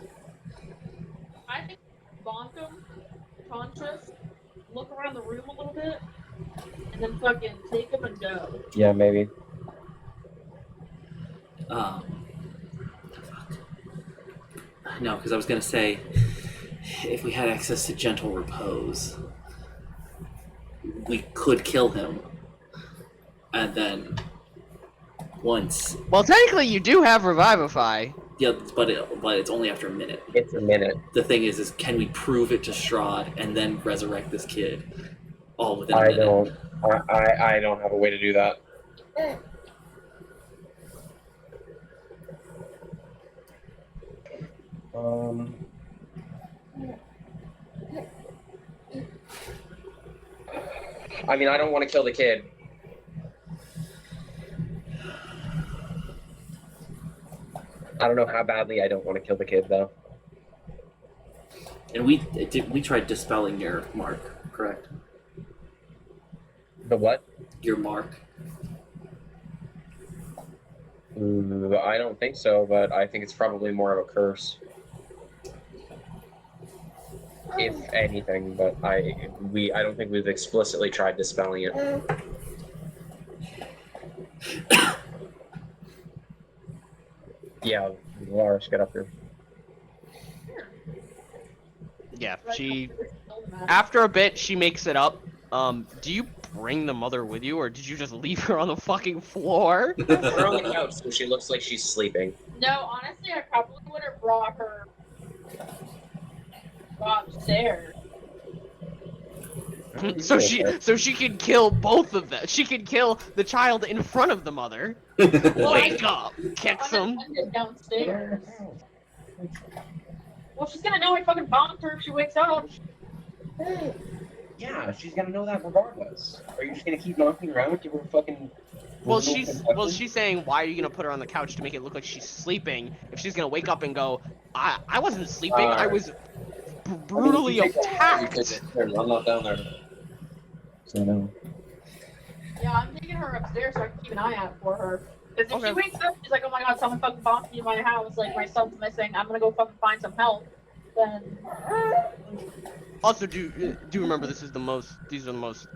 I think bonk him, conscious, look around the room a little bit, and then fucking take him and go.
Yeah, maybe.
No, because I was gonna say, if we had access to gentle repose, we could kill him, and then once.
Well, technically, you do have Revivify.
Yeah, but it's only after a minute.
It's a minute.
The thing is can we prove it to Strahd and then resurrect this kid all within a minute?
I don't have a way to do that. I don't want to kill the kid. I don't know how badly I don't want to kill the kid, though.
And we tried dispelling your mark, correct?
The what?
Your mark.
I don't think so, but I think it's probably more of a curse. If anything, but I don't think we've explicitly tried dispelling it. Yeah, Velarys, get up here.
Yeah, after a bit, she makes it up, Do you bring the mother with you, or did you just leave her on the fucking floor?
Put her on the couch so she looks like she's sleeping.
No, honestly, I probably would have brought her upstairs.
so she could kill both of them. She could kill the child in front of the mother. Wake up, kick some.
Unattended downstairs. Well, she's gonna know I fucking bonked her if she wakes up.
Yeah, she's gonna know that regardless. Are you just gonna keep knocking around? Give her fucking.
Well, she's saying, why are you gonna put her on the couch to make it look like she's sleeping? If she's gonna wake up and go, I wasn't sleeping. I was brutally attacked.
I'm not down there. So no.
Yeah, I'm taking her upstairs so I can keep an eye out for her. Because if
Okay.
she wakes up, she's like, oh my god, someone fucking bonked me in my house. Like, my son's missing. I'm gonna go fucking find some help. Then.
Also, do remember these are the most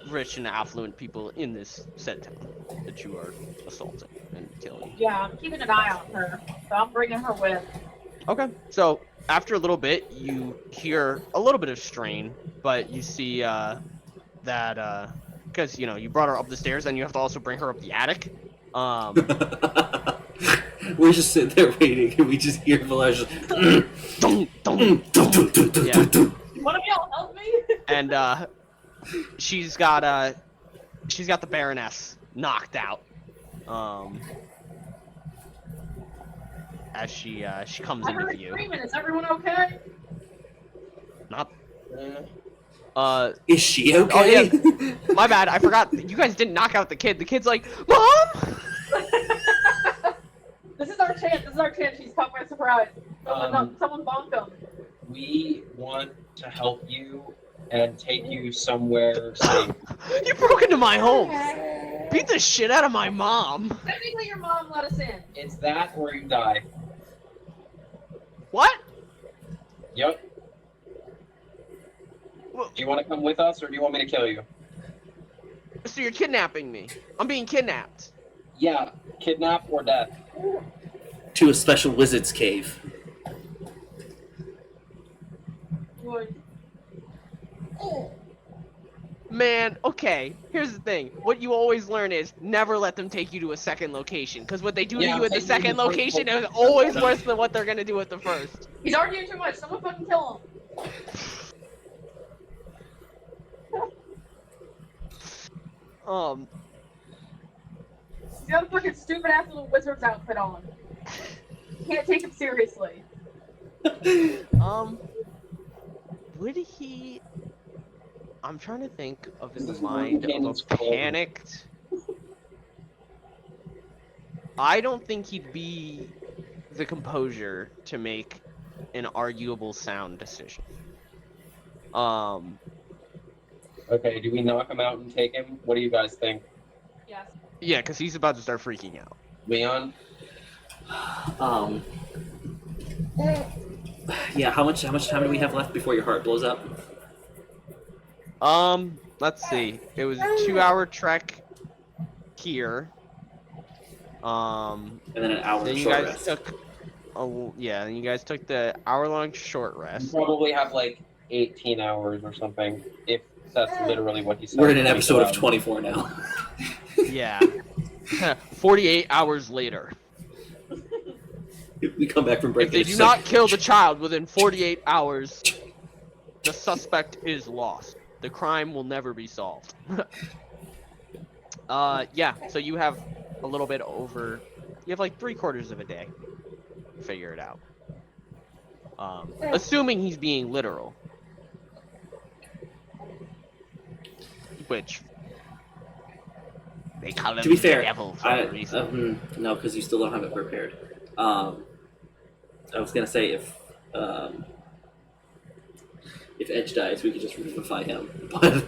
rich and affluent people in this said town that you are assaulting and killing.
Yeah, I'm keeping an eye on her. So I'm bringing her with.
Okay. So after a little bit, you hear a little bit of strain, but you see that because you brought her up the stairs, and you have to also bring her up the attic.
We're just sitting there waiting, and we just hear Velarys just,
Dun, dun, dun. Yeah.
One of y'all help me?
And she's got the Baroness knocked out. As she comes
I
into
heard
view.
screaming. Is everyone okay?
Not.
is she okay?
Oh, yeah. My bad. I forgot. You guys didn't knock out the kid. The kid's like, Mom.
This is our chance. This is our chance. She's caught by surprise. Someone bonk him.
We want to help you and take you somewhere safe.
You broke into my home. Beat the shit out of my mom.
Technically, your mom let us in.
It's that or you die.
What?
Yep.
Well-
Do you want to come with us or do you want me to kill you?
So you're kidnapping me? I'm being kidnapped.
Yeah, kidnap or death.
To a special wizard's cave.
Good.
Man, okay. Here's the thing. What you always learn is never let them take you to a second location. Because what they do to
Yeah,
you at the
take you
second
to the first
location is
location.
always worse than what they're gonna do at the first.
He's arguing too much. Someone fucking kill him. He's got a fucking stupid ass little wizard's outfit on. Can't take him seriously.
Would he? I'm trying to think of
This
the
is
mind
really
of a
painful.
panicked. I don't think he'd be the composure to make an arguable sound decision.
Okay, do we knock him out and take him? What do you guys think?
Yes.
Yeah, because he's about to start freaking out.
Leon?
Yeah, how much time do we have left before your heart blows up?
Let's see. It was a 2-hour trek here.
And then an hour
Then you
short
guys
rest.
took. Oh yeah, and you guys took the hour-long short
You
rest.
probably have like 18 hours or something, if that's literally what he said.
We're in an episode of
24
24 now.
Yeah. 48 hours later.
We come back from
If
break.
they
and
do
it's
not
like,
kill the child within 48 hours, the suspect is lost. The crime will never be solved. Yeah, so you have a little bit over. You have like 3/4 of a day to figure it out. Assuming he's being literal. Which. They call him
To be
the
fair,
devil for a reason.
no, because you still don't have it prepared. I was gonna say if Edge dies, we could just revivify him, but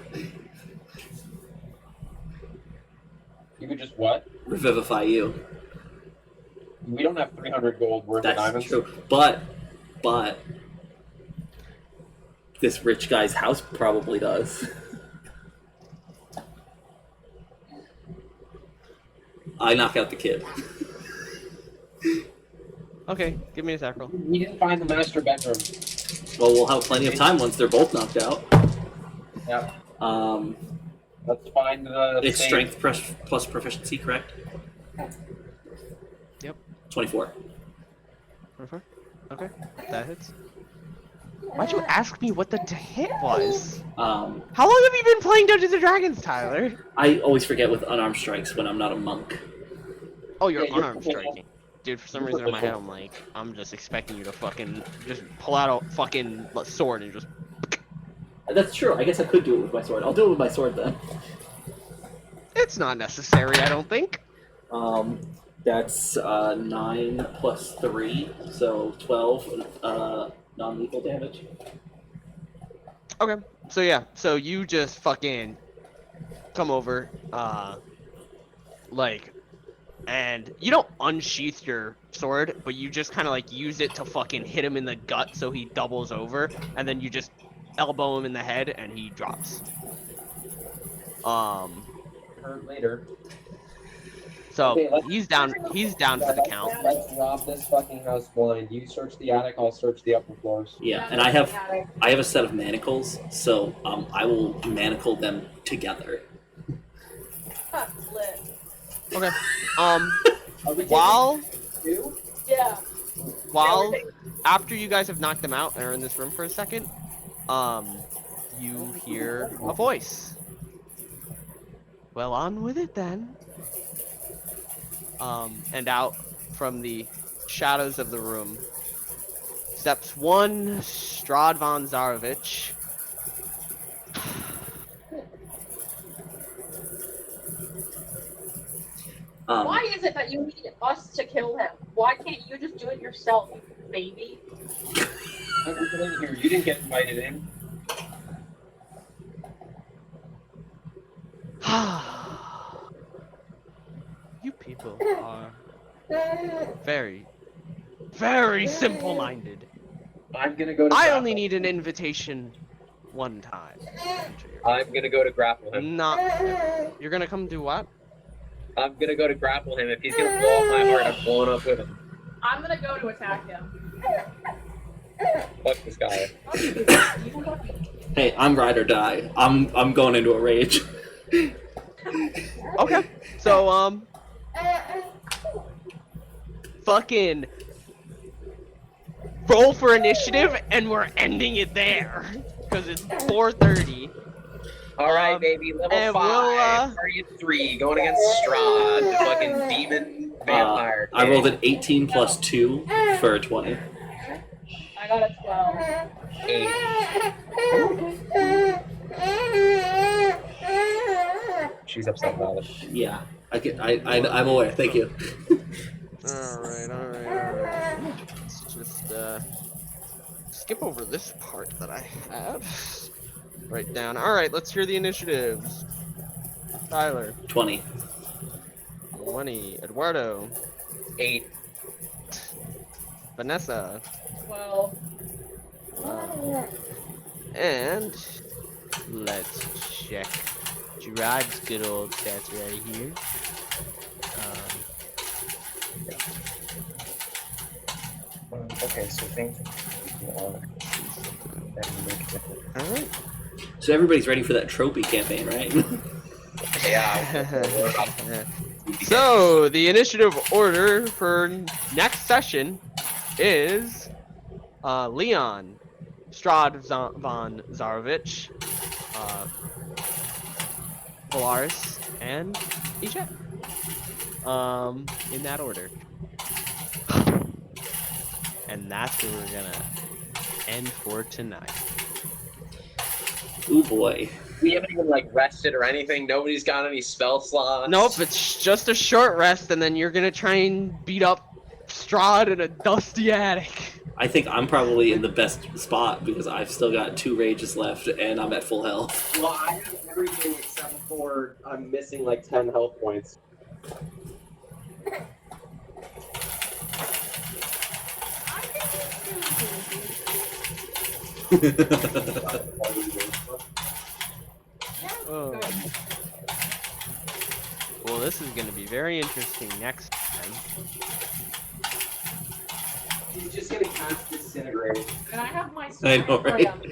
You could just what?
revivify you.
We don't have 300 gold worth of
That's
diamonds.
true. But this rich guy's house probably does. I knock out the kid.
Okay, give me a sack roll.
We didn't find the master bedroom.
Well, we'll have plenty of time once they're both knocked out.
Yep. Let's find the.
It's
save.
strength plus proficiency, correct?
Yep.
24.
Okay, that hits. Why'd you ask me what the hit was? How long have you been playing Dungeons and Dragons, Tyler?
I always forget with unarmed strikes when I'm not a monk.
Oh, you're
Yeah, you're
unarmed
proficient.
striking. Dude, for some
You're
reason in my head,
proficient.
I'm like, I'm just expecting you to fucking just pull out a fucking sword and just.
That's true. I guess I could do it with my sword. I'll do it with my sword then.
It's not necessary, I don't think.
That's 9 plus 3, so 12 non-lethal damage.
Okay, so yeah, so you just fucking come over, and you don't unsheath your sword, but you just kind of like use it to fucking hit him in the gut so he doubles over, and then you just elbow him in the head and he drops.
Hurt later.
So
Okay, let's-
he's down for the count.
Let's rob this fucking house blind. You search the attic, I'll search the upper floors.
Yeah, and I have a set of manacles, so I will manacle them together.
Lit.
Okay.
Are we
While
taking two?
Yeah.
after you guys have knocked them out and are in this room for a second, you hear a voice. Well, on with it then. And out from the shadows of the room steps one Strahd von Zarovich.
Why is it that you need us to kill him? Why can't you just do it yourself, you baby?
How did you get in here? You didn't get invited in.
You people are very, very simple-minded.
I'm gonna go to
I
grapple.
only need an invitation one time.
I'm gonna go to grapple him.
Not. You're gonna come do what?
I'm gonna go to grapple him. If he's gonna blow up my heart, I'm blowing up with him.
I'm gonna go to attack him.
Fuck this guy.
Hey, I'm ride or die. I'm going into a rage.
Okay. So fucking roll for initiative, and we're ending it there because it's 4:30.
All right, baby. Level
and
5.
we'll,
Target 3. Going against Strahd, the fucking demon vampire.
I rolled an 18 plus 2 for a 20.
I got a 12.
8. She's upset about it.
Yeah, I'm aware. Thank you.
All right. Let's just skip over this part that I had. Write down. All right, let's hear the initiatives. Tyler.
20.
20. Eduardo.
8.
Vanessa.
12.
And let's check Gerard's good old stats right here.
Okay, so things.
All right.
So everybody's ready for that trophy campaign, right?
Yeah.
So the initiative order for next session is Leon, Strahd von Zarovich, Velarys, and Ejatte. In that order. And that's where we're gonna end for tonight.
Ooh boy.
We haven't even like rested or anything. Nobody's got any spell slots.
Nope, it's just a short rest, and then you're gonna try and beat up Strahd in a dusty attic.
I think I'm probably in the best spot because I've still got 2 rages left and I'm at full health.
Well, I have everything except for I'm missing like 10 health points.
Oh. Well, this is gonna be very interesting next time.
He's just gonna cast Disintegrate.
And I have my
I know,
sword for
right?
him.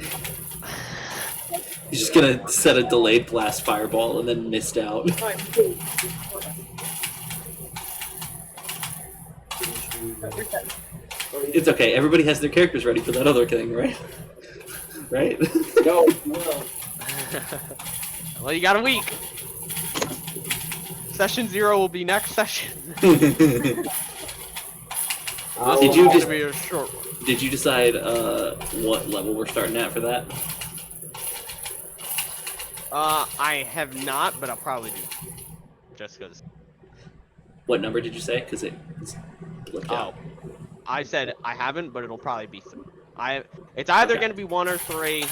He's just gonna set a delayed blast fireball and then missed out. It's okay. Everybody has their characters ready for that other thing, right? Right?
No, no.
Well, you got a week. Session 0 will be next session.
Did you
This
just-
is gonna be a short one.
Did you decide what level we're starting at for that?
I have not, but I'll probably do. Just because.
What number did you say? Because it's blipped
Oh,
out.
I said I haven't, but it'll probably be 3. It's either
Okay.
gonna be 1 or 3.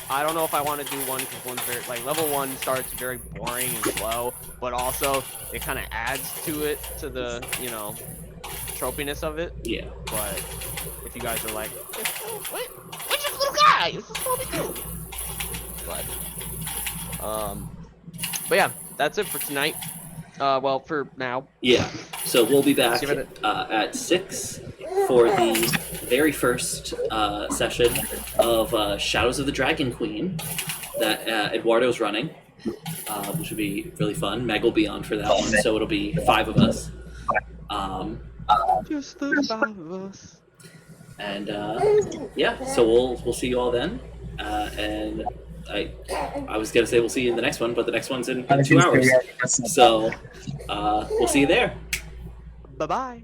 I don't know if I want to do 1 because 1's very like level 1 starts very boring and slow, but also it kind of adds to it to the tropiness of it.
Yeah.
But if you guys are like, what's this little guy? This is what we do. But yeah, that's it for tonight. Well, for now.
Yeah. So we'll be back
Give it
at 6 for the very first session of Shadows of the Dragon Queen that Eduardo's running, which will be really fun. Meg will be on for that one, so it'll be 5 of us.
Just the 5 of us.
And yeah, so we'll see you all then. And I was gonna say we'll see you in the next one, but the next one's in 2 hours. So we'll see you there.
Bye bye.